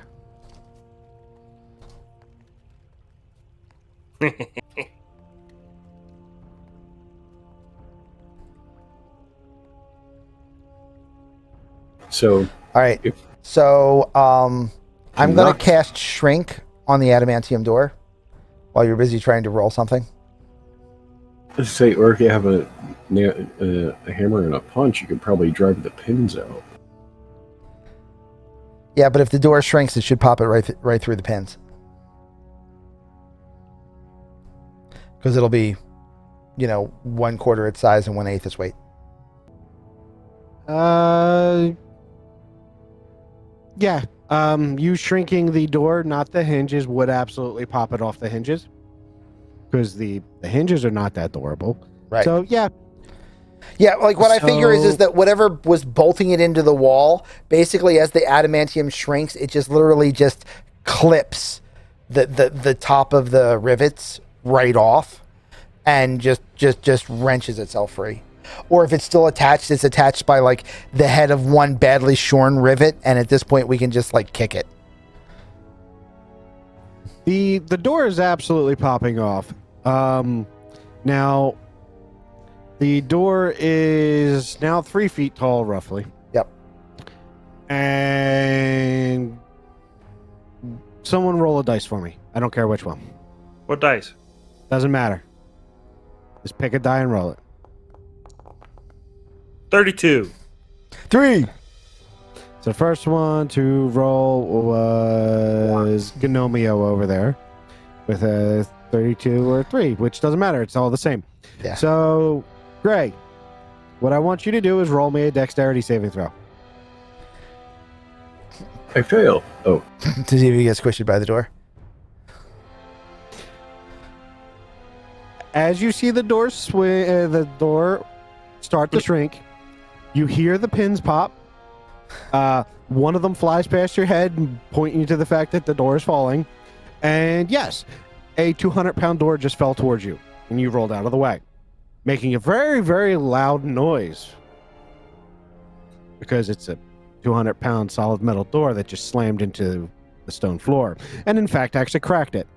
So, All right. So I'm going to cast Shrink on the adamantium door while you're busy trying to roll something. let's say, or if you have a hammer and a punch, you could probably drive the pins out. Yeah, but if the door shrinks, it should pop it right through the pins. Because it'll be, 1/4 its size and 1/8 its weight. Yeah. You shrinking the door, not the hinges, would absolutely pop it off the hinges. Because the hinges are not that durable. Right. So, yeah. Yeah, like what I figure is that whatever was bolting it into the wall, basically as the adamantium shrinks, it just literally just clips the top of the rivets right off and just wrenches itself free. Or if it's still attached, it's attached by like the head of one badly shorn rivet, and at this point we can just like kick it. The door is absolutely popping off. Now, the door is now 3 feet tall, roughly. Yep. And someone roll a dice for me. I don't care which one. What dice? Doesn't matter. Just pick a die and roll it. 32. 3. So the first one to roll was Gnomio over there with a 32 or 3, which doesn't matter. It's all the same. Yeah. So, Gray, what I want you to do is roll me a dexterity saving throw. I fail. Oh, To see if he gets squished by the door. As you see the door start to shrink, you hear the pins pop. One of them flies past your head, pointing you to the fact that the door is falling. And yes, a 200-pound door just fell towards you, and you rolled out of the way, making a very, very loud noise because it's a 200-pound solid metal door that just slammed into the stone floor, and in fact actually cracked it.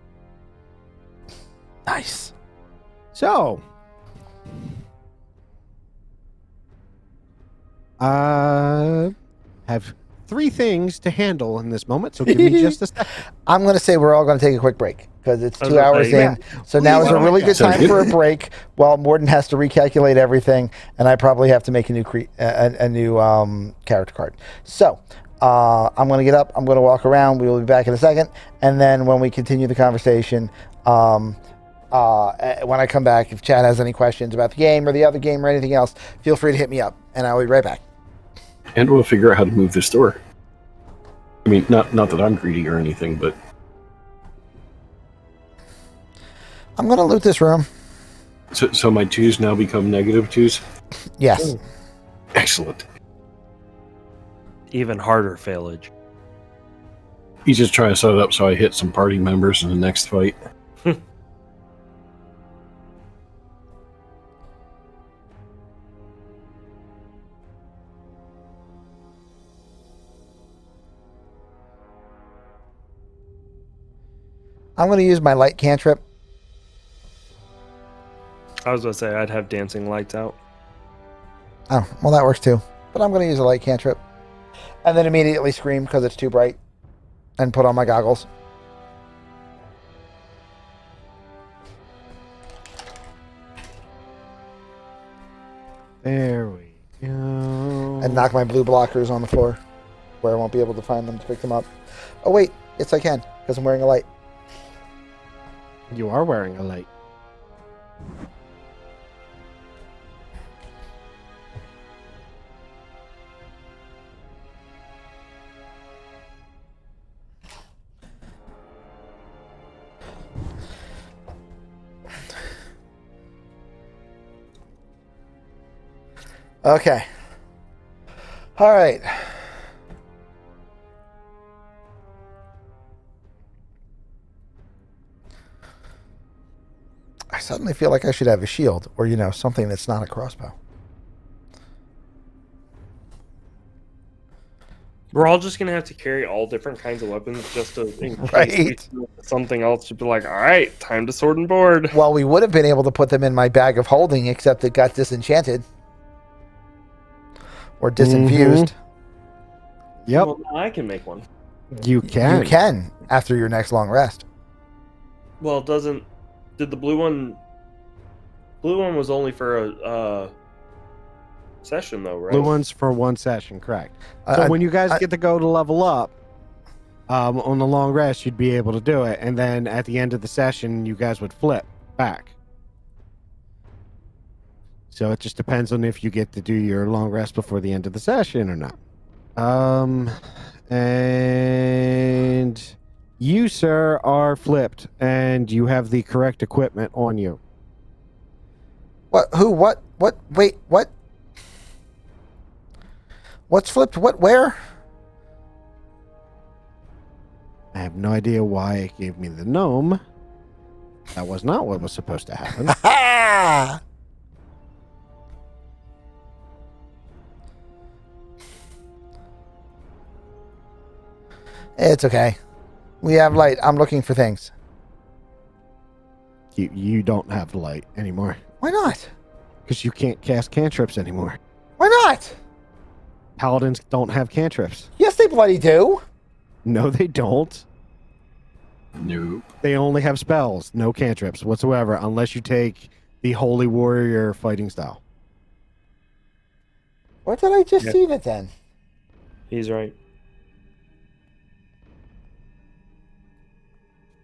Nice. So, have 3 things to handle in this moment, so give me just a second. I'm going to say we're all going to take a quick break because it's I was 2 gonna hours say, in. So now is a really good Sounds time good. for a break while Morden has to recalculate everything, and I probably have to make a new character card. So I'm going to get up. I'm going to walk around. We will be back in a second, and then when we continue the conversation, when I come back, if Chad has any questions about the game or the other game or anything else, feel free to hit me up, and I'll be right back. and we'll figure out how to move this door. I mean, not that I'm greedy or anything, but I'm going to loot this room. so my 2s now become negative 2s. Yes. Excellent. Even harder failage. He's just trying to set it up so I hit some party members in the next fight. I'm going to use my light cantrip. I was going to say I'd have dancing lights out. Oh, well, that works too. But I'm going to use a light cantrip. And then immediately scream because it's too bright. And put on my goggles. There we go. And knock my blue blockers on the floor. Where I won't be able to find them to pick them up. Oh, wait. Yes, I can. Because I'm wearing a light. You are wearing a light. Okay. All right. I suddenly feel like I should have a shield or, something that's not a crossbow. We're all just going to have to carry all different kinds of weapons just to in case Right. we see something else to be like, all right, time to sword and board. Well, we would have been able to put them in my bag of holding, except it got disenchanted. Or disinfused. Yep, Well, now I can make one. you can. You can after your next long rest. Well, it doesn't. Did the blue one? Blue one was only for a session, though, right? Blue one's for 1 session, correct. So I- when you guys I- get to go to level up, On the long rest, you'd be able to do it, and then at the end of the session, you guys would flip back. So it just depends on if you get to do your long rest before the end of the session or not. And you, sir, are flipped, and you have the correct equipment on you. What? Who? What? What? Wait, what? What's flipped? What? Where? I have no idea why it gave me the gnome. That was not what was supposed to happen. Ha! It's okay. We have light. I'm looking for things. You don't have light anymore. Why not? Because you can't cast cantrips anymore. Why not? Paladins don't have cantrips. Yes, they bloody do. No, they don't. Nope. They only have spells, no cantrips whatsoever, unless you take the Holy Warrior fighting style. Where did I just see that then? He's right.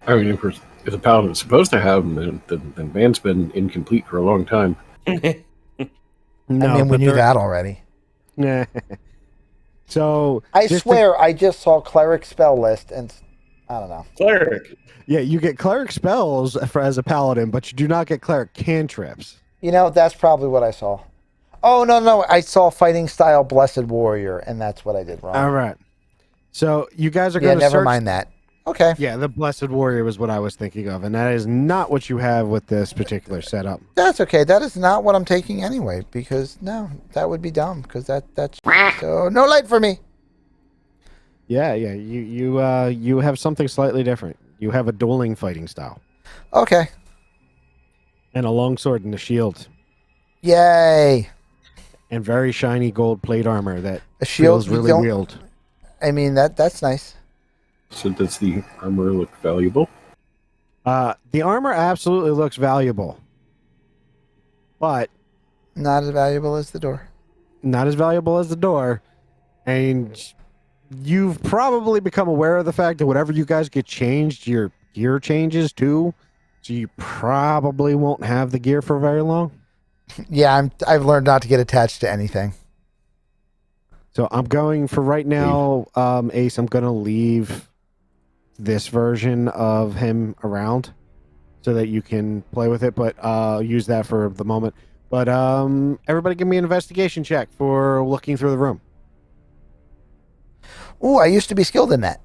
I mean, of course, if the paladin's supposed to have them, then Van's been incomplete for a long time. No, I mean, we knew that already. Yeah. So I swear, I just saw cleric spell list, and I don't know. Cleric. yeah, you get cleric spells as a paladin, but you do not get cleric cantrips. You know, that's probably what I saw. Oh, no. I saw fighting style blessed warrior, and that's what I did wrong. All right. So you guys are Yeah, going to never mind that. Okay. Yeah, the Blessed Warrior was what I was thinking of, and that is not what you have with this particular setup. That's okay. That is not what I'm taking anyway, because no, that would be dumb, because that's so no light for me. Yeah, you have something slightly different. You have a dueling fighting style Okay. and a long sword and a shield Yay. and very shiny gold plate armor that A shield, feels you really don't- wheeled. I mean, that's nice. So does the armor look valuable? The armor absolutely looks valuable, but Not as valuable as the door. not as valuable as the door. And you've probably become aware of the fact that whatever you guys get changed, your gear changes too. So you probably won't have the gear for very long. Yeah, I've learned not to get attached to anything. So I'm going for right now, Ace, I'm going to leave this version of him around so that you can play with it, but use that for the moment. But everybody give me an investigation check for looking through the room. Ooh, I used to be skilled in that.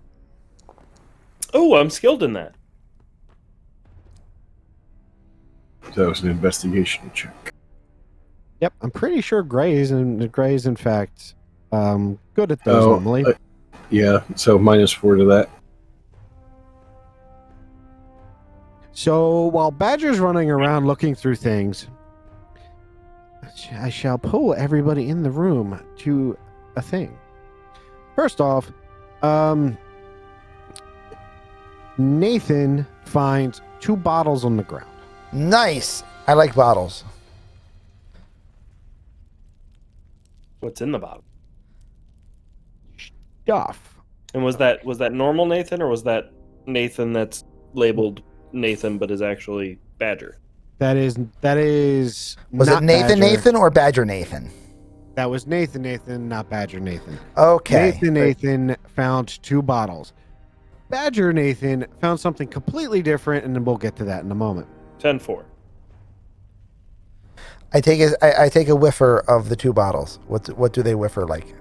Oh, I'm skilled in that. That was an investigation check. Yep, I'm pretty sure Gray's in fact good at those normally. Yeah, so -4 to that. So while Badger's running around looking through things, I shall pull everybody in the room to a thing. First off, Nathan finds 2 bottles on the ground. Nice. I like bottles. What's in the bottle? Stuff. And was that normal Nathan, or was that Nathan that's labeled Nathan but is actually Badger? That is Was not it Nathan Badger. Nathan or Badger Nathan? That was Nathan, not Badger Nathan. Okay. Nathan found 2 bottles. Badger Nathan found something completely different, and then we'll get to that in a moment. 10-4. I take a whiffer of the 2 bottles. What do they whiffer like?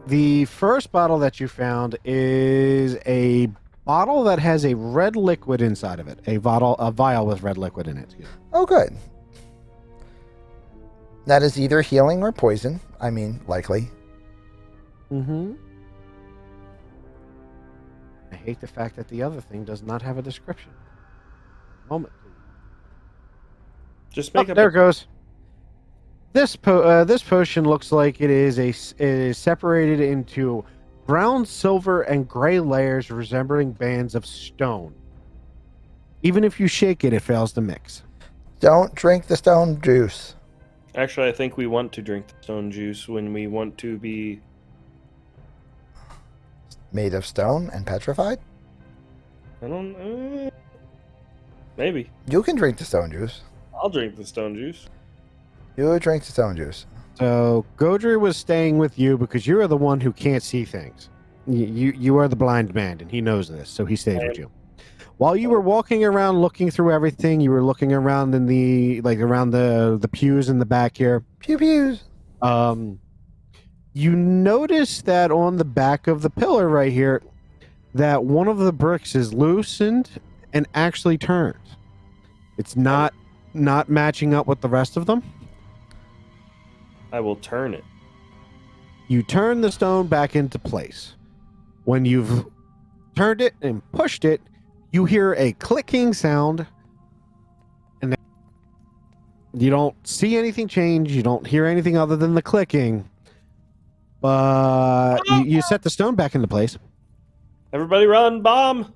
The first bottle that you found is a bottle that has a red liquid inside of it. A vial with red liquid in it. Oh, good. That is either healing or poison. I mean, likely. Mm-hmm. I hate the fact that the other thing does not have a description. Moment, please. Just make up. There it goes. This potion looks like it is separated into brown, silver, and gray layers resembling bands of stone. Even if you shake it, it fails to mix. Don't drink the stone juice. Actually, I think we want to drink the stone juice when we want to be Made of stone and petrified? I don't. Maybe. You can drink the stone juice. I'll drink the stone juice. You drink the stone juice. So Godry was staying with you because you are the one who can't see things. You are the blind man, and he knows this, so he stayed with you. While you were walking around looking through everything, you were looking around in around the pews in the back here. Pew pews. You notice that on the back of the pillar right here, that one of the bricks is loosened and actually turns. It's not matching up with the rest of them. I will turn it. You turn the stone back into place. When you've turned it and pushed it, you hear a clicking sound, and you don't see anything change. You don't hear anything other than the clicking. But you set the stone back into place. Everybody run, bomb!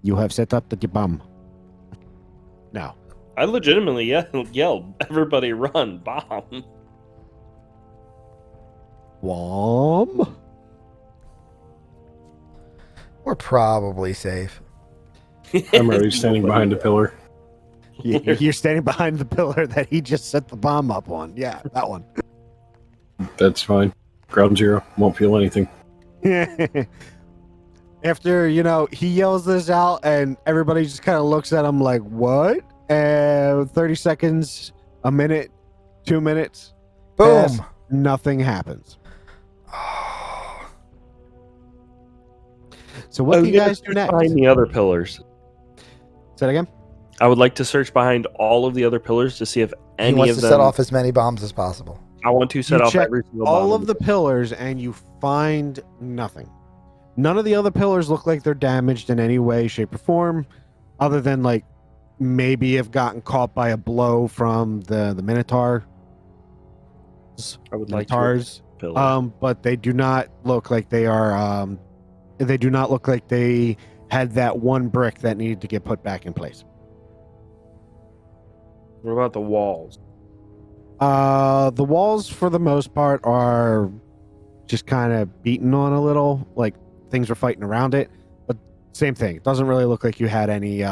You have set up the bomb. Now. I legitimately yelled, everybody run, bomb. Bomb? We're probably safe. I'm already standing behind a pillar. You're standing behind the pillar that he just set the bomb up on. Yeah, that one. That's fine. Ground zero. Won't feel anything. After, he yells this out and everybody just kind of looks at him like, what? And 30 seconds, a minute, 2 minutes. Boom. Pass, nothing happens. So what do you guys do next? Behind the other pillars. Say that again? I would like to search behind all of the other pillars to see if any He wants of to them... set off as many bombs as possible. I want to set You off check every single all bomb. of the pillars and you find nothing. None of the other pillars look like they're damaged in any way, shape, or form, other than like maybe have gotten caught by a blow from the Minotaur. I would like Minotaurs. to pillar. But they do not look like they are. They do not look like they had that one brick that needed to get put back in place. What about the walls? The walls, for the most part, are just kind of beaten on a little, like things were fighting around it. But same thing. It doesn't really look like you had any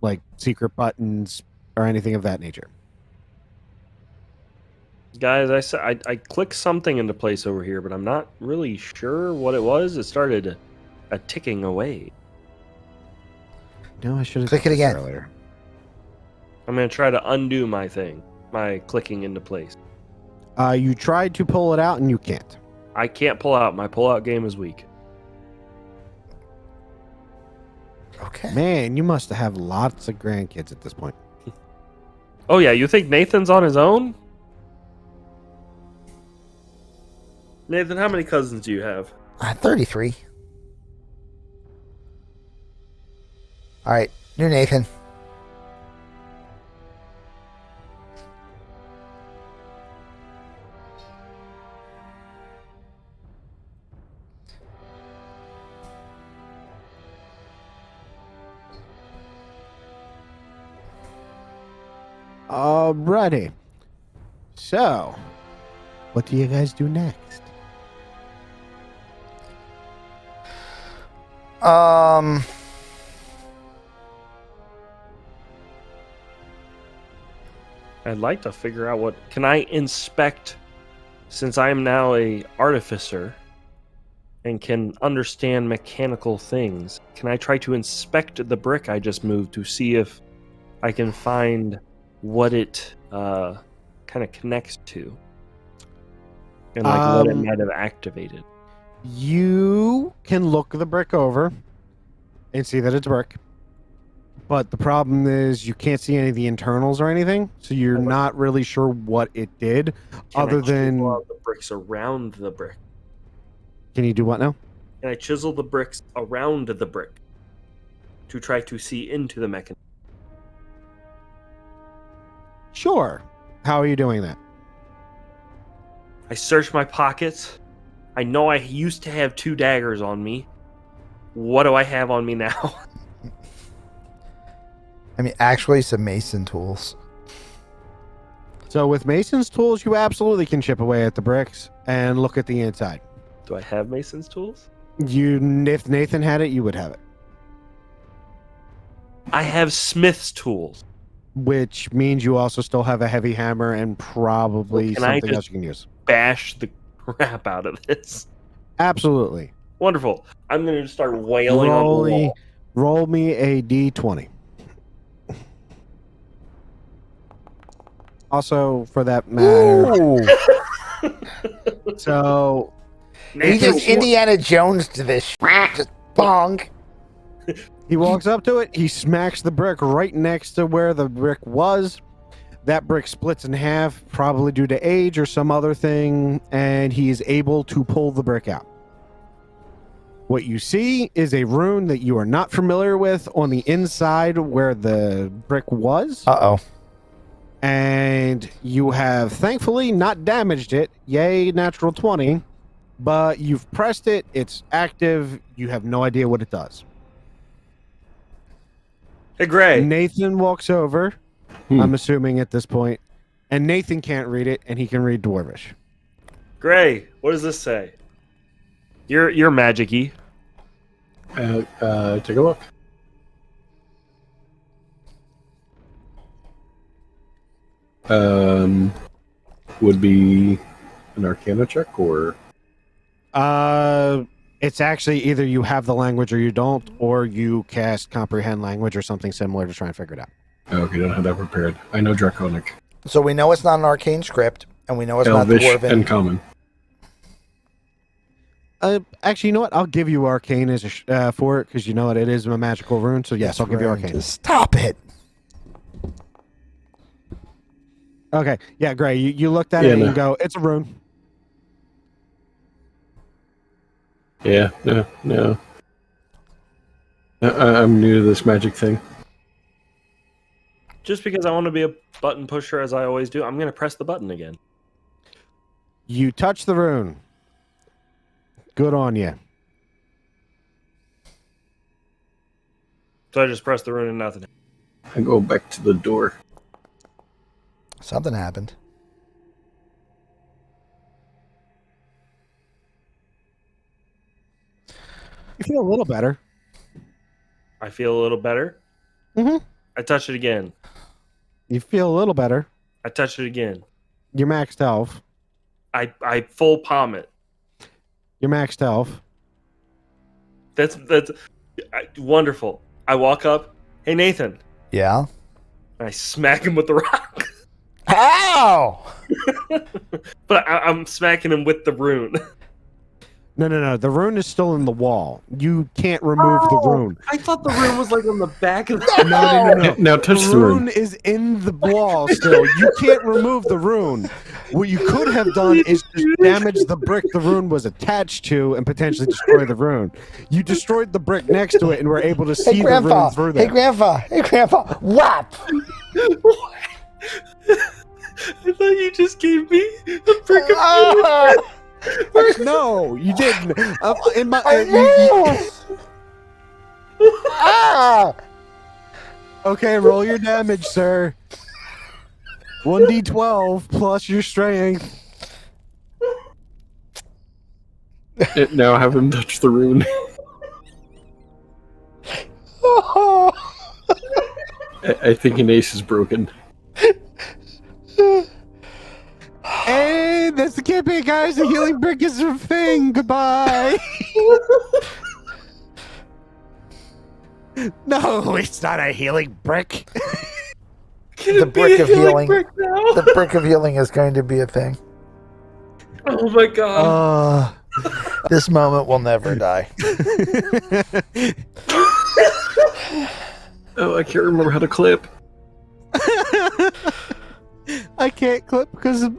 like secret buttons or anything of that nature. Guys, I clicked something into place over here, but I'm not really sure what it was. It started a ticking away. No, I should have Click it again. earlier. I'm going to try to undo my thing, my clicking into place. You tried to pull it out and you can't. I can't pull out. My pull-out game is weak. Okay. Man, you must have lots of grandkids at this point. Oh, yeah, you think Nathan's on his own? Nathan, how many cousins do you have? 33. All right, new Nathan. Alrighty. So, what do you guys do next? I'd like to figure out what... Can I inspect, since I am now a artificer and can understand mechanical things, can I try to inspect the brick I just moved to see if I can find what it kind of connects to? And like what it might have activated. You can look the brick over and see that it's brick. But the problem is you can't see any of the internals or anything, so you're not really sure what it did, other than... the bricks around the brick. Can you do what now? Can I chisel the bricks around the brick to try to see into the mechanism? Sure. How are you doing that? I search my pockets. I know I used to have 2 daggers on me. What do I have on me now? I mean, actually, some mason tools. So with Mason's tools, you absolutely can chip away at the bricks and look at the inside. Do I have Mason's tools? If Nathan had it, you would have it. I have Smith's tools. Which means you also still have a heavy hammer and probably Can I something just- else you can use. Bash the crap out of this. Absolutely. Wonderful. I'm going to just start wailing on the wall. Roll me a d20. Also, for that matter, Ooh. so He just Indiana Jones to this. Just bong. he walks up to it. He smacks the brick right next to where the brick was. That brick splits in half, probably due to age or some other thing, and he is able to pull the brick out. What you see is a rune that you are not familiar with on the inside where the brick was. Uh-oh. And you have thankfully not damaged it. Yay, natural 20. But you've pressed it. It's active. You have no idea what it does. Hey, Gray. Nathan walks over, I'm assuming at this point, and Nathan can't read it, and he can read Dwarvish. Gray, what does this say? You're magic-y. Take a look. Would be an Arcana check, or It's actually either you have the language or you don't, or you cast comprehend language or something similar to try and figure it out. okay, don't have that prepared. I know Draconic, So we know it's not an arcane script, and we know it's Elvish, not Dwarven. and Common. Actually, you know what? I'll give you arcane as for it because you know what? It is a magical rune. So yes, I'll give you arcane. Just stop it. Okay, yeah, Gray. You looked at Yeah, it and no. you go, it's a rune. Yeah, no. I'm new to this magic thing. Just because I want to be a button pusher as I always do, I'm going to press the button again. You touch the rune. Good on you. So I just press the rune and nothing. I go back to the door. Something happened. You feel a little better. I feel a little better. Mm-hmm. I touch it again. You feel a little better. I touch it again. You're maxed health. I full palm it. You're maxed health. That's wonderful. I walk up. Hey, Nathan. Yeah. And I smack him with the rock. Ow! But I'm smacking him with the rune. No. The rune is still in the wall. You can't remove the rune. I thought the rune was like on the back of the... No. Now touch the rune. Is in the wall still. You can't remove the rune. What you could have done is just damage the brick the rune was attached to and potentially destroy the rune. You destroyed the brick next to it and were able to see Hey, the Grandpa. rune through there. Hey, Grandpa. Whap! I thought you just gave me a brick of Ah! No, you didn't. In my, I know! Ah! okay, roll your damage, sir. 1d12 plus your strength. Now have him touch the rune. I think an ace is broken. Hey, that's the campaign, guys. The healing brick is a thing. Goodbye. No, it's not a healing brick. The brick of healing. The brick of healing is going to be a thing. Oh my god. This moment will never die. Oh, I can't remember how to clip. I can't clip because of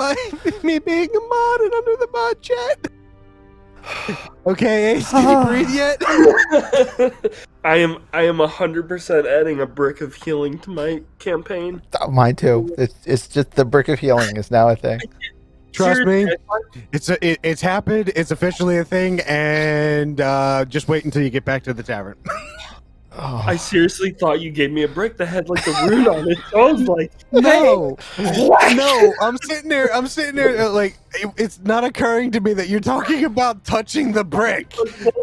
me being a mod and under the mod chat. Okay, Ace, did you breathe yet? I am 100% adding a brick of healing to my campaign. Oh, mine too. It's just the brick of healing is now a thing. Trust me, Seriously, it's happened. It's officially a thing, and just wait until you get back to the tavern. I seriously thought you gave me a brick that had like the rune on it. So I was like, No, hey. no, I'm sitting there, like, it's not occurring to me that you're talking about touching the brick.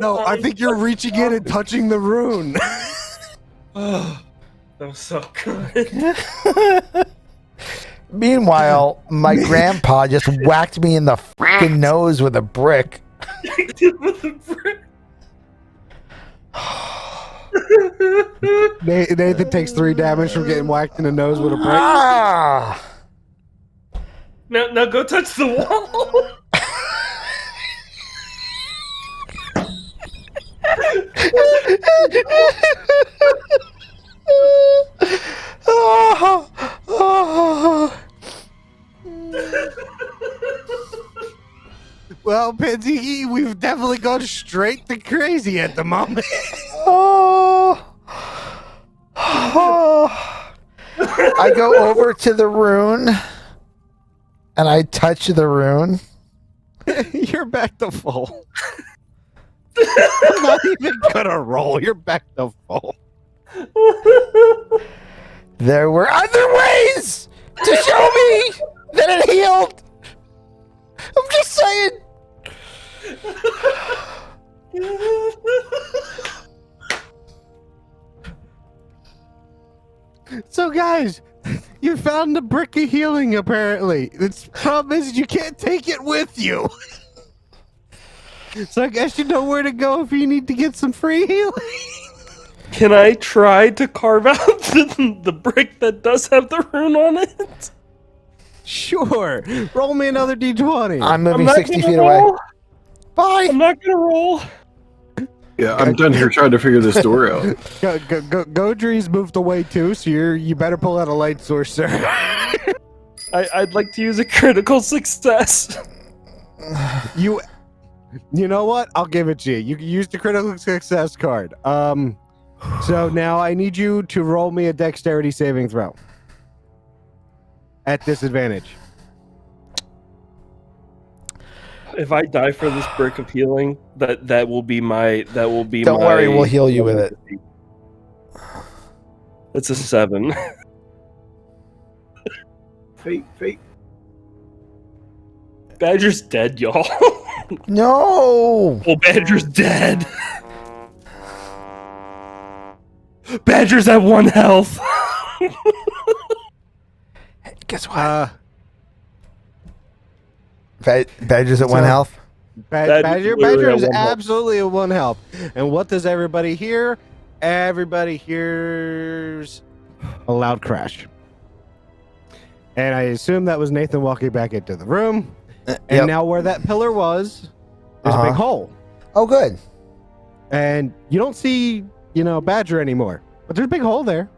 No, I think you're reaching in and touching the rune. Oh, that was so good. Meanwhile, my grandpa just whacked me in the fucking nose with a brick. With the brick. Nathan takes 3 damage from getting whacked in the nose with a brick. Ah! Now go touch the wall. Well, Pansy, we've definitely gone straight to crazy at the moment. I go over to the rune and I touch the rune. You're back to full. I'm not even gonna roll. You're back to full. There were other ways to show me that it healed. I'm just saying. So, guys, you found the brick of healing, apparently. The problem is you can't take it with you. So I guess you know where to go if you need to get some free healing. Can I try to carve out the brick that does have the rune on it? Sure. Roll me another d20. I'm moving not 60 gonna feet away. roll. Bye. I'm not gonna roll. Yeah, I'm done here trying to figure this door out. Godry's moved away too, so you better pull out a light source, sir. I'd like to use a critical success. You know what? I'll give it to you. You can use the critical success card. So now I need you to roll me a dexterity saving throw. At disadvantage. If I die for this brick of healing, that will be my Don't worry, we'll heal you with it. It's a 7. Fate. Badger's dead, y'all. No. Oh, Badger's dead. Badger's at 1 health. Guess what? Badger's at 1 health. Badger literally is at 1 health. absolutely at 1 health. And what does everybody hear? Everybody hears a loud crash. And I assume that was Nathan walking back into the room. And Yep. now where that pillar was, there's a big hole. Oh, good. And you don't see, Badger anymore. But there's a big hole there.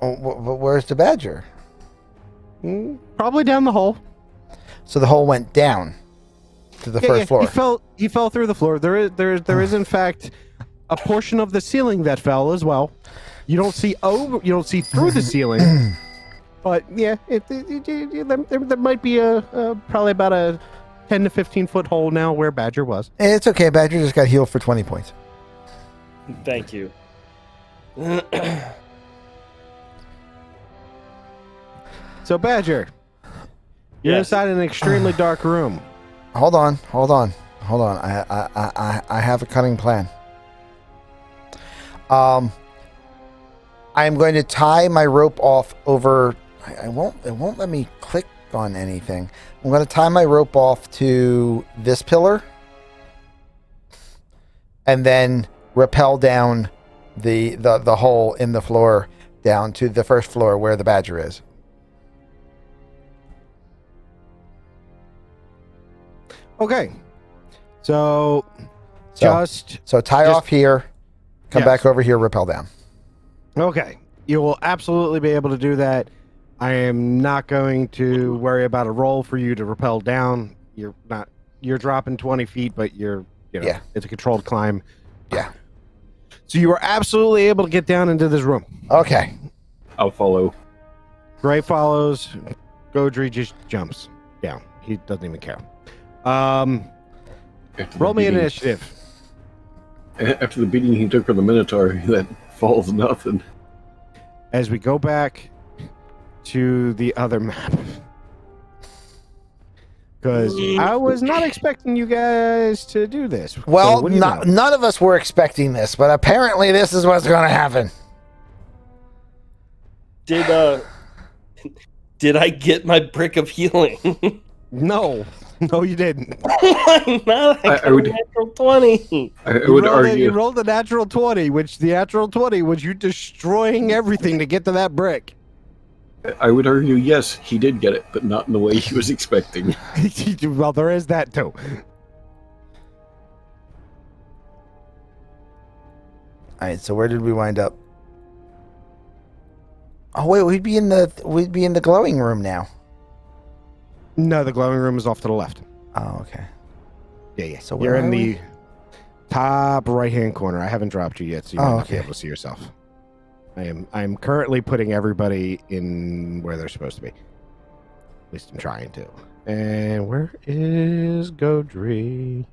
Oh, where's the badger? Probably down the hole. So the hole went down to the first floor. He fell through the floor. There is in fact a portion of the ceiling that fell as well. You don't see through the ceiling. But yeah, there might be probably about a 10 to 15 foot hole now where Badger was. It's okay. Badger just got healed for 20 points. Thank you. So Badger, you're Yes. inside an extremely dark room. Hold on. I have a cunning plan. I am going to tie my rope off over. It won't let me click on anything. I'm going to tie my rope off to this pillar, and then rappel down the hole in the floor down to the first floor where the badger is. Okay, so tie off here, come Yes. back over here, rappel down. okay, you will absolutely be able to do that. I am not going to worry about a roll for you to rappel down. You're dropping 20 feet, but Yeah. it's a controlled climb. Yeah. So you are absolutely able to get down into this room. Okay. I'll follow. Gray follows. Godry just jumps down. He doesn't even care. Roll me an initiative. After the beating he took from the Minotaur, that falls nothing. As we go back to the other map. Because I was not expecting you guys to do this. Well, So what do you know? none of us were expecting this, but apparently this is what's going to happen. Did I get my brick of healing? No, you didn't. Why not? I got a natural 20. I would argue. You rolled a natural 20, which the natural 20 was you destroying everything to get to that brick. I would argue, yes, he did get it, but not in the way he was expecting. Well, there is that too. All right, so where did we wind up? Oh wait, we'd be in the glowing room now. No, the glowing room is off to the left. Oh, okay. Yeah. So you're where in are the we? top right-hand corner. I haven't dropped you yet, so you might not be able to see yourself. I'm currently putting everybody in where they're supposed to be. At least I'm trying to. And where is Godry?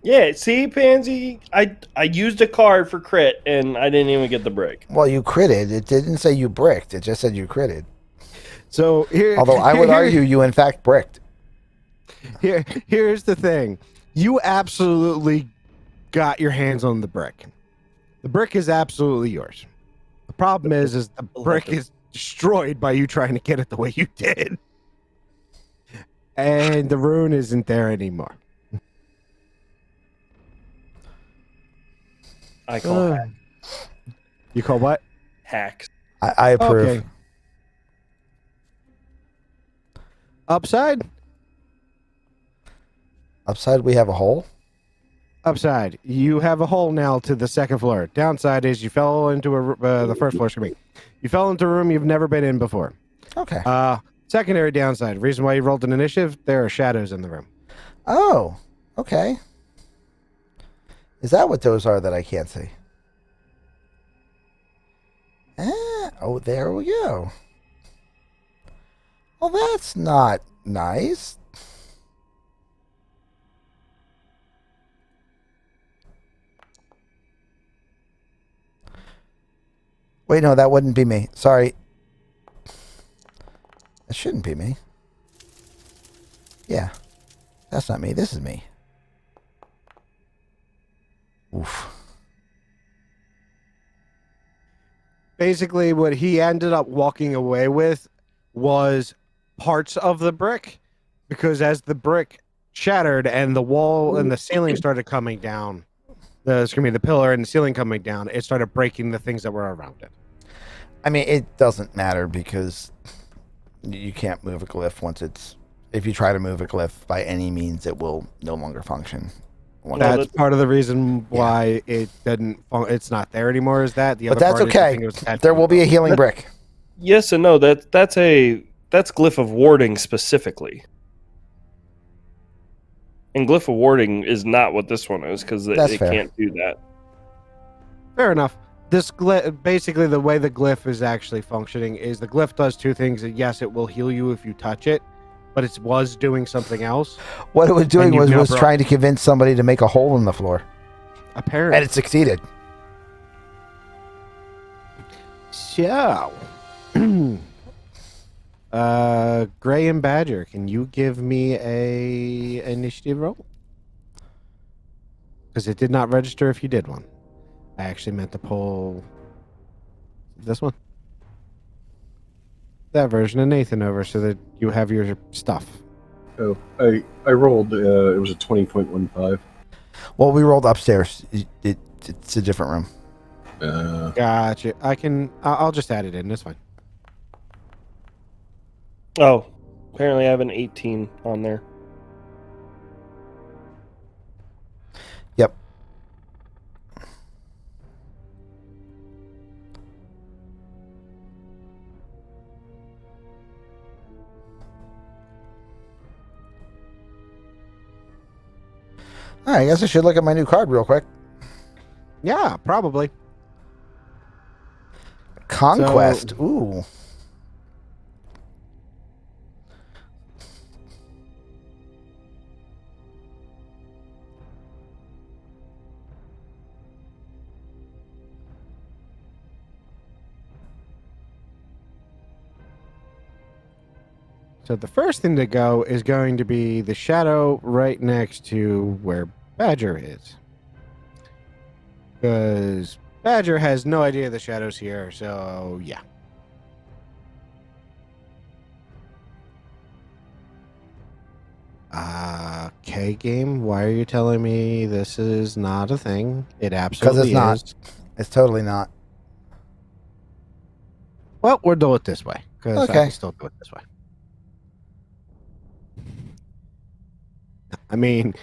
Yeah, see, Pansy, I used a card for crit, and I didn't even get the brick. Well, you critted. It didn't say you bricked. It just said you critted. So here, Although I would argue you in fact bricked. Here's the thing. You absolutely got your hands on the brick. The brick is absolutely yours. The problem is the brick is destroyed by you trying to get it the way you did. And the rune isn't there anymore. I call hack. You call what? Hacks. I approve. Okay. Upside? Upside, we have a hole. Upside. You have a hole now to the second floor. Downside is you fell into the first floor. Excuse me. You fell into a room you've never been in before. Okay. Secondary downside. Reason why you rolled an initiative, there are shadows in the room. Oh, okay. Is that what those are that I can't see? Oh, there we go. Well, that's not nice. Wait, no, that wouldn't be me. Sorry. That shouldn't be me. Yeah. That's not me. This is me. Oof. Basically, what he ended up walking away with was parts of the brick, because as the brick shattered and the wall and the ceiling started coming down, the pillar and the ceiling coming down, it started breaking the things that were around it. I mean, it doesn't matter because you can't move a glyph once it's... If you try to move a glyph by any means, it will no longer function. That's part of the reason why it doesn't. It's not there anymore. Is that the But other that's part is the okay. thing it was attached There to will be a healing brick. Yes and no. That's glyph of warding specifically. And glyph of warding is not what this one is, because it can't do that. Fair enough. This glyph, basically, the way the glyph is actually functioning is the glyph does two things. Yes, it will heal you if you touch it, but it was doing something else. What it was doing was trying to convince somebody to make a hole in the floor. Apparently. And it succeeded. So, Gray and Badger, can you give me a initiative roll? Because it did not register if you did one. I actually meant to pull this one. That version of Nathan over so that you have your stuff. Oh, I rolled, it was a 20.15. Well, we rolled upstairs. It's a different room. Gotcha. I'll just add it in. That's fine. Oh, apparently I have an 18 on there. Yep. All right, I guess I should look at my new card real quick. Yeah, probably. Conquest. Ooh. So the first thing to go is going to be the shadow right next to where Badger is. Because Badger has no idea the shadow's here, so yeah. Okay, game, why are you telling me this is not a thing? It absolutely it's not. is. It's totally not. Well, we'll do it this way, because I Okay. can still do it this way. I mean,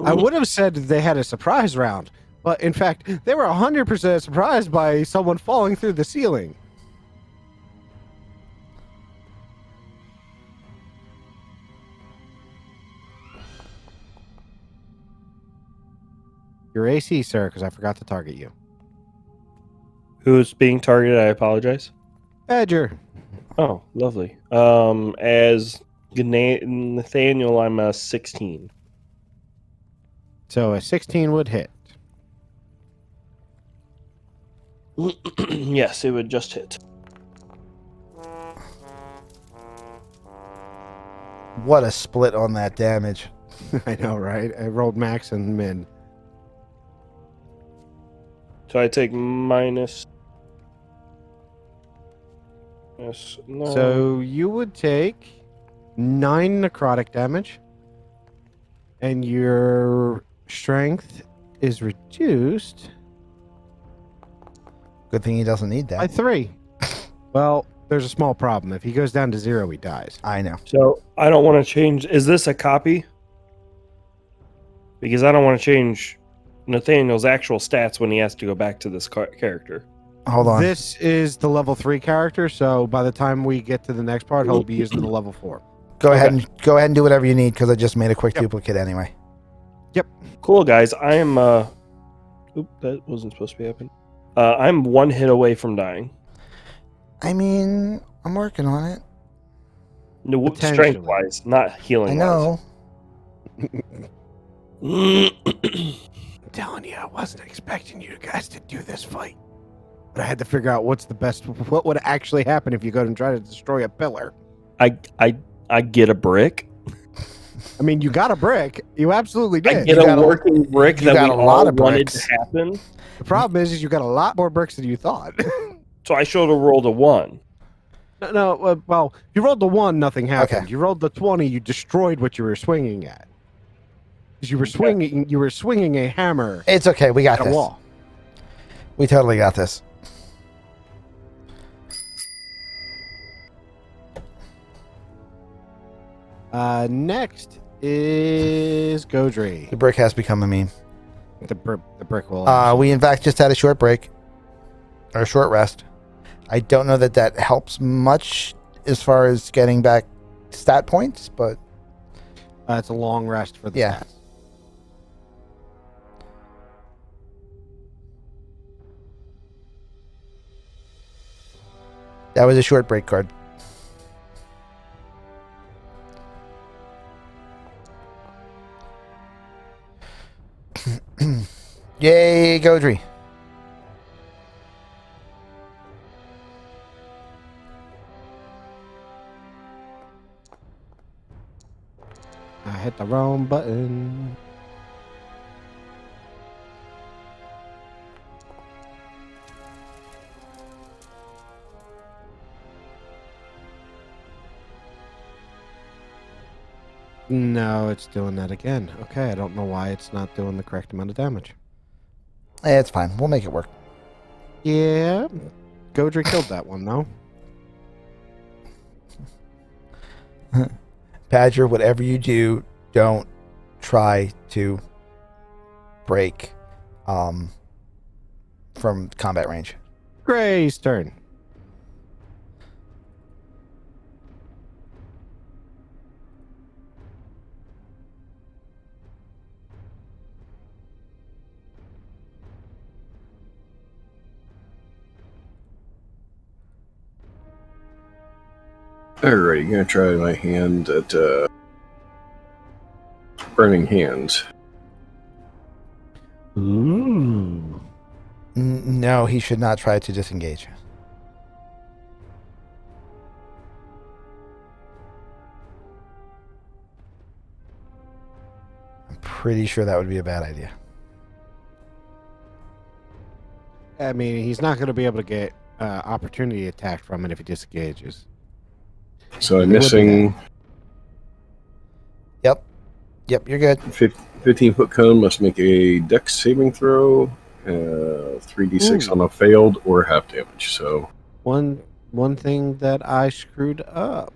I would have said they had a surprise round, but in fact, they were 100% surprised by someone falling through the ceiling. Your AC, sir, because I forgot to target you. Who's being targeted? I apologize. Badger. Oh, lovely. As Nathaniel, I'm a 16. So a 16 would hit. Yes, it would just hit. What a split on that damage. I know, right? I rolled max and min. So I take minus. Yes. No. So you would take 9 necrotic damage, and your strength is reduced Good thing he doesn't need by that. 3. Well, there's a small problem. If he goes down to 0, he dies. I know. So I don't want to change. Is this a copy? Because I don't want to change Nathaniel's actual stats when he has to go back to this character. Hold on. This is the level 3 character, so by the time we get to the next part, he'll be using the level 4. Go ahead and do whatever you need because I just made a quick duplicate anyway. Cool, guys. I am. Oop, that wasn't supposed to be happening. I'm 1 hit away from dying. I mean, I'm working on it. No, Potentially. strength-wise, not healing. I know. I'm telling you, I wasn't expecting you guys to do this fight. But I had to figure out what would actually happen if you go and try to destroy a pillar. I get a brick. I mean, you got a brick. You absolutely I did. get got a a- working brick you that got we a lot all of wanted bricks. to happen. The problem is you got a lot more bricks than you thought. So I should have rolled a 1. Well, you rolled the 1, nothing happened. Okay. You rolled the 20, you destroyed what you were swinging at. 'Cause you were swinging a hammer It's okay. We got at a this. wall. We totally got this. Next is Godry. The brick has become a meme. The brick will. We in fact just had a short break or a short rest. I don't know that helps much as far as getting back stat points, but It's a long rest for the Yeah. stats. that was a short break card. Yay, Godry. I hit the wrong button. No, it's doing that again. Okay, I don't know why it's not doing the correct amount of damage. It's fine. We'll make it work. Yeah, Godry killed that one, though. Badger, whatever you do, don't try to break from combat range. Gray's turn. Alright, gonna try my hand at Burning Hands. Ooh. No, he should not try to disengage. pretty sure that would be a bad idea. I mean, he's not going to be able to get opportunity attack from it if he disengages. So I'm It would be missing Yep, you're good. 15-foot cone must make a dex saving throw, 3d6 Ooh. on a failed or half damage. So One thing that I screwed up.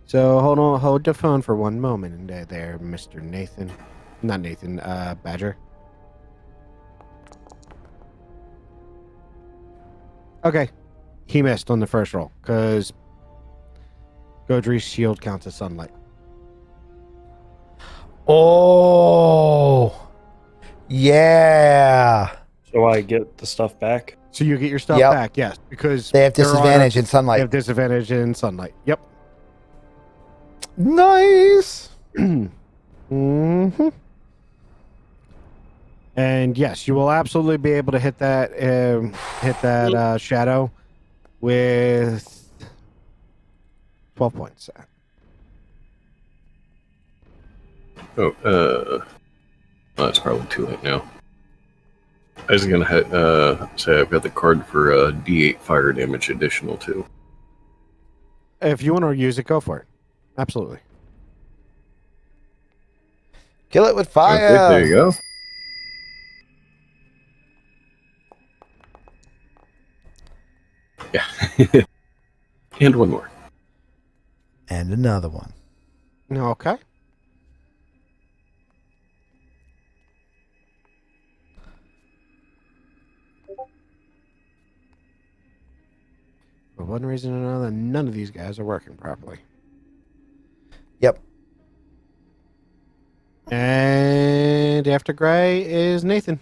So hold the phone for one moment there, Mr. Nathan. Not Nathan, Badger. Okay. He missed on the first roll, because Godry's shield counts as sunlight. Oh, yeah. So I get the stuff back. So you get your stuff Yep. back, yes, because They have disadvantage in they sunlight. have disadvantage in sunlight. Yep. Nice. Mm-hmm. And yes, you will absolutely be able to hit that shadow with 12 points. That's probably too late now. I was gonna say I've got the card for D8 fire damage additional too. If you want to use it, go for it. Absolutely. Kill it with fire. Okay, there you go. Yeah. And one more. And another one. Okay. For one reason or another, none of these guys are working properly. Yep. And after Gray is Nathan.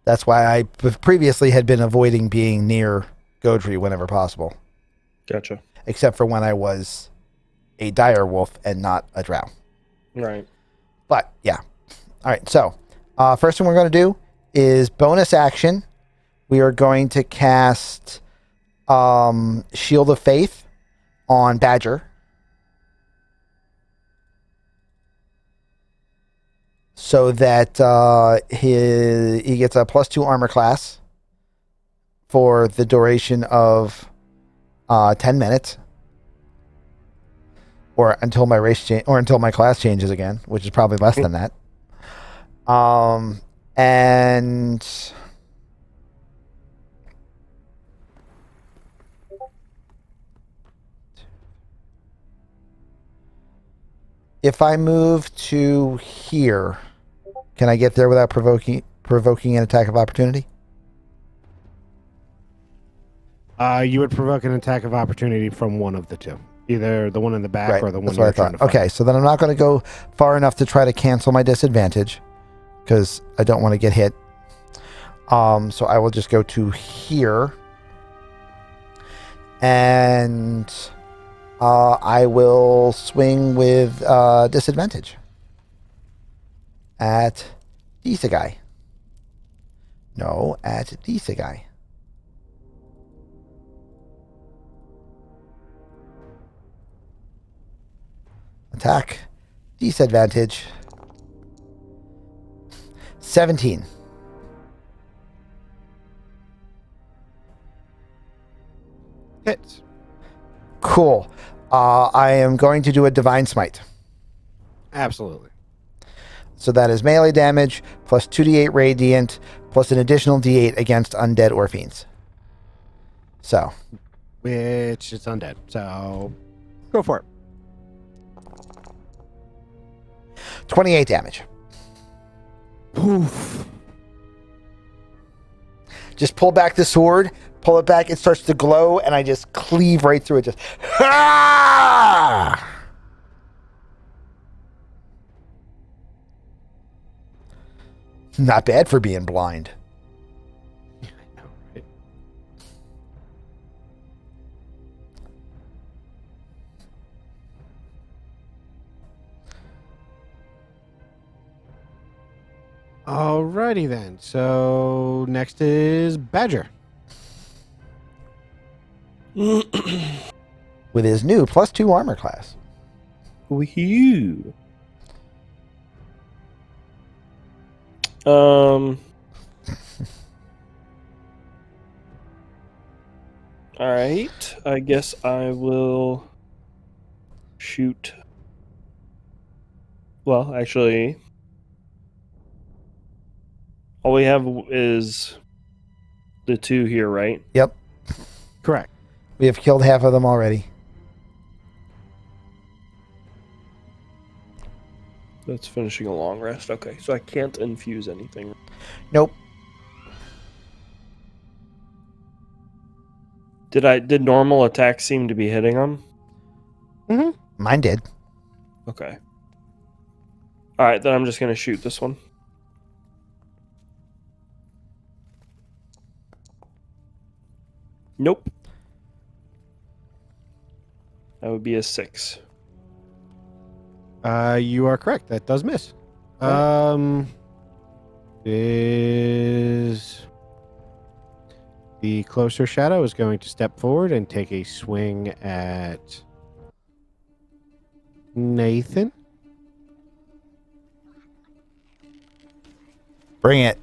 That's why I previously had been avoiding being near Godry whenever possible, Gotcha. except for when I was a direwolf and not a drow. Right. But yeah. All right. So first thing we're going to do is bonus action. We are going to cast Shield of Faith on Badger. So that he gets a +2 armor class for the duration of 10 minutes, or until my until my class changes again, which is probably less than that. And if I move to here, can I get there without provoking an attack of opportunity? You would provoke an attack of opportunity from one of the two. Either the one in the back Right. or the one That's what I you're trying thought. to fight. Okay, so then I'm not going to go far enough to try to cancel my disadvantage because I don't want to get hit. So I will just go to here. And I will swing with disadvantage at Disagai. No, at Disagai. Attack. Disadvantage. 17. Hits. Cool. I am going to do a Divine Smite. Absolutely. So that is melee damage plus 2d8 radiant plus an additional d8 against undead or fiends. So. Which is undead. So go for it. 28 damage. Poof. Just pull back the sword, pull it back, it starts to glow, and I just cleave right through it. Just. Ah! Not bad for being blind. I know, right? Alrighty then. So next is Badger. With his new +2 armor class. Woohoo. All right. I guess I will shoot. Well, actually, all we have is the 2 here, right? Yep. Correct. We have killed half of them already. That's finishing a long rest. Okay, so I can't infuse anything. Nope. Did normal attacks seem to be hitting them? Mine did. Okay. All right, then I'm just going to shoot this one. Nope. That would be a 6. You are correct. That does miss. Is the closer shadow is going to step forward and take a swing at Nathan. Bring it.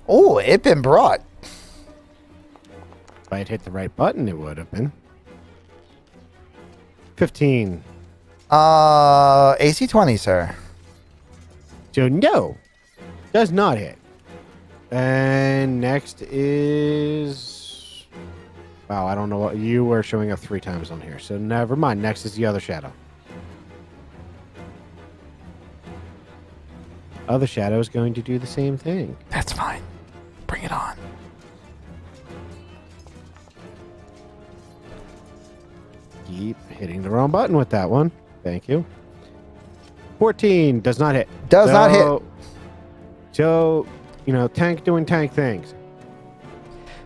Oh, it been brought. If I had hit the right button, it would have been 15. AC 20, sir. So no, does not hit. And next is, wow, I don't know what you were showing up 3 times on here. So never mind. Next is the other shadow. Other shadow is going to do the same thing. That's fine. Bring it on. Keep hitting the wrong button with that one. Thank you. 14 does not hit. Does not hit. So, you know, tank doing tank things.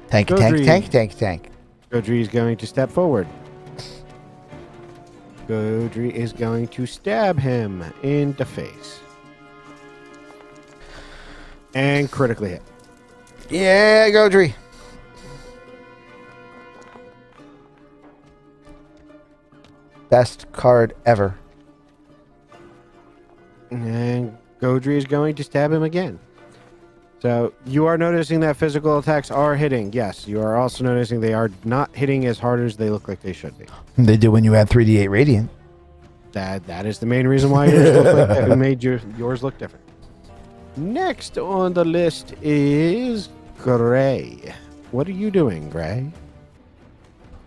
Tank. Godry is going to step forward. Godry is going to stab him in the face. And critically hit. Yeah, Godry. Best card ever. And Godry is going to stab him again. So you are noticing that physical attacks are hitting. Yes, you are also noticing they are not hitting as hard as they look like they should be. They do when you add 3d8 radiant. That is the main reason why yours look like that. It made yours look different. Next on the list is Gray. What are you doing, Gray?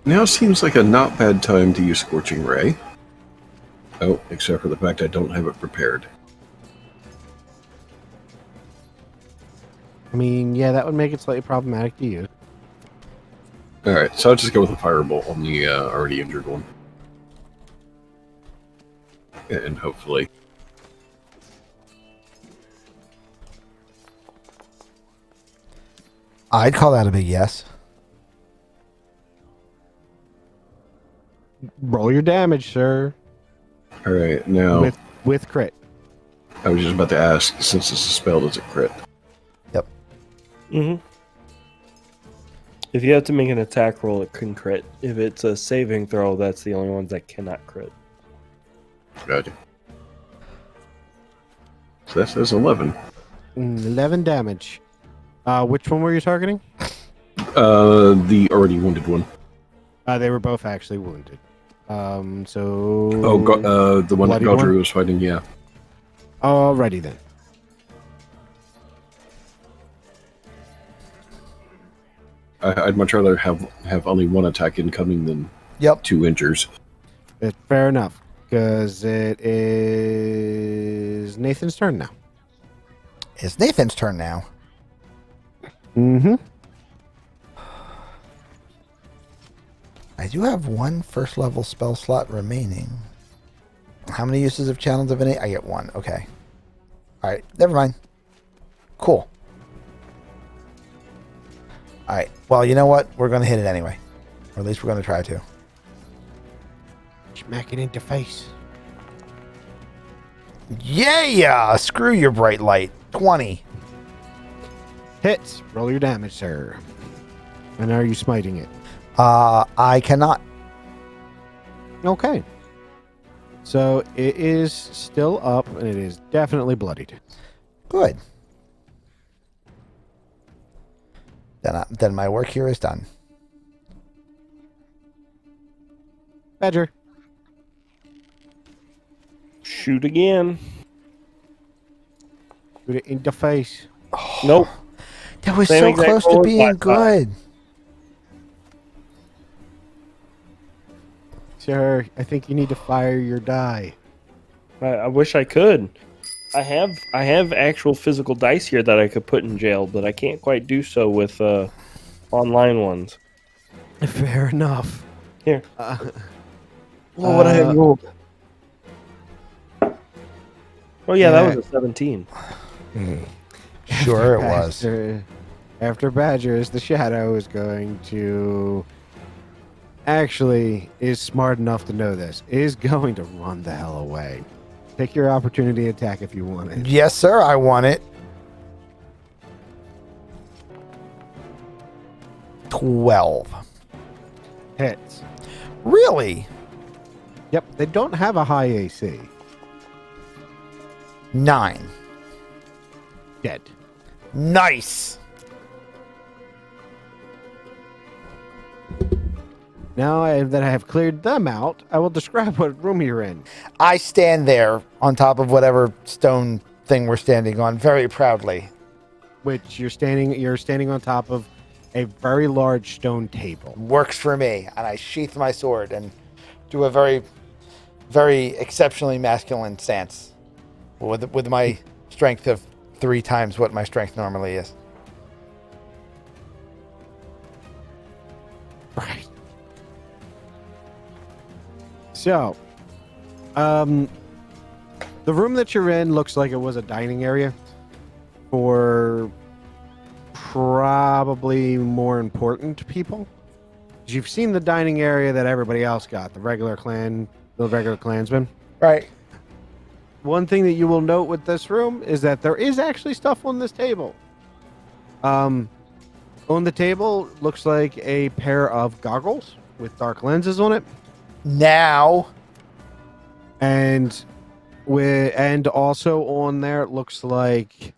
Now seems like a not bad time to use Scorching Ray. Oh, except for the fact I don't have it prepared. I mean, yeah, that would make it slightly problematic to use. Alright, so I'll just go with a Firebolt on the already injured one. And hopefully... I'd call that a big yes. Roll your damage, sir. Alright, now... With crit. I was just about to ask, since it's a spell, does it crit? Yep. Mm-hmm. If you have to make an attack roll, it can crit. If it's a saving throw, that's the only ones that cannot crit. Gotcha. So that says 11. 11 damage. Which one were you targeting? The already wounded one. They were both actually wounded. So... Oh, the one that Godry was fighting, yeah. Alrighty then. I'd much rather have only one attack incoming than 2 injures. Fair enough, because it is Nathan's turn now. It's Nathan's turn now. Mm-hmm. I do have one first level spell slot remaining. How many uses of Channel Divinity? I get 1. Okay. Alright, never mind. Cool. Alright, well, you know what? We're going to hit it anyway. Or at least we're going to try to. Smack it into face. Yeah! Screw your bright light. 20. Hits. Roll your damage, sir. And are you smiting it? I cannot. Okay. So it is still up, and it is definitely bloodied. Good. Then my work here is done. Badger. Shoot again. Shoot it in the face. Nope. That was Same so exact close roll to as being last time. good. Sir, I think you need to fire your die. I wish I could. I have actual physical dice here that I could put in jail, but I can't quite do so with online ones. Fair enough. Here. Uh, Well, what I have rolled. Oh yeah, that was a 17. Sure it was. After Badger, the Shadow is going to... Actually, is smart enough to know this. Is going to run the hell away. Pick your opportunity attack if you want it. Yes, sir, I want it. 12. Hits. Really? Yep, they don't have a high AC. 9. Dead. Nice. Now that I have cleared them out, I will describe what room you're in. I stand there on top of whatever stone thing we're standing on very proudly. Which you're standing on top of a very large stone table. Works for me. And I sheath my sword and do a very, very exceptionally masculine stance with my strength of 3 times what my strength normally is. Right. So, the room that you're in looks like it was a dining area for probably more important people. You've seen the dining area that everybody else got, the regular clansmen. Right. One thing that you will note with this room is that there is actually stuff on this table. On the table looks like a pair of goggles with dark lenses on it. Now, And also on there it looks like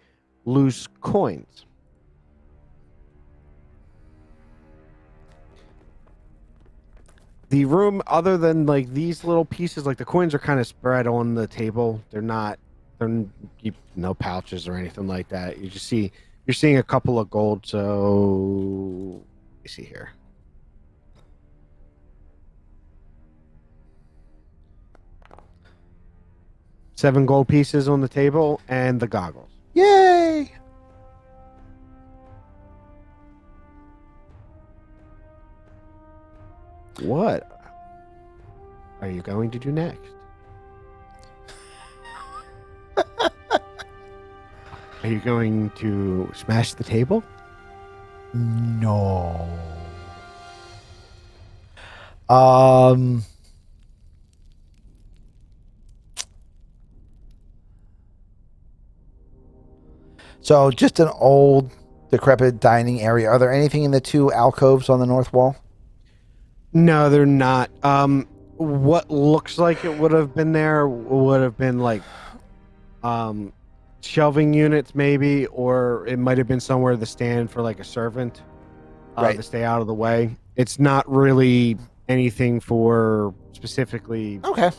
loose coins. The room, other than like these little pieces, like the coins are kind of spread on the table. They're no pouches or anything like that. You're seeing a couple of gold. So let me see here. Seven gold pieces on the table and the goggles. yay! What are you going to do next? Are you going to smash the table? No. So just an old, decrepit dining area. Are there anything in the 2 alcoves on the north wall? No, they're not. What looks like it would have been there would have been like shelving units maybe, or it might have been somewhere to stand for like a servant Right. to stay out of the way. It's not really anything for specifically Okay.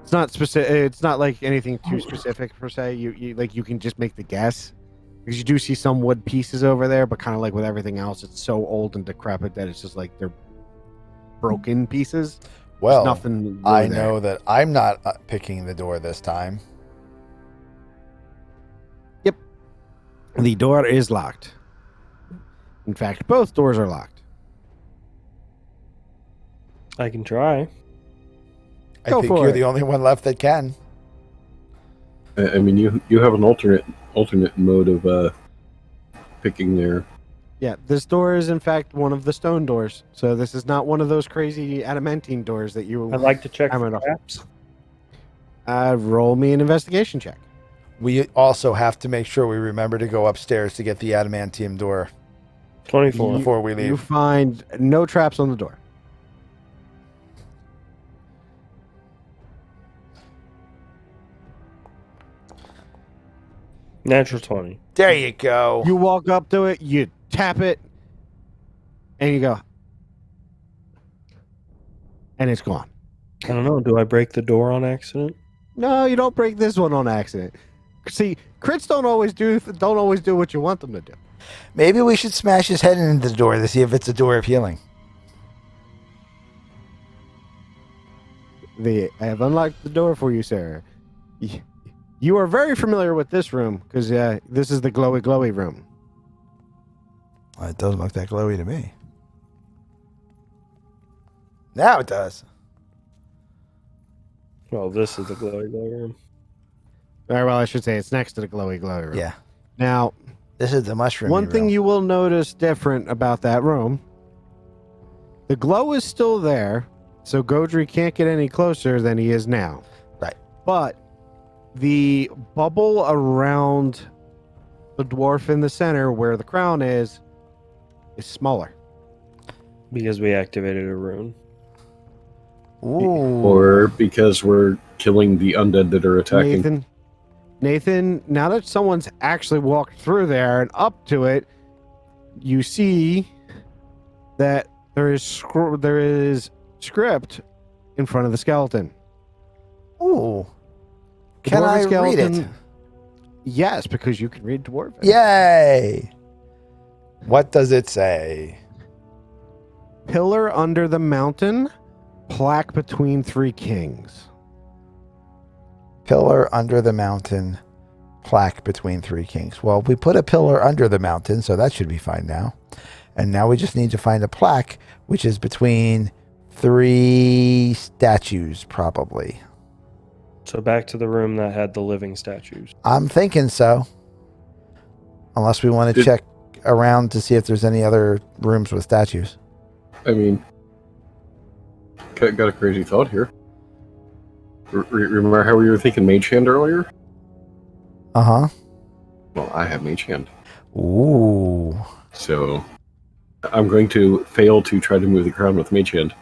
it's not specific. It's not like anything too specific per se. You can just make the guess, because you do see some wood pieces over there, but kind of like with everything else, it's so old and decrepit that it's just like they're broken pieces. Well, There's nothing really I there. know that I'm not picking the door this time. The door is locked. In fact, both doors are locked. I can try. I Go think for you're it. the only one left that can. I mean, you have an alternate mode of picking there. Yeah, this door is in fact one of the stone doors. So this is not one of those crazy adamantine doors that you. I'd like to check I'm for enough. traps. Roll me an investigation check. We also have to make sure we remember to go upstairs to get the adamantium door 24. before we You leave. find no traps on the door. Natural 20. There you go. You walk up to it, you tap it, and you go. And it's gone. I don't know. Do I break the door on accident? No, you don't break this one on accident. See, crits don't always do what you want them to do. Maybe we should smash his head into the door to see if it's a door of healing. I have unlocked the door for you, sir. You are very familiar with this room because this is the glowy room. Well, it doesn't look that glowy to me. Now it does. Well, this is the glowy room. Or, well, I should say it's next to the glowy room. Yeah. Now, This is the mushroom. one thing you will notice different about that room, the glow is still there, so Godry can't get any closer than he is now. Right. But the bubble around the dwarf in the center where the crown is smaller. Because we activated a rune. Ooh. Or because we're killing the undead that are attacking. Nathan, now that someone's actually walked through there and up to it, you see that there is script in front of the skeleton. Ooh. The Can dwarven I read skeleton- it? Yes, because you can read Dwarven. Yay! What does it say? Pillar under the mountain, plaque between three kings. Pillar under the mountain, plaque between three kings. Well, we put a pillar under the mountain, so that should be fine now. And now we just need to find a plaque, which is between three statues, probably. So back to the room that had the living statues. I'm thinking so. Unless we want to check around to see if there's any other rooms with statues. I mean, got a crazy thought here. Remember how we were thinking Mage Hand earlier? Uh-huh. Well, I have Mage Hand. Ooh. So I'm going to fail to try to move the crown with Mage Hand.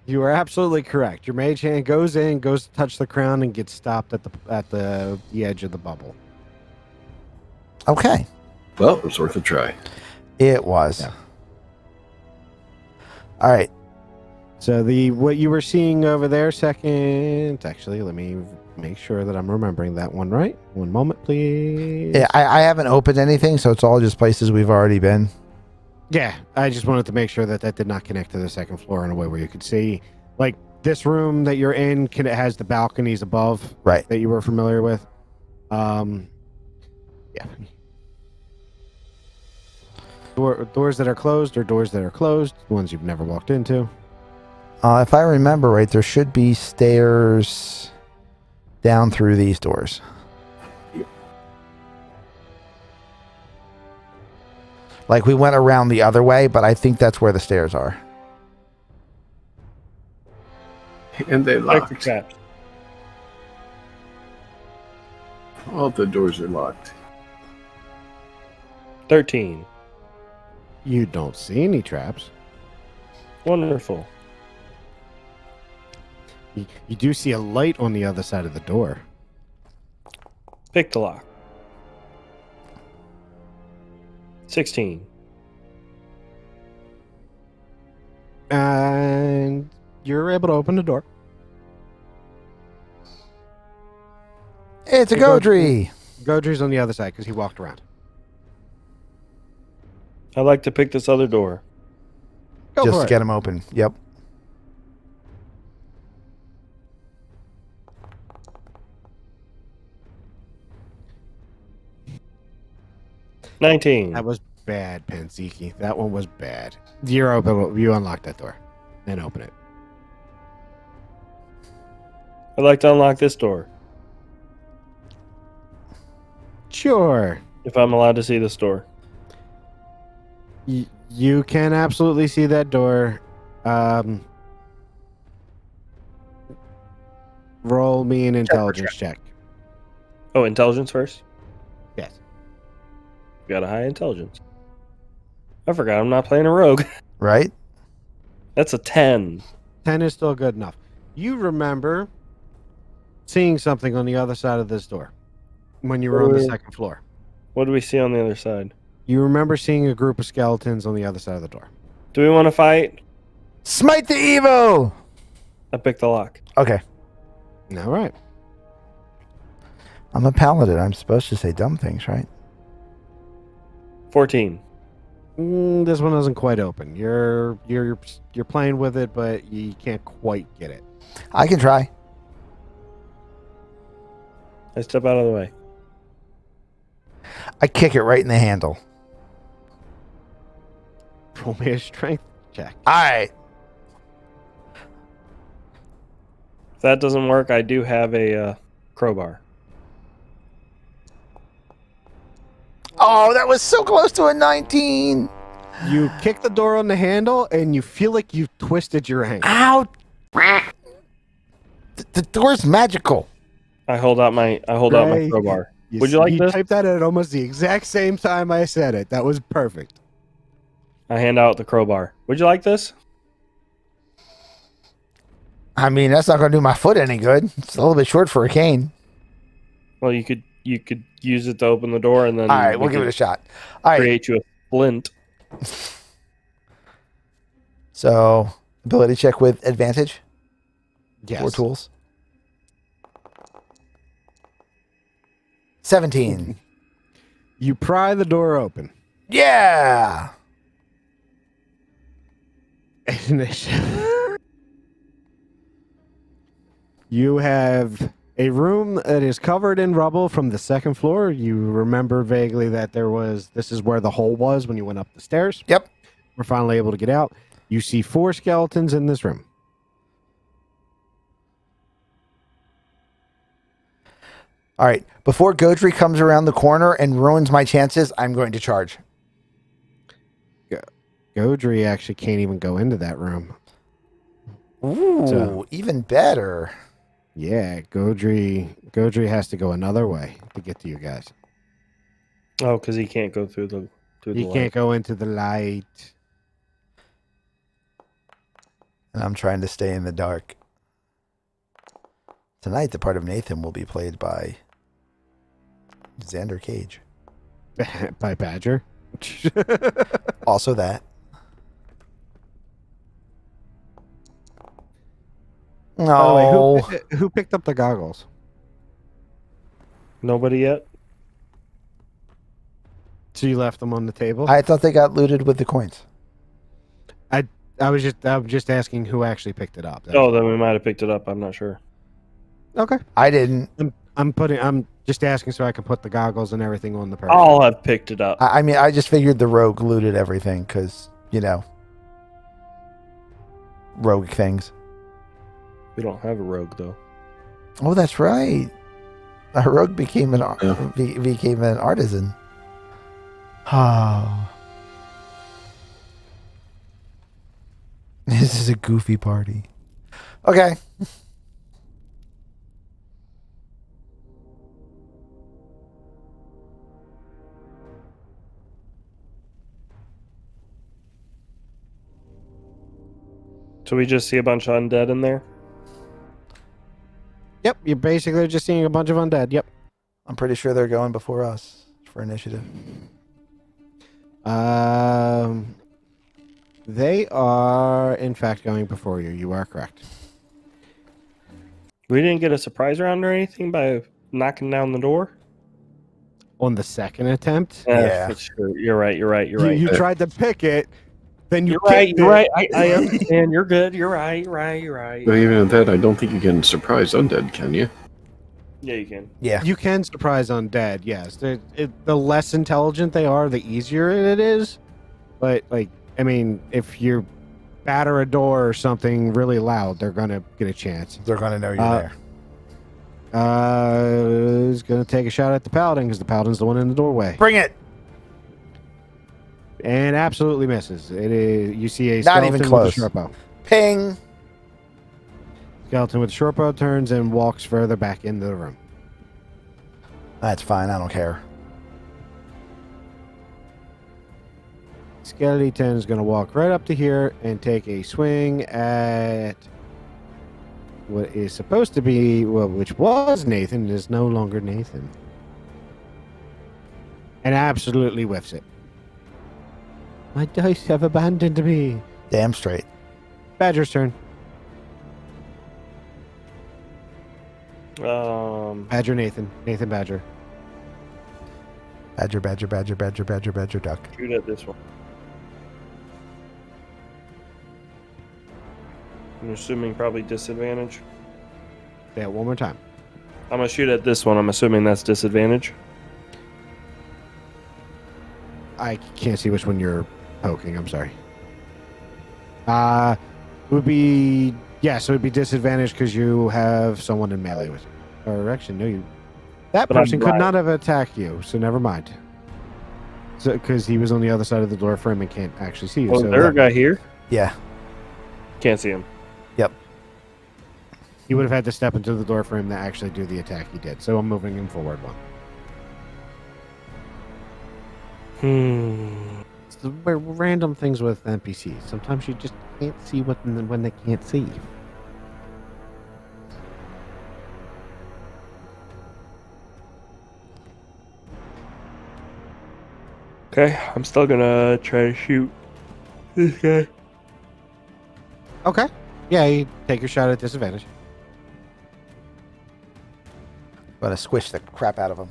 You are absolutely correct. Your mage hand goes in, goes to touch the crown, and gets stopped at the edge of the bubble. Okay. Well, it was worth a try. It was. Yeah. All right. So what you were seeing over there, second. Actually, let me make sure that I'm remembering that one right. One moment, please. Yeah, I haven't opened anything, so it's all just places we've already been. Yeah, I just wanted to make sure that did not connect to the second floor in a way where you could see, like this room that you're in. It has the balconies above, Right. that you were familiar with. Yeah. Doors that are closed or doors that are closed, ones you've never walked into. If I remember right, there should be stairs down through these doors. Like we went around the other way, but I think that's where the stairs are. And they Like the locked. traps. All the doors are locked. 13. You don't see any traps. Wonderful. You do see a light on the other side of the door. Pick the lock. 16. And you're able to open the door. It's a Hey, Godry. Godry. Godry's on the other side because he walked around. I'd like to pick this other door. Go Just for to it. get him open. Yep. $19. That was bad, Panziki. That one was bad. You're open. You unlock that door and open it. I'd like to unlock this door. Sure. If I'm allowed to see this door. You can absolutely see that door. Roll me an intelligence check. Oh, intelligence first? Yes. Got a high intelligence. I forgot I'm not playing a rogue. Right? That's a 10. 10 is still good enough. You remember seeing something on the other side of this door when you were on the second floor. What do we see on the other side? You remember seeing a group of skeletons on the other side of the door. Do we want to fight? Smite the Evo! I picked the lock. Okay. All right. I'm a paladin. I'm supposed to say dumb things, right? 14. This one isn't quite open. You're playing with it, but you can't quite get it. I can try. I step out of the way. I kick it right in the handle. Roll me a strength check. All right. If that doesn't work, I do have a crowbar. Oh, that was so close to a 19. You kick the door on the handle, and you feel like you've twisted your ankle. Ow. The door's magical. I hold out my crowbar. Would you like this? Typed that at almost the exact same time I said it. That was perfect. I hand out the crowbar. Would you like this? I mean, that's not going to do my foot any good. It's a little bit short for a cane. Well, you could use it to open the door, and then All right, we'll give it a shot. All right. create you a splint. So, ability check with advantage. Yes. 4 tools. 17. You pry the door open. Yeah. You have a room that is covered in rubble from the second floor. You remember vaguely that this is where the hole was when you went up the stairs. Yep. We're finally able to get out. You see 4 skeletons in this room. All right. Before Godry comes around the corner and ruins my chances, I'm going to charge. Godry actually can't even go into that room. Ooh, So- even better. Yeah, Godry has to go another way to get to you guys. Oh, because he can't go through the He light. can't go into the light. And I'm trying to stay in the dark. Tonight, the part of Nathan will be played by Xander Cage. By Badger. Also that. By No. the way, who picked up the goggles? Nobody yet? So you left them on the table? I thought they got looted with the coins. I'm just asking who actually picked it up. That's Oh, then we might have picked it up. I'm not sure. okay. I didn't. I'm just asking so I can put the goggles and everything on the person. I'll have picked it up. I mean, I just figured the rogue looted everything because, rogue things. We don't have a rogue, though. Oh, that's right. A rogue became an Yeah. became an artisan. Oh. This is a goofy party. Okay. So we just see a bunch of undead in there? Yep, you're basically just seeing a bunch of undead. Yep. I'm pretty sure they're going before us for initiative. They are in fact going before you. You are correct. We didn't get a surprise round or anything by knocking down the door? On the second attempt, Yeah. Sure. You're right. you tried to pick it, then you You're right. kicked You're it. right. I understand. You're good. You're right. But even at that, I don't think you can surprise undead, can you? Yeah, you can. Yeah. You can surprise undead, yes. The less intelligent they are, the easier it is. But, if you batter a door or something really loud, they're going to get a chance. They're going to know you're there. Is going to take a shot at the paladin because the paladin's the one in the doorway. Bring it. And absolutely misses. It is. You see a Not skeleton even with close. a short bow. Ping. Skeleton with the short bow turns and walks further back into the room. That's fine. I don't care. Skeleton is going to walk right up to here and take a swing at what is supposed to be, well, which was Nathan, is no longer Nathan. And absolutely whiffs it. My dice have abandoned me. Damn straight. Badger's turn. Badger. Nathan Badger. Badger, duck. Shoot at this one. I'm assuming probably disadvantage. Say it one more time. I'm gonna shoot at this one. I'm assuming that's disadvantage. I can't see which one you're poking. I'm sorry. It would be, yes, it would be disadvantage because you have someone in melee with you. Or actually, no, you. That But I'm person could blind. not have attacked you, so never mind. So, because he was on the other side of the door frame and can't actually see you. Oh, so there a guy here? Yeah. Can't see him. Yep. he would have had to step into the door frame to actually do the attack he did. So I'm moving him forward one. It's the random things with NPCs. Sometimes you just can't see what when they can't see. Okay, I'm still gonna try to shoot this guy. Okay. Yeah, you take your shot at disadvantage. Gonna squish the crap out of him.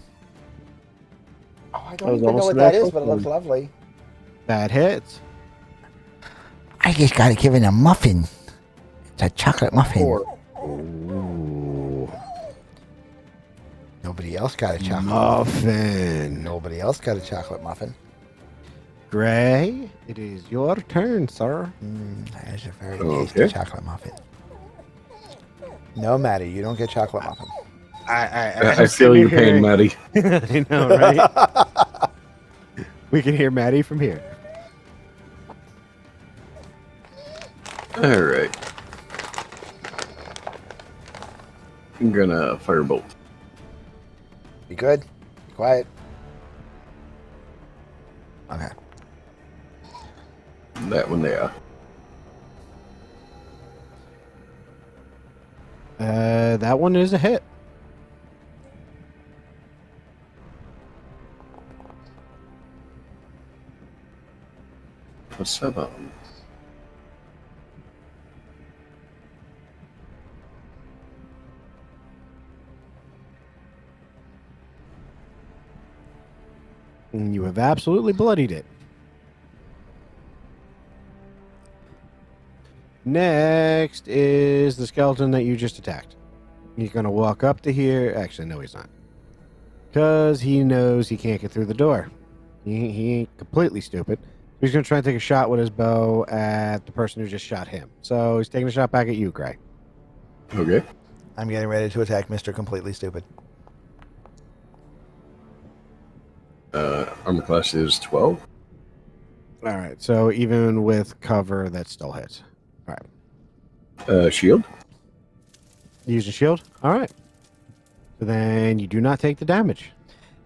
Oh, I That don't was even know almost what an that is, actual but it looks one. lovely. That hits. I just gotta give it a muffin. It's a chocolate muffin. Ooh. Nobody else got a chocolate Muffin. Nobody else got a chocolate muffin. Gray, it is your turn, sir. That is a very Okay. tasty chocolate muffin. No, Maddie, you don't get chocolate muffin. I feel your pain, Maddie. I know, right? We can hear Maddie from here. All right. I'm gonna firebolt. Be good. Be quiet. Okay. That one there. That one is a hit. A 7. And you have absolutely bloodied it. Next is the skeleton that you just attacked. He's going to walk up to here. Actually, no, he's not. Because he knows he can't get through the door. He ain't completely stupid. He's going to try and take a shot with his bow at the person who just shot him. So he's taking a shot back at you, Gray. Okay. I'm getting ready to attack Mr. Completely Stupid. Armor class is 12. All right. So even with cover, that still hits. All right. Shield. Use a shield. All right. So then you do not take the damage.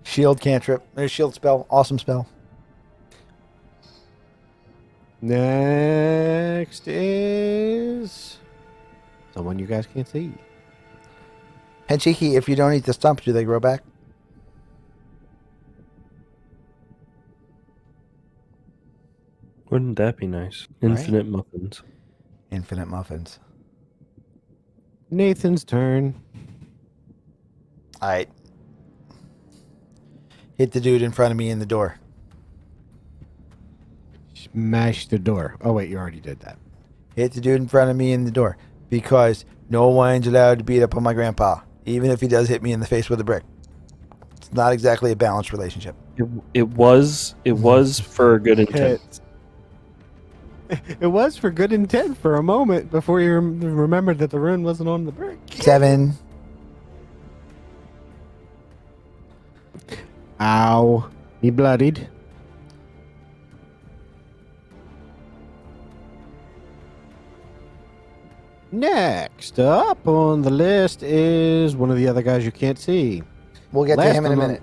Shield cantrip. There's shield spell. Awesome spell. Next is someone you guys can't see. Henchiki, if you don't eat the stump, do they grow back? Wouldn't that be nice? Infinite muffins. Infinite muffins. Nathan's turn. All right. Hit the dude in front of me in the door. Smash the door. Oh, wait, you already did that. Hit the dude in front of me in the door. Because no one's allowed to beat up on my grandpa, even if he does hit me in the face with a brick. It's not exactly a balanced relationship. It was for a good intent. It was for good intent for a moment before you remembered that the rune wasn't on the brick. 7. Ow. He bloodied. Next up on the list is one of the other guys you can't see. We'll get to Last him in a on the- minute.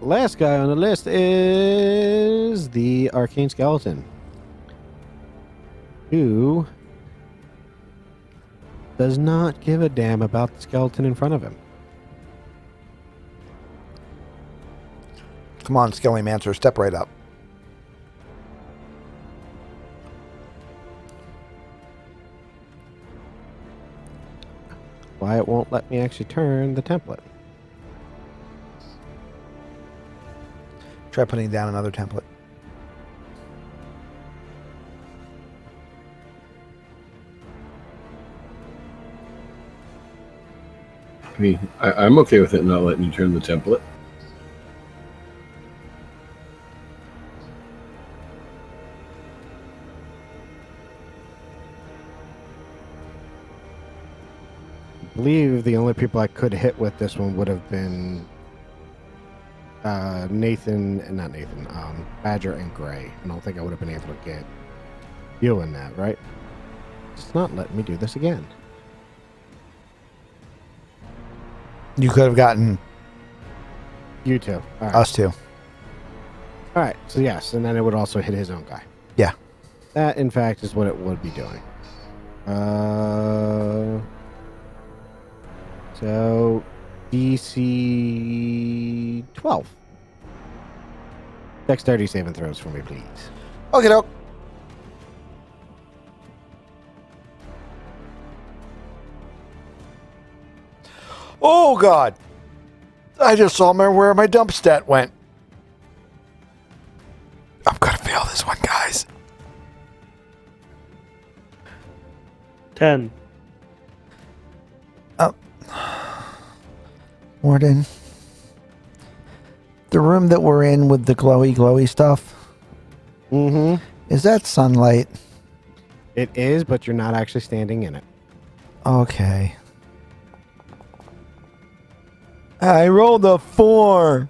Last guy on the list is the Arcane Skeleton, who does not give a damn about the skeleton in front of him. Come on, Skelemancer, step right up. Why it won't let me actually turn the template. Try putting down another template. I mean, I'm okay with it not letting you turn the template. I believe the only people I could hit with this one would have been Badger and Gray. I don't think I would have been able to get you in that, right? It's not letting me do this again. You could have gotten You too. All right. us too. All right. So yes, and then it would also hit his own guy. Yeah. That, in fact, is what it would be doing. So DC 12. Dexterity saving throws for me, please. Okay, doke. Oh, God. I just saw where my dump stat went. I'm going to fail this one, guys. 10. Warden. The room that we're in with the glowy stuff, Mm-hmm. is that sunlight? It is, but you're not actually standing in it. Okay. I rolled a 4.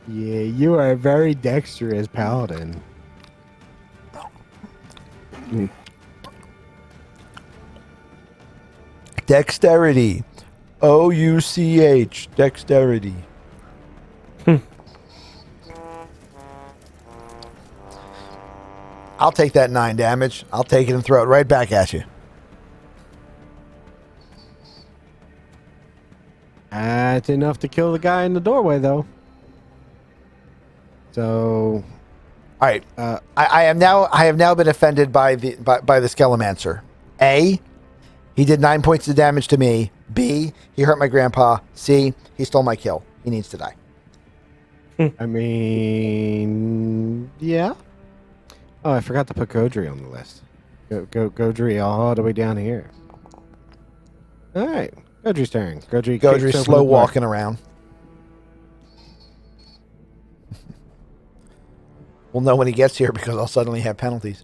Yeah, you are a very dexterous paladin. Dexterity. OUCH. Dexterity. I'll take that 9 damage. I'll take it and throw it right back at you. That's enough to kill the guy in the doorway, though. So, All right. I have now been offended by the Skelemancer. A, he did 9 points of damage to me. B, he hurt my grandpa. C, he stole my kill. He needs to die. I mean, yeah. Oh, I forgot to put Godry on the list. Godry all the way down here. All right, Godry's turn. Godry's Slow walking around. We'll know when he gets here because I'll suddenly have penalties.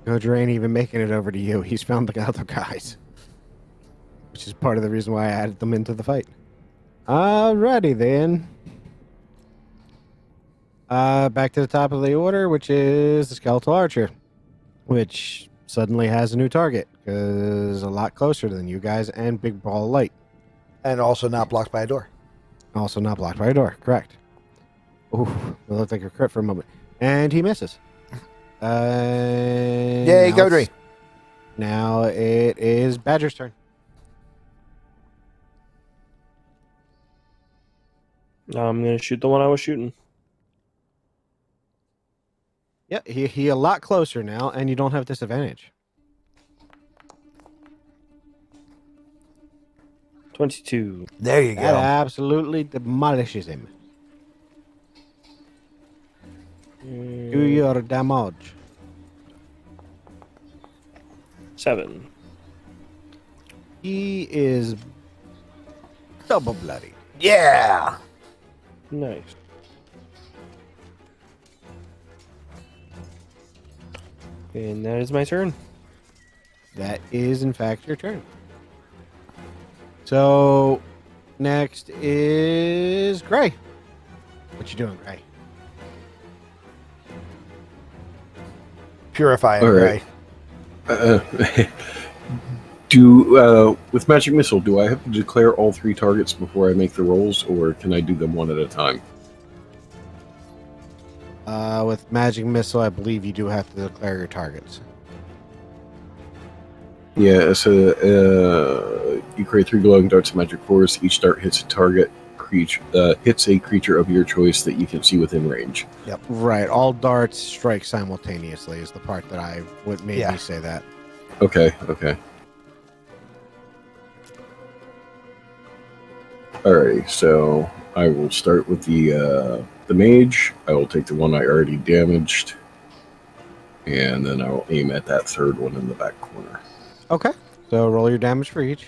Godry ain't even making it over to you. He's found the other guys, which is part of the reason why I added them into the fight. Alrighty then. Back to the top of the order, which is the Skeletal Archer, which suddenly has a new target because a lot closer than you guys and big ball of light. And also not blocked by a door. Also not blocked by a door. Correct. Ooh, it looked like a crit for a moment, and he misses. Yay, Godry. Now it is Badger's turn. I'm going to shoot the one I was shooting. Yeah, he a lot closer now, and you don't have disadvantage. 22. There you That go. absolutely demolishes him. Do your damage. 7. He is double bloody. Yeah. Nice. And that is my turn. That is, in fact, your turn. So, next is Gray. What you doing, Gray? Purify it, All right? right. With magic missile, do I have to declare all 3 targets before I make the rolls, or can I do them one at a time? With magic missile, I believe you do have to declare your targets. Yeah, so you create 3 glowing darts of magic force. Each dart hits a target creature, hits a creature of your choice that you can see within range. Right. All darts strike simultaneously is the part that made Yeah. me say that. Okay. Alrighty, so I will start with the mage. I will take the one I already damaged, and then I will aim at that 3rd one in the back corner. Okay. So roll your damage for each.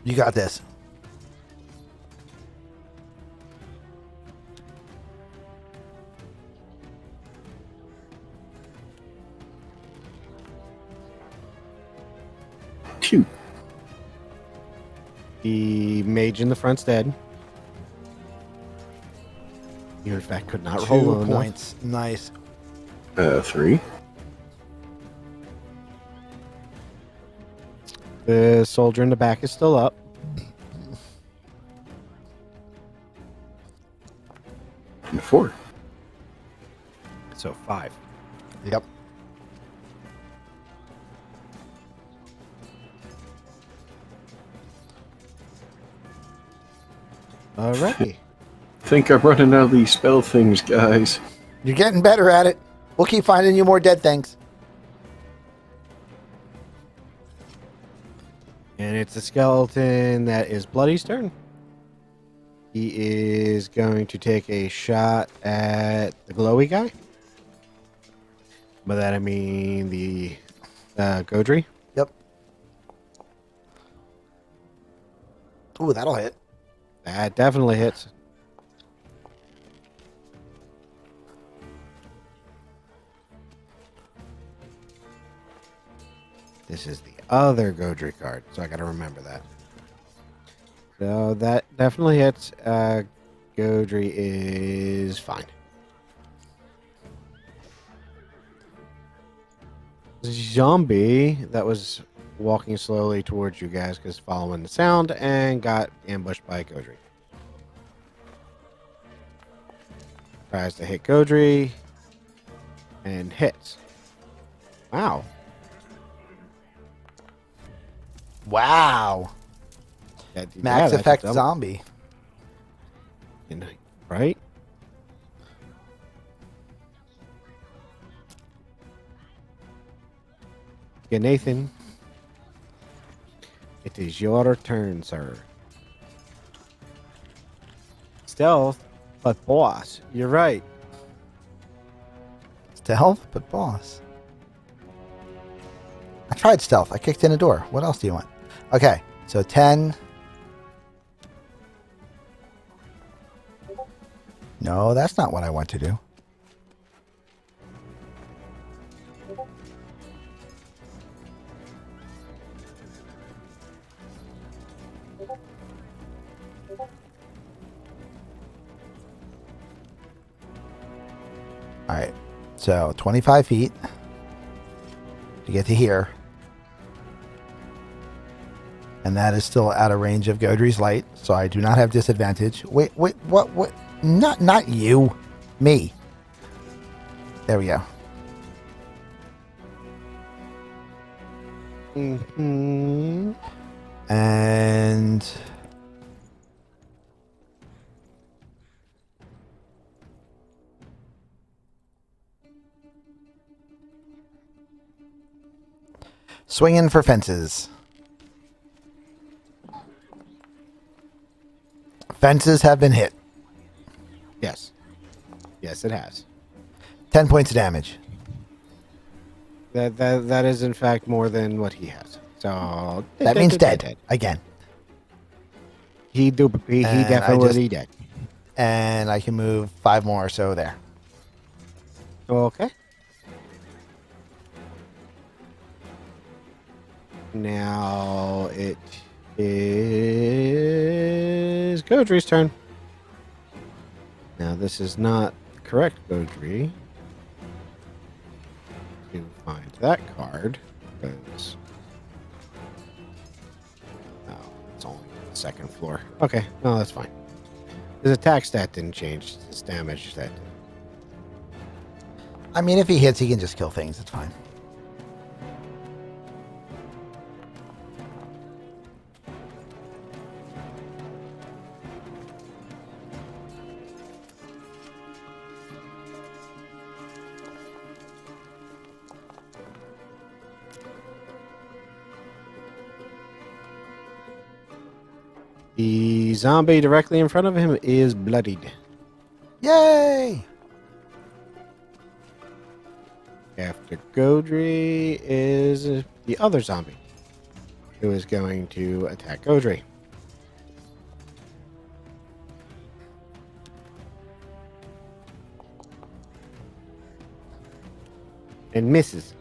You got this. Phew. The mage in the front's dead. You, in fact, could not roll 2 low enough. points. Nice. 3. The soldier in the back is still up. And 4. So 5. Yep. Alrighty. Think I'm running out of these spell things, guys. You're getting better at it. We'll keep finding you more dead things. And it's a skeleton that is Bloody's turn. He is going to take a shot at the glowy guy. By that I mean the Godry. Yep. Ooh, that'll hit. That definitely hits. This is the other Godry card, so I gotta remember that. So that definitely hits. Godry is fine. Zombie that was walking slowly towards you guys because following the sound and got ambushed by Godry. Tries to hit Godry and hits. Wow. Wow. Max that's effect dumb. zombie. Right? Okay, Nathan. It is your turn, sir. Stealth, but boss. You're right. Stealth, but boss. I tried stealth. I kicked in a door. What else do you want? Okay, so 10. No, that's not what I want to do. All right, so 25 feet to get to here. And that is still out of range of Godry's light, so I do not have disadvantage. Wait, what? Not you. Me. There we go. Mm-hmm. And swinging for fences. Fences have been hit. Yes. Yes, it has. 10 points of damage. That is in fact more than what he has. So That means dead. Again. He And I definitely dead. And I can move 5 more, so there. Okay. Now it is Godry's turn. Now this is not the correct, Godry, to find that card, because it's only on the second floor. Okay, no, that's fine. His attack stat didn't change. His damage stat did. I mean, if he hits, he can just kill things. It's fine. The zombie directly in front of him is bloodied. Yay! After Godry is the other zombie, who is going to attack Godry. And misses.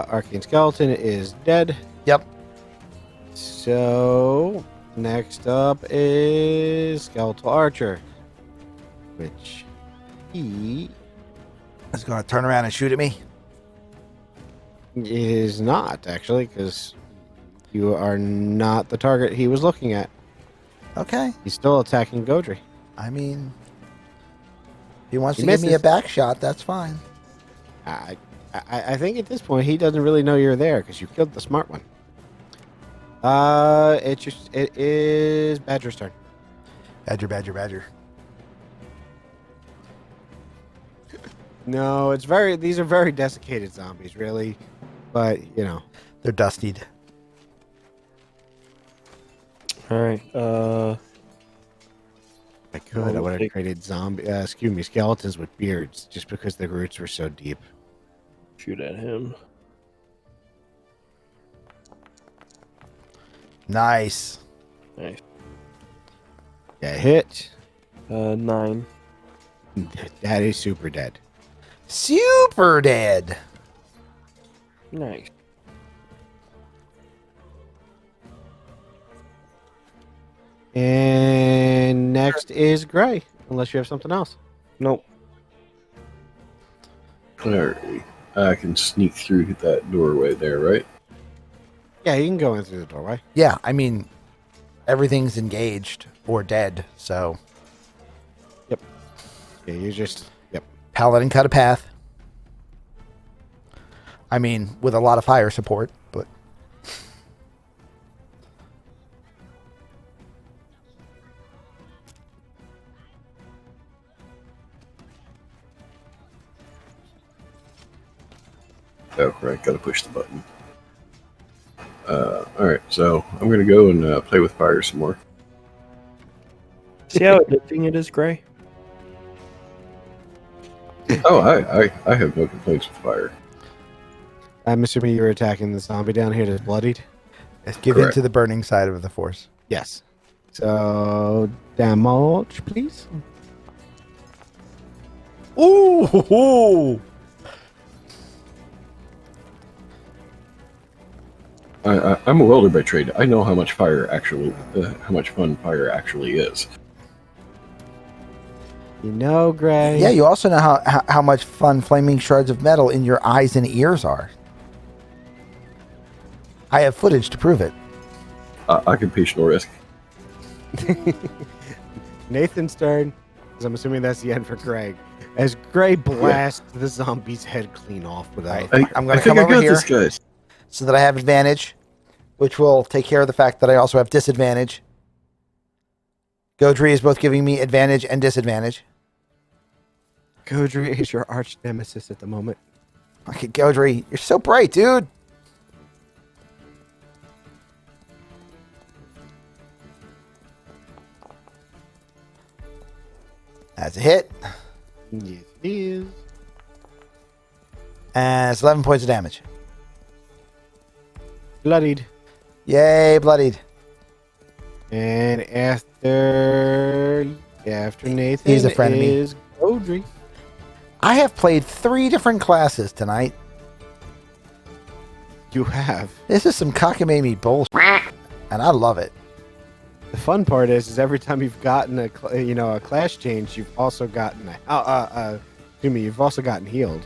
Arcane Skeleton is dead. Yep. So, next up is Skeletal Archer, which he He's going to turn around and shoot at me. is not, actually, because you are not the target he was looking at. Okay. He's still attacking Godry. I mean, if he wants He to give me a misses. back shot, that's fine. I think at this point he doesn't really know you're there because you killed the smart one. It is Badger's turn. Badger, badger, badger. No, these are very desiccated zombies, really. But, you know. They're dustied. All right. I could. I would have take- created skeletons with beards just because the roots were so deep. Shoot at him. Nice. Nice. Yeah, hit. 9. That is super dead. Super dead. Nice. And next is Gray, unless you have something else. Nope. Alright. I can sneak through that doorway there, right? Yeah, you can go in through the doorway. Yeah, I mean, everything's engaged or dead, so Yeah, you just... Yep. Paladin cut a path. I mean, with a lot of fire support, but Oh, right. Gotta push the button. Alright, so I'm gonna go and play with fire some more. See how addicting it is, Gray? Oh, I have no complaints with fire. I'm assuming you're attacking the zombie down here that's bloodied? let's give in Correct. to the burning side of the force. Yes. So, damage, please. Ooh! I'm a welder by trade. I know how much how much fun fire actually is. You know, Gray. Yeah, you also know how much fun flaming shards of metal in your eyes and ears are. I have footage to prove it. Occupational risk. Nathan's turn, because I'm assuming that's the end for Greg. As Gray blasts the zombie's head clean off with a... I'm gonna I think come I over got here. this, guys. So that I have advantage, which will take care of the fact that I also have disadvantage. Godry is both giving me advantage and disadvantage. Godry is your arch nemesis at the moment. Okay, Godry, you're so bright, dude. That's a hit. Yes, it is. And it's 11 points of damage. Bloodied. Yay, bloodied. And after Nathan He's a friend of me. is Godry. I have played 3 different classes tonight. You have. This is some cockamamie bullshit, and I love it. The fun part is every time you've gotten a class change, you've also gotten you've also gotten healed.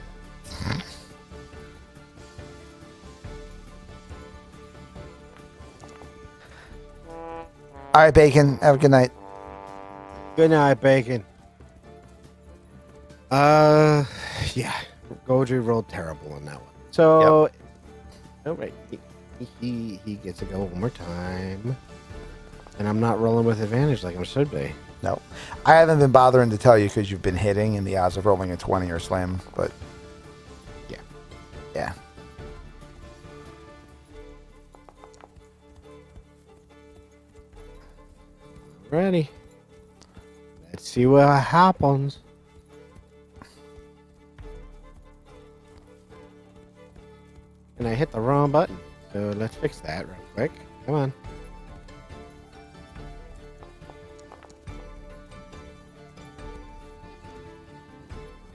All right, Bacon. Have a good night. Good night, Bacon. Yeah, Godry rolled terrible on that one. So, oh wait, he gets to go one more time, and I'm not rolling with advantage like I should be. No, I haven't been bothering to tell you because you've been hitting, and the odds of rolling a 20 are slim. But yeah. Ready. Let's see what happens. And I hit the wrong button. So let's fix that real quick. Come on.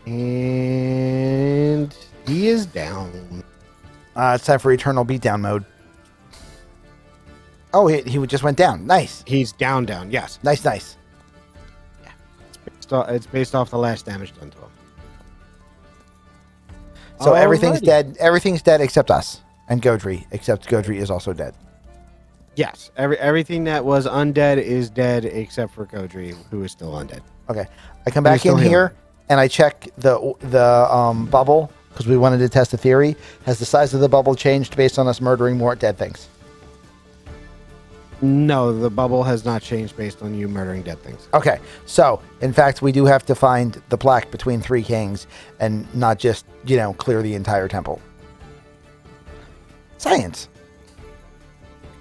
And he is down. It's time for Eternal Beatdown mode. Oh, he just went down. Nice. He's down, yes. Nice. It's based off the last damage done to him. So everything's Alrighty. dead. Everything's dead except us and Godry. Except Godry is also dead. Yes, everything that was undead is dead except for Godry, who is still undead. Okay. I come back in still here and I check the bubble because we wanted to test a theory. Has the size of the bubble changed based on us murdering more dead things? No, the bubble has not changed based on you murdering dead things. Okay. So, in fact, we do have to find the plaque between three kings and not just, clear the entire temple. Science.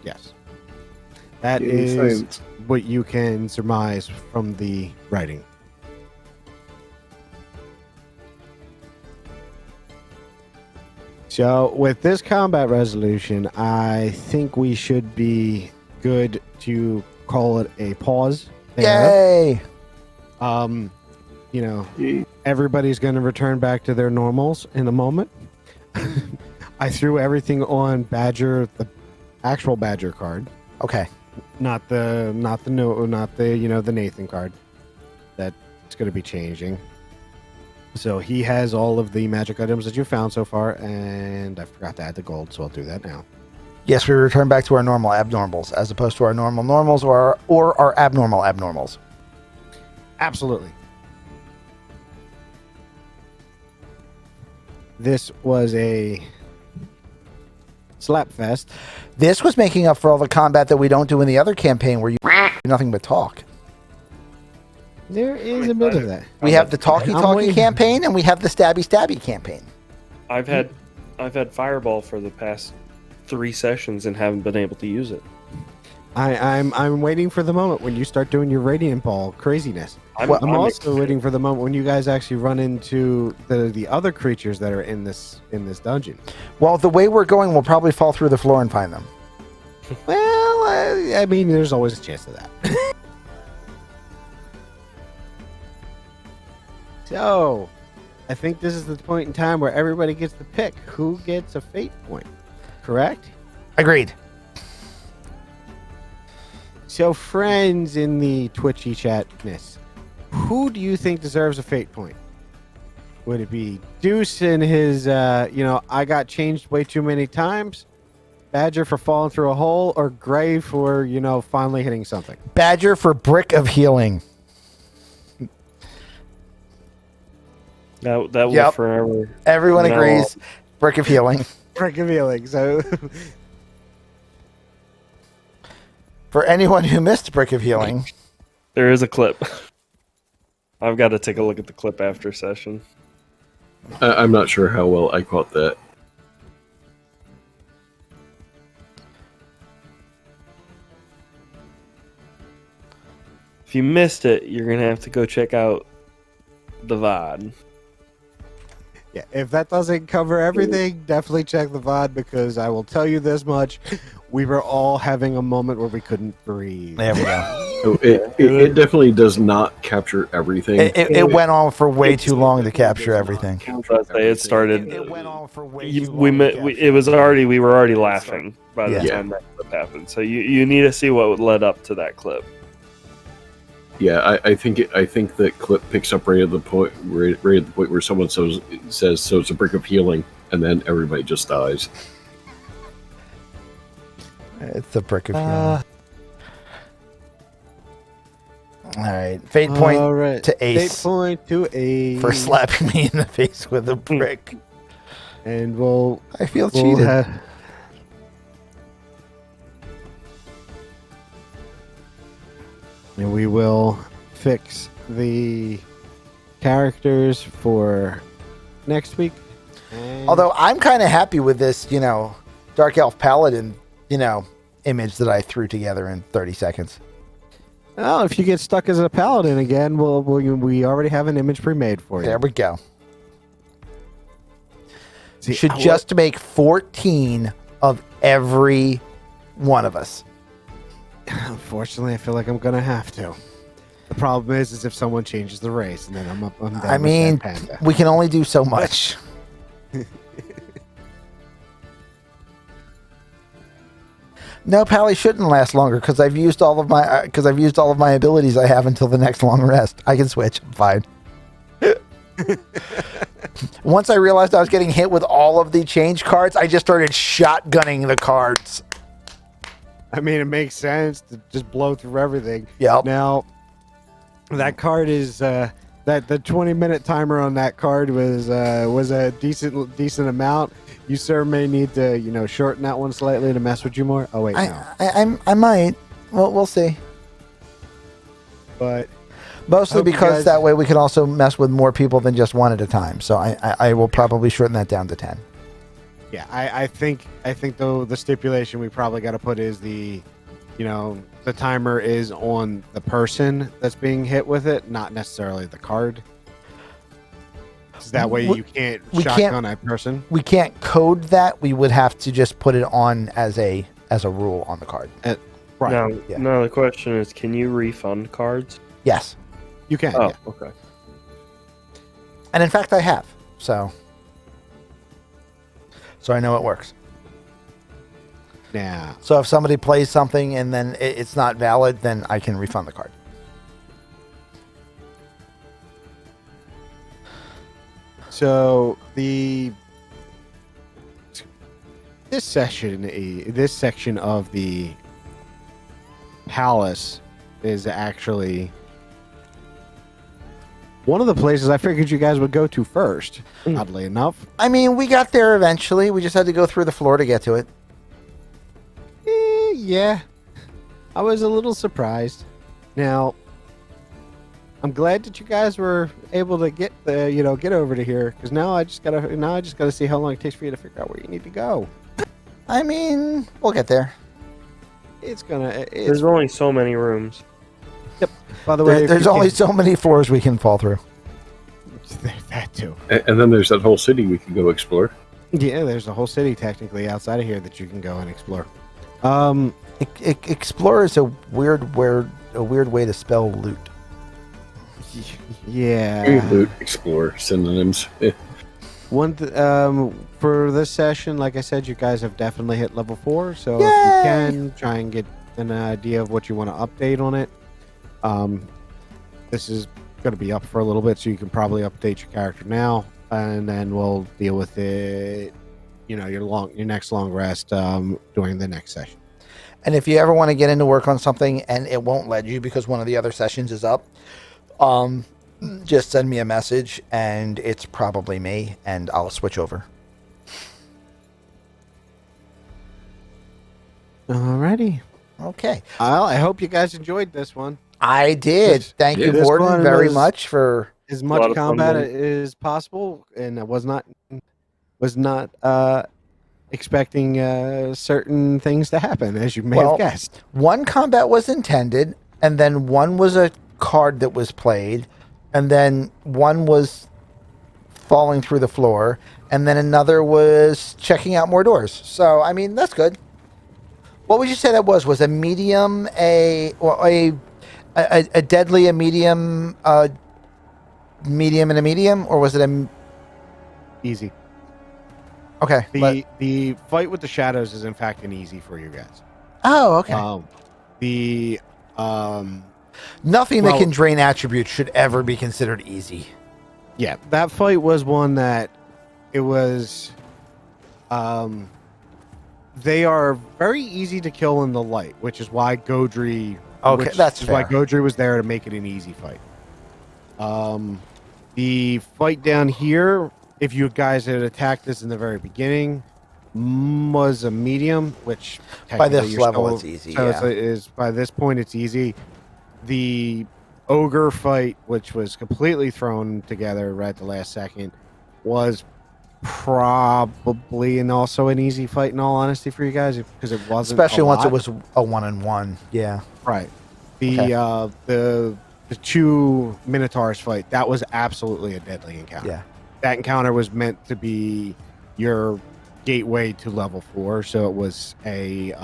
Yes. That Yeah, is science. what you can surmise from the writing. So, with this combat resolution, I think we should be good to call it a pause there. Yay! Everybody's going to return back to their normals in a moment. I threw everything on Badger, the actual Badger card, Okay. not the Nathan card. That's going to be changing. So he has all of the magic items that you found so far, and I forgot to add the gold, so I'll do that now. Yes, we return back to our normal abnormals as opposed to our normal normals or our abnormal abnormals. Absolutely. This was a slap fest. This was making up for all the combat that we don't do in the other campaign where you do nothing but talk. There is a bit of that. We have the talky I'm waiting. campaign and we have the stabby campaign. I've had Fireball for the past 3 sessions and haven't been able to use it. I'm waiting for the moment when you start doing your Radiant Ball craziness. I'm Well, also waiting for the moment when you guys actually run into the other creatures that are in this dungeon. Well, the way we're going, we'll probably fall through the floor and find them. Well, I mean, there's always a chance of that. So, I think this is the point in time where everybody gets to pick who gets a fate point. Correct? Agreed. So, friends in the Twitchy chatness, who do you think deserves a fate point? Would it be Deuce and his, I got changed way too many times? Badger for falling through a hole? Or Gray for, finally hitting something? Badger for Brick of Healing. That will Yep. forever. Everyone No. agrees. Brick of Healing. Brick of Healing, so... For anyone who missed Brick of Healing, There is a clip. I've got to take a look at the clip after session. I'm not sure how well I caught that. If you missed it, you're gonna have to go check out the VOD. Yeah, if that doesn't cover everything, definitely check the VOD, because I will tell you this much. we were all having a moment where we couldn't breathe. There we go. So it definitely does not capture everything. It went on for way too long to capture everything. It started. It went on for way You, too we, long. met, we it was already we were already laughing by the Yeah. time that clip happened. So you need to see what led up to that clip. Yeah, I think that clip picks up right at the point where someone says so it's a brick of healing, and then everybody just dies. It's the brick of healing. All right, fate point All right. to Ace 8 point to Ace. for slapping me in the face with a brick. And we'll I feel we'll cheated. and we will fix the characters for next week. And Although I'm kind of happy with this, Dark Elf Paladin, image that I threw together in 30 seconds. well, if you get stuck as a paladin again, we already have an image pre-made for you. There we go. See, You should I just make 14 of every one of us. Unfortunately, I feel like I'm gonna have to. The problem is if someone changes the race, and then I'm down I with mean, that panda. we can only do so much. No, Pally shouldn't last longer because I've used all of my abilities I have until the next long rest. I can switch. I'm fine. Once I realized I was getting hit with all of the change cards, I just started shotgunning the cards. I mean, it makes sense to just blow through everything. Yep. Now, that card is that the 20-minute timer on that card was a decent amount. You sir may need to shorten that one slightly to mess with you more. Oh wait, no. I might. Well, we'll see. But Mostly Hope you because guys- that way we can also mess with more people than just one at a time. So I will probably shorten that down to 10. yeah, I think though the stipulation we probably got to put is the timer is on the person that's being hit with it, not necessarily the card. 'Cause that way you can't we shotgun a person. We can't code that. We would have to just put it on as a rule on the card. Right. Now, Yeah. now the question is, can you refund cards? Yes. You can. Oh, Yeah. okay. And in fact, I have. So I know it works. Now, So if somebody plays something and then it's not valid, then I can refund the card. so this section of the palace is actually one of the places I figured you guys would go to first. Oddly enough, I mean, we got there eventually. We just had to go through the floor to get to it. yeah, I was a little surprised. Now, I'm glad that you guys were able to get over to here because now I just gotta see how long it takes for you to figure out where you need to go. I mean, we'll get there. There's only so many rooms. By the way, if There's you only can- so many floors we can fall through. There's that too. And then there's that whole city we can go explore. Yeah, there's a whole city technically outside of here that you can go and explore. Explorer is a weird way to spell loot. Yeah. Loot, explore, synonyms. For this session, like I said, you guys have definitely hit level 4. So if Yay! you can try and get an idea of what you want to update on it, this is going to be up for a little bit, so you can probably update your character now, and then we'll deal with it. Your next long rest during the next session. And if you ever want to get into work on something and it won't let you because one of the other sessions is up, just send me a message and it's probably me and I'll switch over. Alrighty. Okay. Well, I hope you guys enjoyed this one. I did. This- Thank yeah, you, this Gordon, one very was- much for. As lot much of fun, combat man. as possible, and I was not expecting certain things to happen, as you may Well, have guessed. One combat was intended, and then one was a card that was played, and then one was falling through the floor, and then another was checking out more doors. So, I mean, that's good. What would you say that was? Was a medium a deadly, a medium, medium, and a medium, or was it a? Easy. Okay. The fight with the shadows is in fact an easy for you guys. Oh, okay. Nothing that well- can drain attributes should ever be considered easy. Yeah, that fight was one that it was. They are very easy to kill in the light, which is why Godry. Okay, that's why fair. Godry was there to make it an easy fight. The fight down here, if you guys had attacked this in the very beginning, was a medium, which By this technically you're level, still- it's easy, So yeah. is by this point, it's easy. The ogre fight, which was completely thrown together right at the last second, was probably and also an easy fight in all honesty for you guys because it wasn't Especially a once it lot. was a 1-on-1. Yeah. Right. The Okay. the two minotaurs fight, that was absolutely a deadly encounter. Yeah. That encounter was meant to be your gateway to level 4, so it was a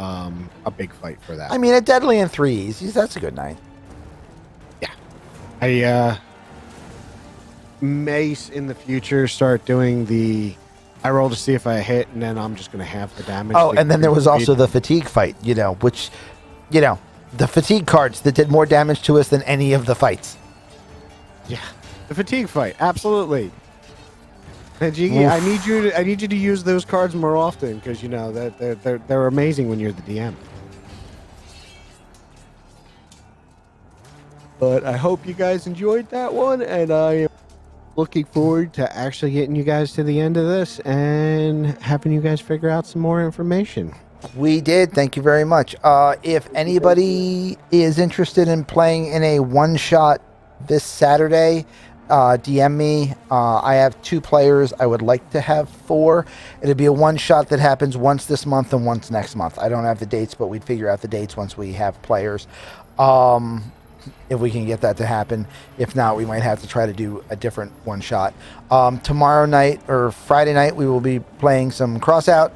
big fight for that. I mean, a deadly and 3 easies. That's a good night. I may in the future start doing I roll to see if I hit, and then I'm just going to have the damage. Oh, and then there was also the fatigue fight, which, the fatigue cards that did more damage to us than any of the fights. Yeah, the fatigue fight, absolutely. And Jiggy, I need you to use those cards more often because that they're amazing when you're the DM. But I hope you guys enjoyed that one, and I am looking forward to actually getting you guys to the end of this and having you guys figure out some more information. We did. Thank you very much. If anybody is interested in playing in a one-shot this Saturday, DM me. I have 2 players. I would like to have 4. It'll be a one-shot that happens once this month and once next month. I don't have the dates, but we'd figure out the dates once we have players. If we can get that to happen. If not, we might have to try to do a different one-shot. Tomorrow night or Friday night, we will be playing some Crossout.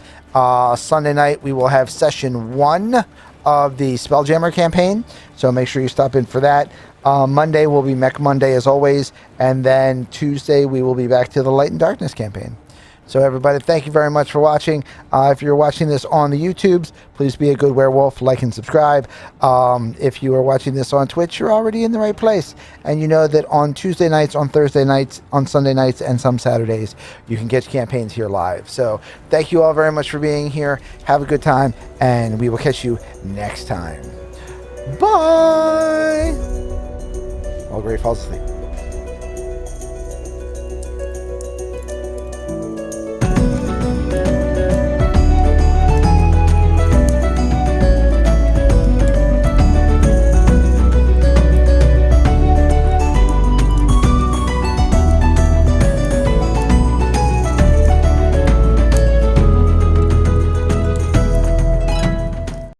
Sunday night, we will have session 1 of the Spelljammer campaign, so make sure you stop in for that. Monday will be Mech Monday as always, and then Tuesday we will be back to the Light and Darkness campaign. So everybody, thank you very much for watching. If you're watching this on the YouTubes, please be a good werewolf, like and subscribe. If you are watching this on Twitch, you're already in the right place. And you know that on Tuesday nights, on Thursday nights, on Sunday nights, and some Saturdays, you can get campaigns here live. So thank you all very much for being here. Have a good time, and we will catch you next time. Bye! All great falls asleep.